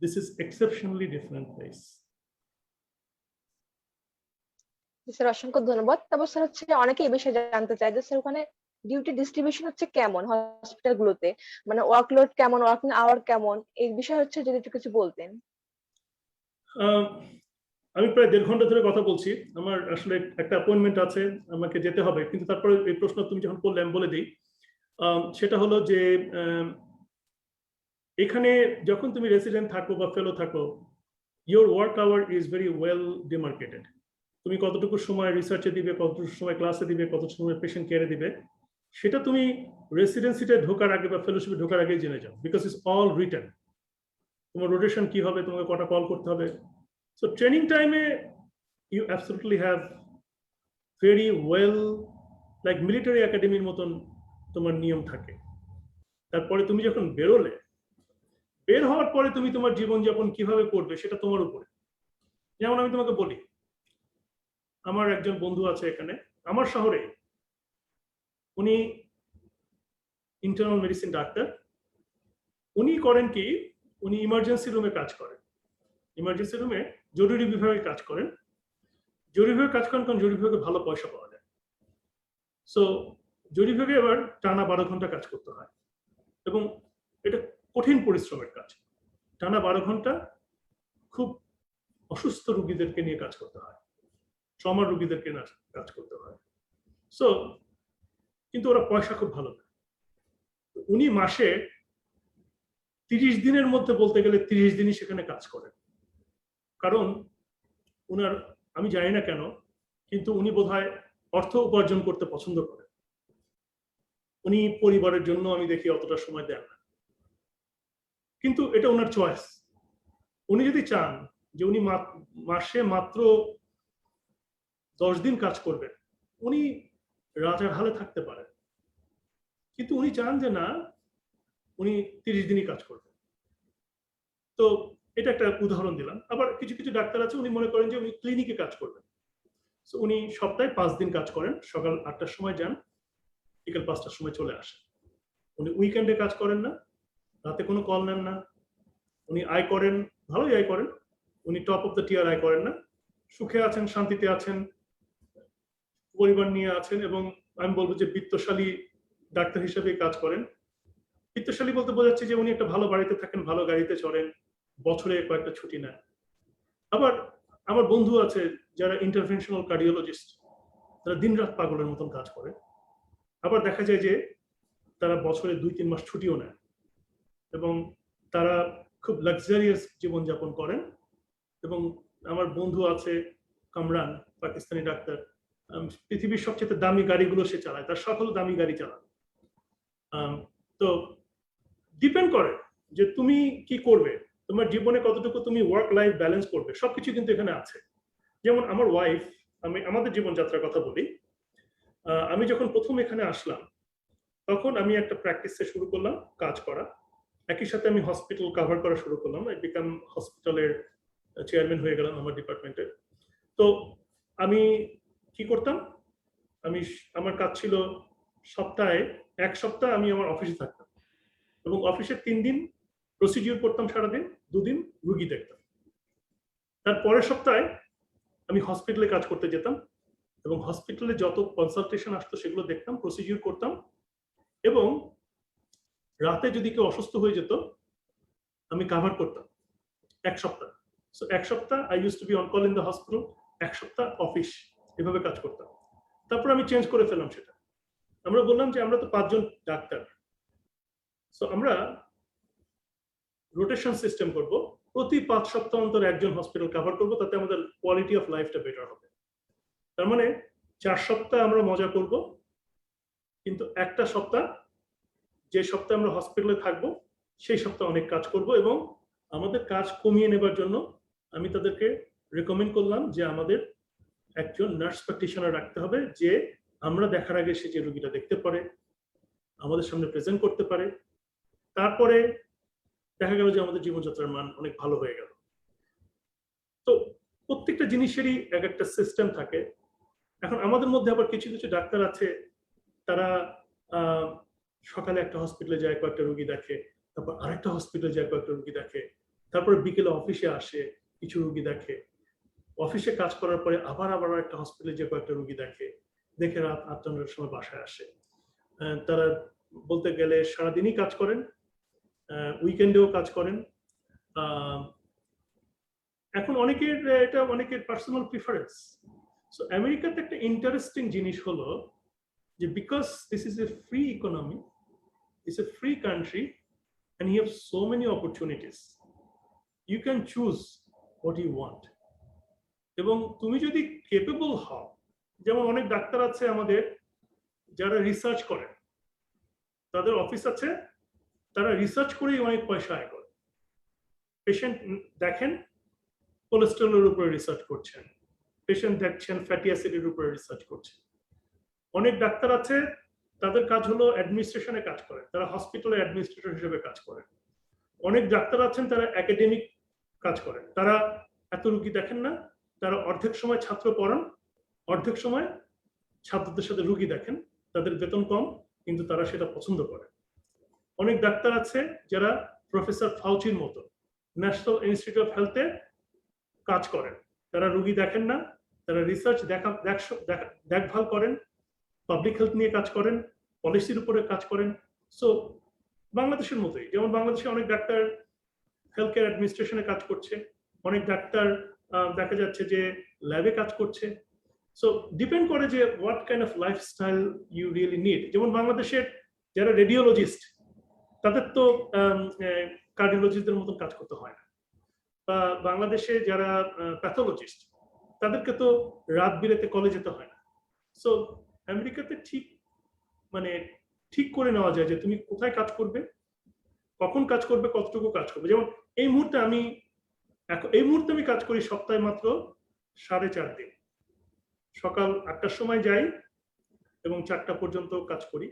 This is exceptionally different place. Sir অসংখ্য ধন্যবাদ। তারপর স্যার হচ্ছে অনেকে এই বিষয়ে জানতে চায় যে স্যার ওখানে ডিউটি ডিস্ট্রিবিউশন হচ্ছে কেমন হসপিটাল গুলোতে, মানে ওয়ার্কলোড কেমন, ওয়ার্কিং আওয়ার কেমন, এই বিষয়ে হচ্ছে যদি একটু কিছু বলতেন। আমি প্রায় 1.5 ঘন্টা ধরে কথা বলছি, আমার আসলে একটা অ্যাপয়েন্টমেন্ট আছে, আমাকে যেতে হবে, কিন্তু তারপরে এই প্রশ্ন তুমি যখন করলে আমি বলে দিই। সেটা হলো যে এখানে যখন তুমি রেসিডেন্ট থাকো বা ফেলো থাকো, your work hour is very well demarcated. তুমি কতটুকু সময় রিসার্চে দিবে, কতটুকু সময় ক্লাসে দিবে, কত সময় পেশেন্ট কেয়ারে দিবে, সেটা তুমি রেসিডেন্সিতে ঢোকার আগে বা ফেলোশিপে ঢোকার আগেই জেনে যাও, বিকজ ইটস অল রিটেন। তোমার রোটেশন কি হবে, তোমাকে কটা কল করতে হবে। সো ট্রেনিং টাইমে you absolutely have very well, like military একাডেমির মতন তোমার নিয়ম থাকে। তারপরে তুমি যখন বের হওয়ার পরে তুমি তোমার জীবনযাপন কিভাবে করবে সেটা তোমার উপরে। যেমন আমি তোমাকে বলি, আমার একজন বন্ধু আছে এখানে আমার শহরে, উনি ইন্টারনাল মেডিসিন ডাক্তার। উনি করেন কি, উনি ইমার্জেন্সি রুমে কাজ করেন, ইমার্জেন্সি রুমে জরুরি বিভাগে কাজ করেন। জরুরি বিভাগে কাজ করেন কারণ জরুরি বিভাগে ভালো পয়সা পাওয়া যায়। সো জরুরি বিভাগে এবার টানা 12 ঘন্টা কাজ করতে হয় এবং এটা কঠিন পরিশ্রমের কাজ। টানা 12 ঘন্টা খুব অসুস্থ রোগীদেরকে নিয়ে কাজ করতে হয়, ট্রমার রোগীদেরকে কাজ করতে হয়। সো কিন্তু ওরা পয়সা খুব ভালো পায়। উনি মাসে 30 দিনের মধ্যে বলতে গেলে 30 দিনই সেখানে কাজ করেন। কারণ উনার, আমি জানি না কেন, কিন্তু উনি বোধহয় অর্থ উপার্জন করতে পছন্দ করেন। উনি পরিবারের জন্য আমি দেখি অতটা সময় দেন না, কিন্তু এটা ওনার চয়েস। উনি যদি চান যে উনি মাসে মাত্র 10 দিন কাজ করবেন, উনি রাজার হালে থাকতে পারেন, কিন্তু উনি চান যে না, উনি 30 দিনই কাজ করবেন। তো এটা একটা উদাহরণ দিলাম। আবার কিছু কিছু ডাক্তার আছে, উনি মনে করেন যে উনি ক্লিনিকে কাজ করবেন। সো উনি সপ্তাহে 5 দিন কাজ করেন, সকাল 8টার সময় যান, বিকেল 5টার সময় চলে আসেন। উনি উইকেন্ডে কাজ করেন না, রাতে কোনো কল নেন না। উনি আয় করেন, ভালোই আয় করেন, উনি টপ অফ দ্য টিয়ার আয় করেন না। সুখে আছেন, শান্তিতে আছেন, পরিবার নিয়ে আছেন, এবং আমি বলবো যে বিত্তশালী ডাক্তার হিসেবে কাজ করেন। বিত্তশালী বলতে বোঝাচ্ছে যে উনি একটা ভালো বাড়িতে থাকেন, ভালো গাড়িতে চড়েন, বছরে কয়েকটা ছুটি নেন। আবার আমার বন্ধু আছে যারা ইন্টারভেনশনাল কার্ডিওলজিস্ট, তারা দিনরাত পাগলের মতন কাজ করে। আবার দেখা যায় যে তারা বছরে 2-3 মাস ছুটিও নেয় এবং তারা খুব লাক্সারিয়াস জীবনযাপন করেন। এবং আমার বন্ধু আছে কামরান, পাকিস্তানি ডাক্তার, পৃথিবীর সবচেয়ে দামি গাড়িগুলো সে চালায়, তার সকল দামি গাড়ি চালায়। তো ডিপেন্ড করে যে তুমি কি করবে, তোমার জীবনে কতটুকু তুমি ওয়ার্ক লাইফ ব্যালেন্স করবে, সবকিছু কিন্তু এখানে আছে। যেমন আমার ওয়াইফ, আমি আমাদের জীবনযাত্রার কথা বলি। আমি যখন প্রথম এখানে আসলাম তখন আমি একটা প্র্যাকটিসে শুরু করলাম কাজ করা, একই সাথে আমি হসপিটাল কভার করা শুরু করলাম। আই বিকাম হসপিটালের চেয়ারম্যান হয়ে গেলাম আমার ডিপার্টমেন্টের। তো আমি কি করতাম, আমার কাজ ছিল সপ্তাহে 1 সপ্তাহ আমি আমার অফিসে থাকতাম এবং অফিসে 3 দিন প্রসিডিউর করতাম, সারাদিন 2 দিন রুগী দেখতাম। তার পরের সপ্তাহে আমি হসপিটালে কাজ করতে যেতাম এবং হসপিটালে যত কনসালটেশন আসতো সেগুলো দেখতাম, প্রসিডিউর করতাম। এবং রাতে যদি কেউ অসুস্থ হয়ে যেত আমি কভার করতাম 1 সপ্তাহ। সো 1 সপ্তাহ I use to be on call in the hospital, 1 সপ্তাহ অফিস, এভাবে কাজ করতাম। তারপর আমি চেঞ্জ করে ফেললাম সেটা। আমরা বললাম যে আমরা তো 5 জন ডাক্তার, সো আমরা রোটেশন সিস্টেম করব, প্রতি 5 সপ্তাহ অন্তর একজন হসপিটাল কভার করব, তাতে আমাদের কোয়ালিটি অফ লাইফটা বেটার হবে। তার মানে 4 সপ্তাহ আমরা মজা করব, কিন্তু একটা সপ্তাহ, যে সপ্তাহে আমরা হসপিটালে থাকবো সেই সপ্তাহে অনেক কাজ করব। এবং আমাদের কাজ কমিয়ে নেবার জন্য আমি তাদেরকে রেকমেন্ড করলাম যে আমাদের একজন নার্স প্র্যাকটিশনার রাখতে হবে, যে আমরা দেখার আগে সে যে রোগীটা দেখতে পারে, আমাদের সামনে প্রেজেন্ট করতে পারে। তারপরে দেখা গেল যে আমাদের জীবনযাত্রার মান অনেক ভালো হয়ে গেল। তো প্রত্যেকটা জিনিসেরই এক একটা সিস্টেম থাকে। এখন আমাদের মধ্যে আবার কিছু কিছু ডাক্তার আছে, তারা সকালে একটা হসপিটালে যায়, কয়েকটা রোগী দেখে, তারপর আরেকটা হসপিটালে যায়, কয়েকটা রোগী দেখে, তারপরে বিকেলে অফিসে আসে, কিছু রোগী দেখে, অফিসে কাজ করার পরে আবার আবার একটা হসপিটালে যে কয়েকটা রোগী দেখে, দেখে রাত ৮টা-৯টার সময় বাসায় আসে। তারা বলতে গেলে সারাদিনই কাজ করেন, উইকেন্ডেও কাজ করেন। এখন অনেকের এটা অনেকের পার্সোনাল প্রিফারেন্স। সো আমেরিকাতে একটা ইন্টারেস্টিং জিনিস হলো যে because this is A free economy, it's a free country, and you have so many opportunities. You can choose what you want. এবং তুমি যদি কেপেবল হও, যেমন অনেক ডাক্তার আছে আমাদের যারা রিসার্চ করেন, তাদের অফিস আছে, তারা রিসার্চ করেই অনেক পয়সা আয় করে। পেশেন্ট দেখেন, কোলেস্টেরলের উপরে রিসার্চ করছেন, পেশেন্ট দেখছেন ফ্যাটি অ্যাসিডের উপরে রিসার্চ করছেন। অনেক ডাক্তার আছে, তাদের কাজ হলো অ্যাডমিনিস্ট্রেশনে কাজ করে, তারা হসপিটালের অ্যাডমিনিস্ট্রেটর হিসেবে কাজ করেন। অনেক ডাক্তার আছেন তারা একাডেমিক কাজ করেন, তারা এত রোগী দেখেন না, তারা অর্ধেক সময় ছাত্র পড়ান, অর্ধেক সময় ছাত্রদের সাথে রোগী দেখেন, তাদের বেতন কম কিন্তু তারা সেটা পছন্দ করে। অনেক ডাক্তার আছে যারা প্রফেসর ফাউচির মতো ন্যাশনাল ইনস্টিটিউট অফ হেলথে কাজ করেন, তারা রোগী দেখেন না, তারা রিসার্চ দেখভাল করেন, পাবলিক হেলথ নিয়ে কাজ করেন, পলিসির উপরে কাজ করেন। সো বাংলাদেশের মতোই, যেমন বাংলাদেশে অনেক ডাক্তার হেলথ কেয়ার অ্যাডমিনিস্ট্রেশনে কাজ করছে, অনেক ডাক্তার দেখা যাচ্ছে যে ল্যাবে কাজ করছে। সো ডিপেন্ড করে যে what kind of lifestyle you really need. যেমন বাংলাদেশের যারা রেডিওলজিস্ট, তাদের তো কার্ডিওলজিস্টদের মতন কাজ করতে হয় না, বা বাংলাদেশে যারা প্যাথোলজিস্ট, তাদেরকে তো রাত বিরেতে কলেজ যেতে হয় না। সো আমেরিকাতে ঠিক করে নেওয়া যায় যে তুমি কোথায় কাজ করবে, কখন কাজ করবে, কতটুকু কাজ করবে। যেমন এই মুহূর্তে আমি কাজ করি সপ্তাহে মাত্র 4.5 দিন। সকাল 8টার সময় যাই এবং 4টা পর্যন্ত কাজ করি।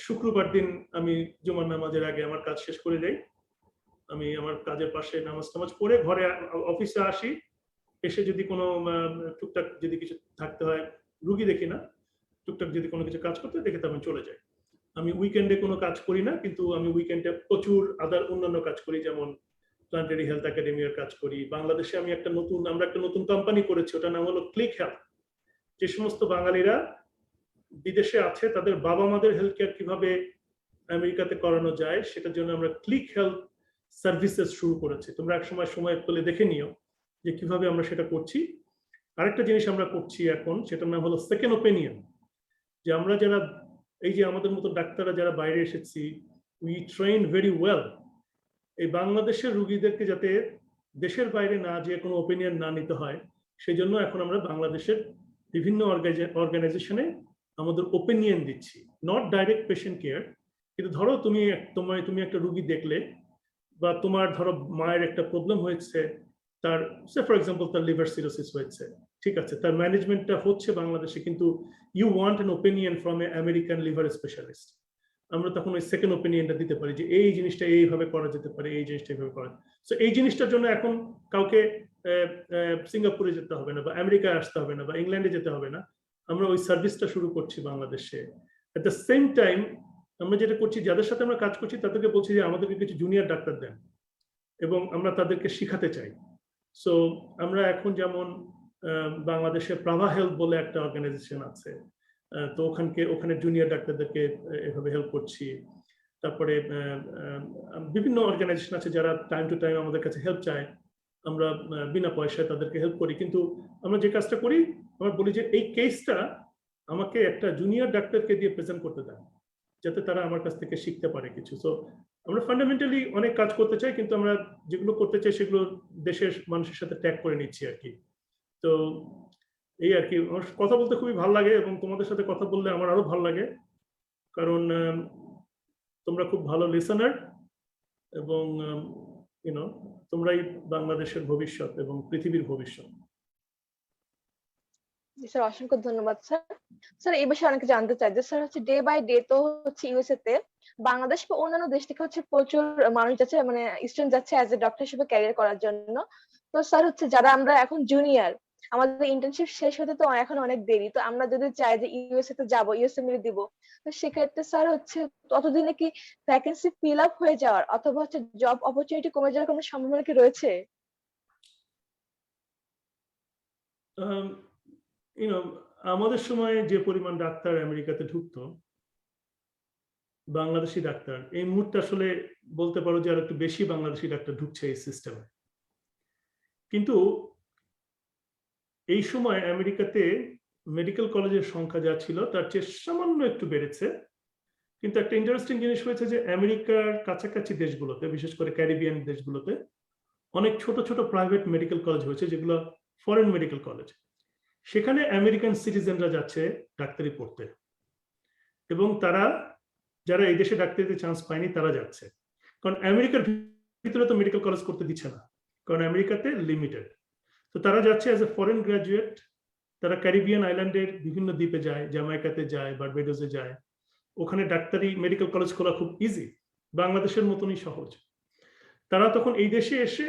শুক্রবার দিন আমি জুমার নামাজের আগে আমার কাজ শেষ করে যাই। আমি আমার কাজের পাশে নামাজ পড়ে ঘরে অফিসে আসি, এসে যদি কোনো টুকটাক যদি কিছু থাকতে হয়, রুগী দেখি না, টুকটাক যদি কোনো কিছু কাজ করতে দেখে তো আমি চলে যাই। আমি উইকেন্ডে কোনো কাজ করি না, কিন্তু আমি উইকেন্ডে প্রচুর অন্যান্য কাজ করি, যেমন প্ল্যান্টারি হেলথ একাডেমির কাজ করি। বাংলাদেশে আমরা একটা নতুন কোম্পানি করেছি, ওটার নাম হলো ক্লিক হেলথ। যে সমস্ত বাঙালিরা বিদেশে আছে তাদের বাবা মাদের হেলথ কেয়ার কিভাবে আমেরিকাতে করানো যায়, সেটার জন্য আমরা ক্লিক হেলথ সার্ভিসেস শুরু করেছি। তোমরা এক সময় পেলে দেখে নিও যে কিভাবে আমরা সেটা করছি। আরেকটা জিনিস আমরা করছি এখন, সেটার নাম হলো সেকেন্ড ওপিনিয়ন। যে আমরা যারা এই যে আমাদের মতো ডাক্তাররা যারা বাইরে এসেছি, উই ট্রেন ভেরি ওয়েল। এই বাংলাদেশের রোগীদেরকে যাতে দেশের বাইরে না যেয়ে কোনো ওপিনিয়ন না নিতে হয়, সেই জন্য এখন আমরা বাংলাদেশের বিভিন্ন অর্গানাইজেশনে আমাদের ওপিনিয়ন দিচ্ছি, নট ডাইরেক্ট পেশেন্ট কেয়ার। কিন্তু ধরো তুমি একটা রোগী দেখলে, বা তোমার ধরো মায়ের একটা প্রবলেম হয়েছে, তার ফর এক্সাম্পল তার লিভার সিরোসিস হয়েছে, ঠিক আছে, তার ম্যানেজমেন্টটা হচ্ছে বাংলাদেশে, কিন্তু you want an opinion from a American liver specialist. আমরা তখন ওই সেকেন্ড ওপিনিয়নটা দিতে পারি যে এই জিনিসটা এইভাবে করা যেতে পারে, এই জিনিসটা এইভাবে করা। সো এই জিনিসটার জন্য এখন কাউকে সিঙ্গাপুরে যেতে হবে না, বা আমেরিকায় আসতে হবে না, বা ইংল্যান্ডে যেতে হবে না। আমরা ওই সার্ভিসটা শুরু করছি বাংলাদেশে। এট দ্য সেম টাইম আমরা যেটা করছি, যাদের সাথে আমরা কাজ করছি তাদেরকে বলছি যে আমাদেরকে কিছু জুনিয়র ডাক্তার দেন, এবং আমরা তাদেরকে শিখাতে চাই। সো আমরা এখন যেমন বাংলাদেশে প্রাভা হেলথ বলে একটা অর্গানাইজেশন আছে, তো ওখানে জুনিয়র ডাক্তারদেরকে এভাবে হেল্প করছি। তারপরে বিভিন্ন অর্গানাইজেশন আছে যারা টাইম টু টাইম আমাদের কাছে হেল্প চায়, আমরা বিনা পয়সায় তাদেরকে হেল্প করি। কিন্তু আমরা যে কাজটা করি, আমরা বলি যে এই কেসটা আমাকে একটা জুনিয়র ডাক্তারকে দিয়ে প্রেজেন্ট করতে দেন, যাতে তারা আমার কাছ থেকে শিখতে পারে কিছু। সো আমরা ফান্ডামেন্টালি অনেক কাজ করতে চাই, কিন্তু আমরা যেগুলো করতে চাই সেগুলো দেশের মানুষের সাথে ট্যাগ করে নিচ্ছি আর কি। তো এই আর কি, আমার কথা বলতে খুবই ভালো লাগে, এবং তোমাদের সাথে কথা বললে আমার আরো ভালো লাগে, কারণ তোমরা খুব ভালো লিসেনার, এবং তোমরাই বাংলাদেশের ভবিষ্যৎ এবং পৃথিবীর ভবিষ্যৎ। জি স্যার, অসংখ্য ধন্যবাদ স্যার। স্যার এই বিষয়ে অনেকে জানতে চায় যে স্যার হচ্ছে ডে বাই ডে তো হচ্ছে ইউএসএ তে বাংলাদেশ বা অন্যান্য দেশ থেকে হচ্ছে প্রচুর মানুষ যাচ্ছে, মানে স্টুডেন্ট যাচ্ছে অ্যাজ এ ডক্টর হিসেবে ক্যারিয়ার করার জন্য। তো স্যার হচ্ছে যারা আমরা এখন জুনিয়র, আমাদের ইন্টার্নশিপ শেষ হতে তো এখন অনেক দেরি, তো আমরা যদি চাই যে ইউএসএ তে যাবো, ইউএসএ মিলে দিব, তো সেক্ষেত্রে স্যার হচ্ছে ততদিনে কি ভ্যাকেন্সি ফিল আপ হয়ে যাওয়ার অথবা হচ্ছে জব অপরচুনিটি কমে যাওয়ার কোনো সম্ভাবনা কি রয়েছে? ইউনো আমাদের সময় যে পরিমাণ ডাক্তার আমেরিকাতে ঢুকতো, বাংলাদেশি ডাক্তার, এই মুহূর্তে আসলে বলতে পারো যে আর একটু বেশি বাংলাদেশি ডাক্তার ঢুকছে এই সিস্টেমে। কিন্তু এই সময় আমেরিকাতে মেডিকেল কলেজের সংখ্যা যা ছিল তার চেয়ে সামান্য একটু বেড়েছে। কিন্তু একটা ইন্টারেস্টিং জিনিস হয়েছে যে আমেরিকার কাছাকাছি দেশগুলোতে, বিশেষ করে ক্যারিবিয়ান দেশগুলোতে অনেক ছোট ছোট প্রাইভেট মেডিকেল কলেজ হয়েছে, যেগুলো ফরেন মেডিকেল কলেজ। সেখানে আমেরিকান সিটিজেনরা যাচ্ছে ডাক্তারি পড়তে, এবং তারা যারা এই দেশে ডাক্তারিতে চান্স পায়নি তারা যাচ্ছে। কারণ আমেরিকার ভিতরে তো মেডিকেল কলেজ করতে দিচ্ছে না, কারণ আমেরিকাতে লিমিটেড। তো তারা যাচ্ছে অ্যাজ এ ফরেন গ্রাজুয়েট। তারা ক্যারিবিয়ান আইল্যান্ডের বিভিন্ন দ্বীপে যায়, জামাইকাতে যায়, বারবেডোসে যায়। ওখানে ডাক্তারি মেডিকেল কলেজ খোলা খুব ইজি, বাংলাদেশের মতনই সহজ। তারা তখন এই দেশে এসে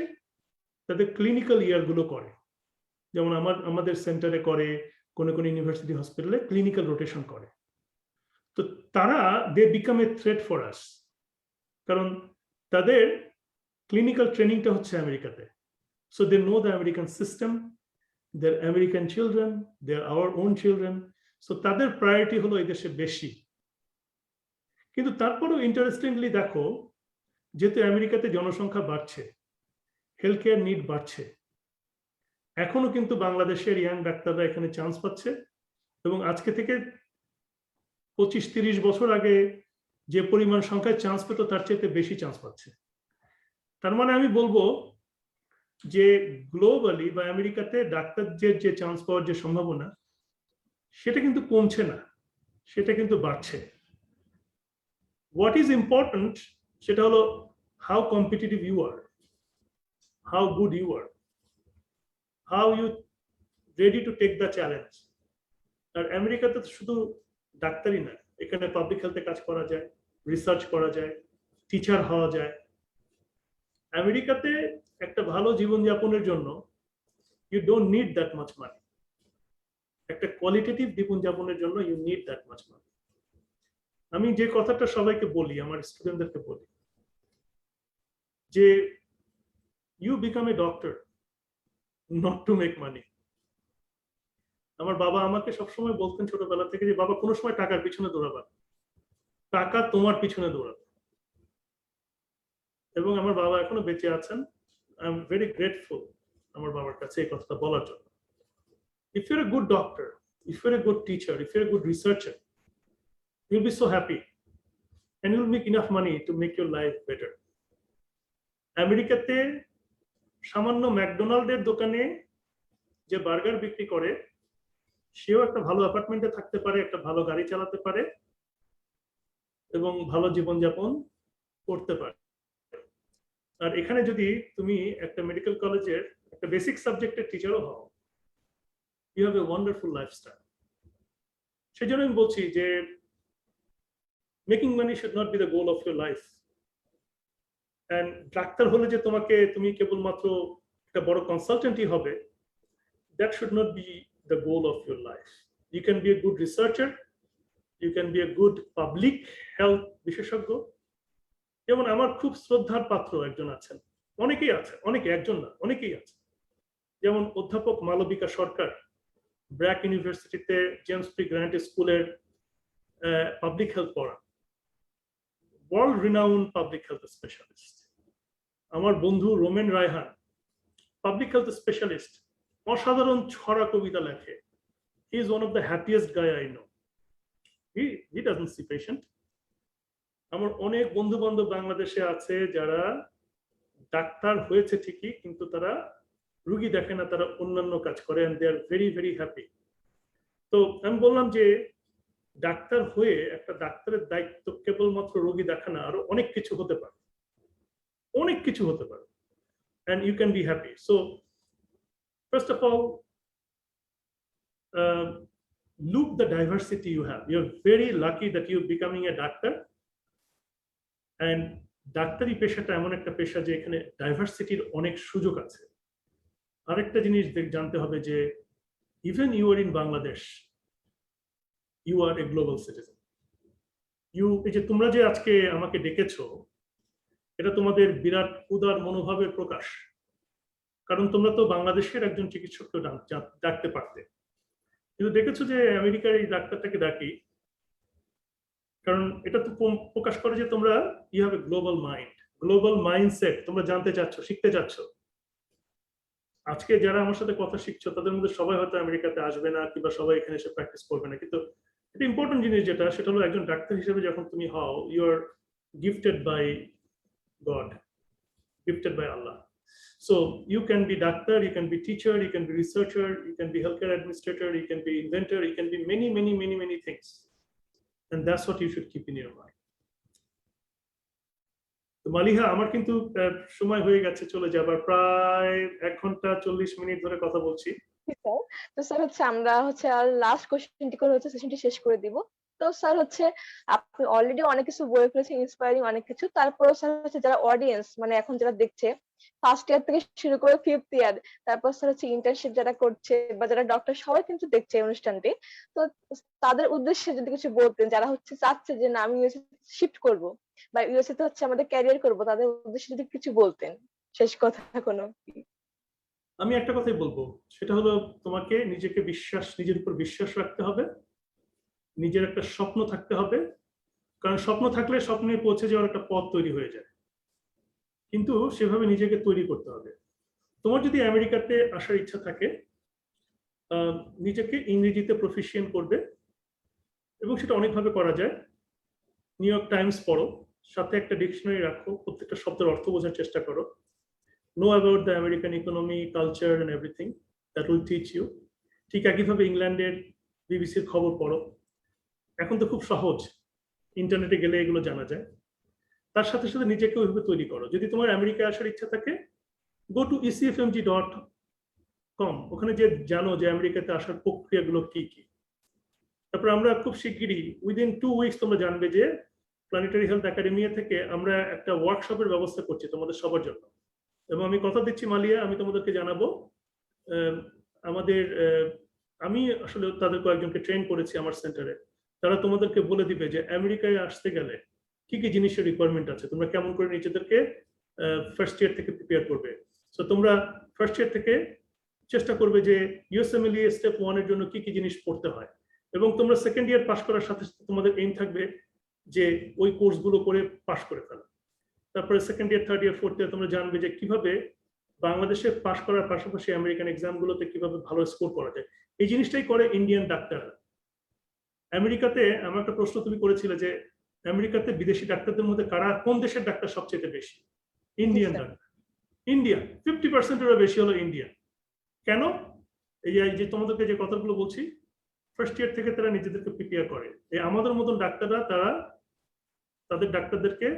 তাদের ক্লিনিক্যাল ইয়ারগুলো করে, যেমন আমাদের সেন্টারে করে, কোনো কোনো ইউনিভার্সিটি হসপিটালে ক্লিনিক্যাল রোটেশন করে। তো তারা they become a threat for us, কারণ তাদের ক্লিনিক্যাল ট্রেনিংটা হচ্ছে আমেরিকাতে। So they know the American system, their American children, they're our own children. So তাদের প্রায়োরিটি হলো এই দেশে বেশি। কিন্তু তারপরেও ইন্টারেস্টিংলি দেখো, যেহেতু আমেরিকাতে জনসংখ্যা বাড়ছে, হেলথ কেয়ার নিড বাড়ছে, এখনো কিন্তু বাংলাদেশের ইয়াং ডাক্তাররা এখানে চান্স পাচ্ছে। এবং আজকে থেকে 25-30 বছর আগে যে পরিমাণ সংখ্যায় চান্স পেত তার চেয়ে বেশি চান্স পাচ্ছে। তার মানে আমি বলবো যে গ্লোবালি বা আমেরিকাতে ডাক্তারদের যে চান্স পাওয়ার যে সম্ভাবনা, সেটা কিন্তু কমছে না, সেটা কিন্তু বাড়ছে। হোয়াট ইজ ইম্পর্টেন্ট সেটা হলো how competitive you are, how good you are, how you ready to take the challenge. আর আমেরিকাতে তো শুধু ডাক্তারই না, এখানে পাবলিক হেলথে কাজ করা যায়, রিসার্চ করা যায়, টিচার হওয়া যায়। আমেরিকাতে একটা ভালো জীবনযাপনের জন্য you don't need that much money. একটা কোয়ালিটেটিভ জীবনযাপনের জন্য you need that much money. আমি যে কথাটা সবাইকে বলি, আমার স্টুডেন্টদেরকে বলি, যে you become a doctor not to make money. আমার বাবা আমাকে সবসময় বলতেন ছোটবেলা থেকে যে বাবা কোনো সময় টাকার পিছনে দৌড়াবা, টাকা তোমার পিছনে দৌড়াবে। এবং আমার বাবা এখনো বেঁচে আছেন। আই এম ভেরি গ্রেটফুল আমার বাবার কাছে এই কথাটা বলার জন্য। If you're a good doctor, if you're a good teacher, if you're a good researcher, you'll be so happy and you'll make enough money to make your life better. আমেরিকাতে সামান্য ম্যাকডোনাল্ডের দোকানে যে বার্গার বিক্রি করে, সেও একটা ভালো অ্যাপার্টমেন্টে থাকতে পারে, একটা ভালো গাড়ি চালাতে পারে এবং ভালো জীবনযাপন করতে পারে। আর এখানে যদি তুমি একটা মেডিকেল কলেজের একটা বেসিক সাবজেক্টের টিচারও হও, you have a wonderful lifestyle. সেই জন্য আমি বলছি যে making money should not be the goal of your life. And ডাক্তার হলে যে তুমি কেবলমাত্র একটা বড় কনসালটেন্টই হবে, that should not be the goal of your life. You can be a good researcher, you can be a good public health বিশেষজ্ঞ। যেমন আমার খুব শ্রদ্ধার পাত্র একজন আছেন, অনেকেই আছে, অনেকে, একজন না অনেকেই আছে, যেমন অধ্যাপক মালবিকা সরকার, ব্র্যাক ইউনিভার্সিটিতে জেমস পি গ্র্যান্ট স্কুলের পাবলিক হেলথ পড়া, world renowned public health specialist. আমার বন্ধু Romen Raihan, public health specialist, অসাধারণ ছড়া কবিতা লেখে। He is one of the happiest guy I know. He doesn't see patient. আমার অনেক বন্ধু বান্ধব বাংলাদেশে আছে যারা ডাক্তার হয়েছে ঠিকই, কিন্তু তারা রুগী দেখে না, তারা অন্যান্য কাজ করে, and they are very very happy. তো আমি বললাম যে ডাক্তার হয়ে একটা ডাক্তারের দায়িত্ব কেবলমাত্র রোগী দেখা না, আরো অনেক কিছু হতে পারে, অনেক কিছু হতে পারে, and you can be happy. So first of all, look the diversity you have. You're very lucky that you're becoming a doctor. And ডাক্তারি পেশাটা এমন একটা পেশা যে এখানে ডাইভার্সিটির অনেক সুযোগ আছে। আরেকটা জিনিস জানতে হবে যে even you are in Bangladesh, you are a global citizen. এই যে তোমরা যে আজকে আমাকে ডেকেছো, এটা তোমাদের বিরাট উদার মনোভাবের প্রকাশ। কারণ তোমরা তো বাংলাদেশের একজন চিকিৎসককে ডাকতে পারতে, কিন্তু দেখেছো যে আমেরিকার এই ডাক্তারটাকে ডাকি, কারণ এটা তো প্রকাশ করে যে তোমরা you have a global mind, global mindset. তোমরা জানতে চাচ্ছ, শিখতে চাচ্ছ। আজকে যারা আমার সাথে কথা শিখছো তাদের মধ্যে সবাই হয়তো আমেরিকাতে আসবে না, কিংবা সবাই এখানে এসে প্র্যাকটিস করবে না, কিন্তু এটা ইম্পর্টেন্ট জিনিস যেটা, সেটা হলো একজন ডাক্তার হিসেবে যখন তুমি হও, you are gifted by God, gifted by Allah. So you can be doctor, you can be teacher, you can be researcher, you can be healthcare administrator, you can be inventor, you can be many things. And that's what you should keep in your mind. তো মালিহা, আমার কিন্তু সময় হয়ে গেছে চলে যাবার, প্রায় 1 ঘন্টা 40 মিনিট ধরে কথা বলছি। তো স্যার হচ্ছে আমরা হচ্ছে আর লাস্ট কোশ্চেনটি করে হচ্ছে সেশনটি শেষ করে দিব। তো স্যার হচ্ছে আপনি অলরেডি অনেক কিছু বলে ফেলেছেন, ইন্সপায়ারিং অনেক কিছু। তারপরে স্যার হচ্ছে যারা অডিয়েন্স মানে এখন যারা দেখছে, ফার্স্ট ইয়ার থেকে শুরু করে 5th ইয়ার, তারপর স্যার হচ্ছে ইন্টার্নশিপ যারা করছে বা যারা ডক্টর, সবাই কিন্তু দেখছে এই অনুষ্ঠানটি। তো তাদের উদ্দেশ্যে যদি কিছু বলতেন, যারা হচ্ছে চাচ্ছে যে না আমি ইউএসএ শিফট করব বা ইউএসএ তে হচ্ছে আমাদের ক্যারিয়ার করব, তাদের উদ্দেশ্যে যদি কিছু বলতেন, শেষ কথা কোনো। আমি একটা কথাই বলবো, সেটা হলো তোমাকে নিজের উপর বিশ্বাস রাখতে হবে, নিজের একটা স্বপ্ন থাকতে হবে। কারণ স্বপ্ন থাকলে স্বপ্নে পৌঁছে যাওয়ার একটা পথ তৈরি হয়ে যায়, কিন্তু সেভাবে নিজেকে তৈরি করতে হবে। তোমার যদি আমেরিকাতে আসার ইচ্ছা থাকে, নিজেকে ইংরেজিতে প্রফিশিয়েন্ট করবে, এবং সেটা অনেকভাবে করা যায়। নিউ ইয়র্ক টাইমস পড়ো, সাথে একটা ডিকশনারি রাখো, প্রত্যেকটা শব্দের অর্থ বোঝার চেষ্টা করো। Know about the American economy, culture and everything. That will teach you. ঠিক একইভাবে ইংল্যান্ডের বিবিসির খবর পড়ো। এখন তো খুব সহজ, ইন্টারনেটে গেলে এগুলো জানা যায়। তার সাথে সাথে নিজেকে ওইভাবে তৈরি করো। যদি তোমার আমেরিকায় আসার ইচ্ছা থাকে, go to ecfmg.com, ওখানে যে জানো যে আমেরিকাতে আসার প্রক্রিয়াগুলো কি কি। তারপর আমরা খুব শিগগিরই উইদিন 2 উইকস তোমরা জানবে যে প্ল্যানেটারি হেলথ একাডেমি থেকে আমরা একটা ওয়ার্কশপের ব্যবস্থা করছি তোমাদের সবার জন্য। এবং আমি কথা দিচ্ছি মালিয়া, আমি তোমাদেরকে জানাবো। আমি আসলে তাদের কয়েকজনকে ট্রেন করেছি আমার সেন্টারে, তারা তোমাদেরকে বলে দিবে যে আমেরিকায় আসতে গেলে কি কি জিনিসের রিকোয়ারমেন্ট আছে, তোমরা কেমন করে নিজেদেরকে ফার্স্ট ইয়ার থেকে প্রিপেয়ার করবে। সো তোমরা ফার্স্ট ইয়ার থেকে চেষ্টা করবে যে ইউএসএমএলই স্টেপ 1 এর জন্য কি কি জিনিস পড়তে হয়, এবং তোমরা সেকেন্ড ইয়ার পাস করার সাথে সাথে তোমাদের এইম থাকবে যে ওই কোর্সগুলো করে পাস করে ফেলা। তারপরে second year, third year, fourth year তোমরা জানবে যে কিভাবে বাংলাদেশে পাস করার পাশাপাশি আমেরিকান এক্সামগুলোতে কিভাবে ভালো স্কোর করা যায়। এই জিনিসটাই করে ইন্ডিয়ান ডাক্তাররা। আমেরিকাতে আমার একটা প্রশ্ন তুমি করেছিলে যে আমেরিকাতে বিদেশি ডাক্তারদের মধ্যে কোন দেশের ডাক্তার সবচেয়ে বেশি? Indian doctor. ইন্ডিয়া 50%-এরও বেশি হলো ইন্ডিয়ান। কেন? এই যে তোমাদেরকে যে কথাগুলো বলছি, ফার্স্ট ইয়ার থেকে তারা নিজেদেরকে প্রিপেয়ার করে। এই আমাদের মতন ডাক্তাররা তারা তাদের ডাক্তারদেরকে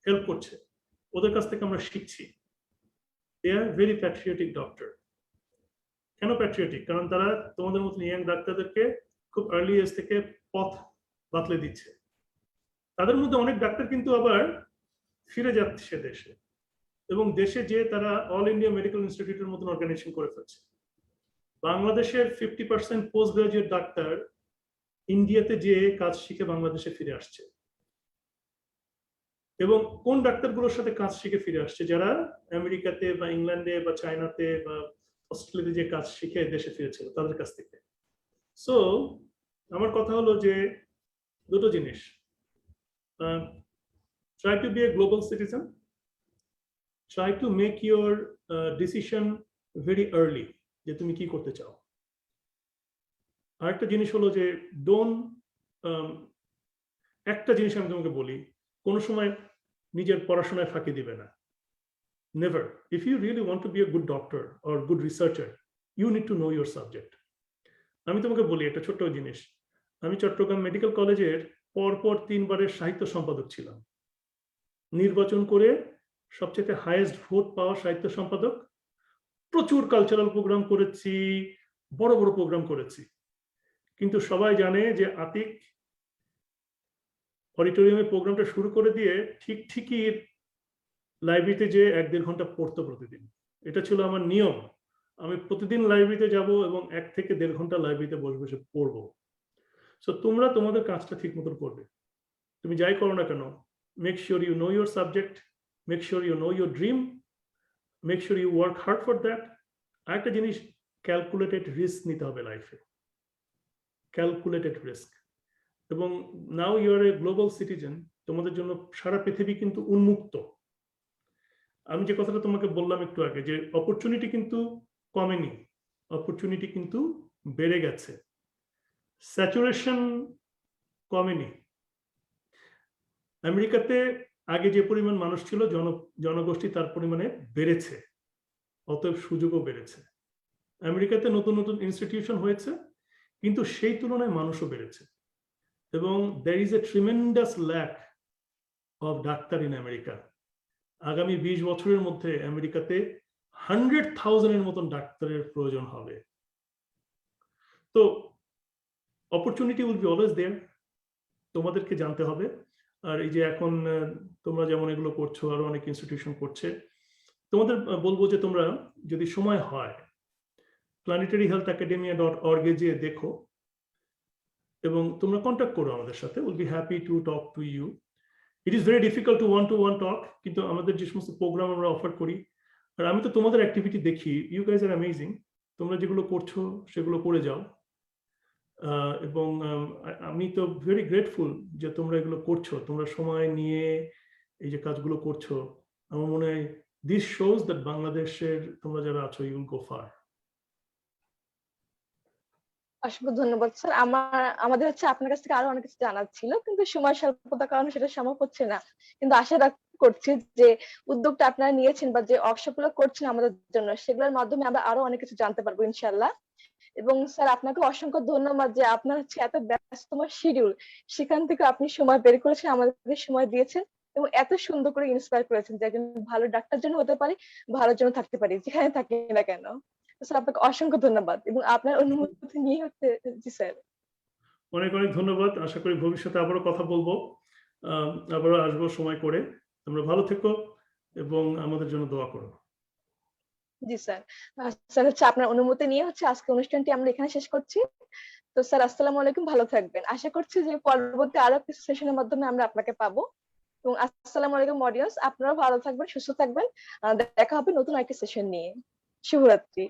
হেল্প করছে, ওদের কাছ থেকে আমরা শিখছি। দে আর ভেরি প্যাট্রিয়টিক ডক্টর। কেন প্যাট্রিয়টিক? কারণ তারা তোমাদের মতন ইয়াং ডাক্তারদেরকে খুব আর্লি এজ থেকে পথ বাতলে দিচ্ছে। তাদের মধ্যে অনেক ডাক্তার কিন্তু আবার ফিরে যাচ্ছে দেশে, এবং দেশে যে তারা অল ইন্ডিয়া মেডিকেল ইনস্টিটিউটের মতন অর্গানাইজেশন করে ফেলছে। বাংলাদেশের 50% পোস্ট গ্রাজুয়েট ডাক্তার ইন্ডিয়াতে যে কাজ শিখে বাংলাদেশে ফিরে আসছে। এবং কোন ডাক্তারগুলোর সাথে কাজ শিখে ফিরে আসছে? যারা আমেরিকাতে বা ইংল্যান্ডে বা চায়নাতে বা অস্ট্রেলিয়াতে যে কাজ শিখে দেশে ফিরেছিল তাদের কাছ থেকে। সো আমার কথা হলো যে দুটো জিনিস, try to be a global citizen, try to make your decision very early যে তুমি কি করতে চাও। আরেকটা জিনিস হলো যে একটা জিনিস আমি তোমাকে বলি, কোনো সময় নিজের পড়াশোনায় ফাঁকি দিবে না। Never. If you really want to be a good doctor or good researcher, you need to know your subject. আমি তোমাকে বলি একটা ছোট্ট জিনিস, আমি চট্টগ্রাম মেডিকেল কলেজের পরপর 3 বারের সাহিত্য সম্পাদক ছিলাম। নির্বাচন করে সবচেয়ে হাইয়েস্ট ভোট পাওয়া সাহিত্য সম্পাদক। প্রচুর কালচারাল প্রোগ্রাম করেছি, বড় বড় প্রোগ্রাম করেছি। কিন্তু সবাই জানে যে আতিক অডিটোরিয়ামে প্রোগ্রামটা শুরু করে দিয়ে ঠিকই লাইব্রেরিতে যে 1-1.5 ঘন্টা পড়তো প্রতিদিন। এটা ছিল আমার নিয়ম। আমি প্রতিদিন লাইব্রেরিতে যাব এবং 1 থেকে 1.5 ঘন্টা লাইব্রেরিতে বসে বসে পড়বো। সো তোমরা তোমাদের কাজটা ঠিক মতন করবে। তুমি যাই করো না কেন, make sure you know your subject, make sure you know your dream, make sure you work hard for that. আরেকটা জিনিস, ক্যালকুলেটেড রিস্ক নিতে হবে লাইফে, ক্যালকুলেটেড রিস্ক। এবং now you are a global citizen, তোমাদের জন্য সারা পৃথিবী কিন্তু উন্মুক্ত। আমি যে কথাটা তোমাকে বললাম একটু আগে, যে অপরচুনিটি কিন্তু কমেনি, অপরচুনিটি কিন্তু বেড়ে গেছে, স্যাচুরেশন কমেনি। আমেরিকাতে আগে যে পরিমাণ মানুষ ছিল, জনগোষ্ঠী তার পরিমাণে বেড়েছে, অতএব সুযোগও বেড়েছে। আমেরিকাতে নতুন নতুন ইনস্টিটিউশন হয়েছে, কিন্তু সেই তুলনায় মানুষও বেড়েছে। এবং there is a tremendous lack of doctor in America. আগামী 20 বছরের মধ্যে আমেরিকাতে 100,000-এর মতন ডাক্তারের প্রয়োজন হবে। তো opportunity will be always there, তোমাদেরকে জানতে হবে। আর এই যে এখন তোমরা যেমন এগুলো করছো, আরো অনেক ইনস্টিটিউশন করছে, তোমাদের বলবো যে তোমরা যদি সময় হয় planetaryhealthacademia.org এ যেয়ে দেখো এবং তোমরা কন্ট্যাক্ট করো আমাদের সাথে। Will be happy to talk to you. It is very difficult to one talk, কিন্তু আমাদের যে সমস্ত প্রোগ্রাম আমরা অফার করি, আর আমি তো তোমাদের অ্যাক্টিভিটি দেখি, ইউ গাইজ আর অ্যামেজিং। তোমরা যেগুলো করছো সেগুলো করে যাও। এবং আমি তো ভেরি গ্রেটফুল যে তোমরা এগুলো করছো, তোমরা সময় নিয়ে এই যে কাজগুলো করছো। আমার মনে হয় দিস শোজ দ্যাট বাংলাদেশের তোমরা যারা আছো, ইউ উইল গো ফার। অসংখ্য ধন্যবাদ স্যার। আমাদের হচ্ছে আপনার কাছ থেকে আরো অনেক কিছু জানার ছিল, কিন্তু সময় স্বল্পতার কারণে সেটা সম্ভব হচ্ছে না। কিন্তু আশা করছি যে উদ্যোগটা আপনারা নিয়েছেন বা যে ওয়ার্কশপ গুলো করছেন আমাদের জন্য, সেগুলোর মাধ্যমে আমরা আরো অনেক কিছু জানতে পারবো ইনশাল্লাহ। এবং স্যার আপনাকে অসংখ্য ধন্যবাদ যে আপনার হচ্ছে এত ব্যস্ততম শিডিউল, সেখান থেকে আপনি সময় বের করেছেন, আমাদেরকে সময় দিয়েছেন এবং এত সুন্দর করে ইন্সপায়ার করেছেন যে একজন ভালো ডাক্তার জন্য হতে পারি, ভালোর জন্য থাকতে পারি, যেখানে থাকি না কেন। স্যার আপনাকে অসংখ্য ধন্যবাদ এবং আপনার অনুমতি নিয়ে হচ্ছে। জি স্যার। অনেক অনেক ধন্যবাদ। আশা করি ভবিষ্যতে আবারও কথা বলবো, আবারও আসবো সময় করে। তোমরা ভালো থেকো এবং আমাদের জন্য দোয়া করো। জি স্যার। স্যার হচ্ছে আপনার অনুমতি নিয়ে হচ্ছে আজকে অনুষ্ঠানটি আমরা এখানে শেষ করছি। তো স্যার আসসালামু আলাইকুম, ভালো থাকবেন। আশা করছি যে পরবর্তী আরো কিছু সেশনের মাধ্যমে আমরা আপনাকে পাবো। এবং আসসালামু আলাইকুম অডিয়েন্স, আপনারাও ভালো থাকবেন, সুস্থ থাকবেন। দেখা হবে নতুন একটা সেশন নিয়ে। শুভরাত্রি।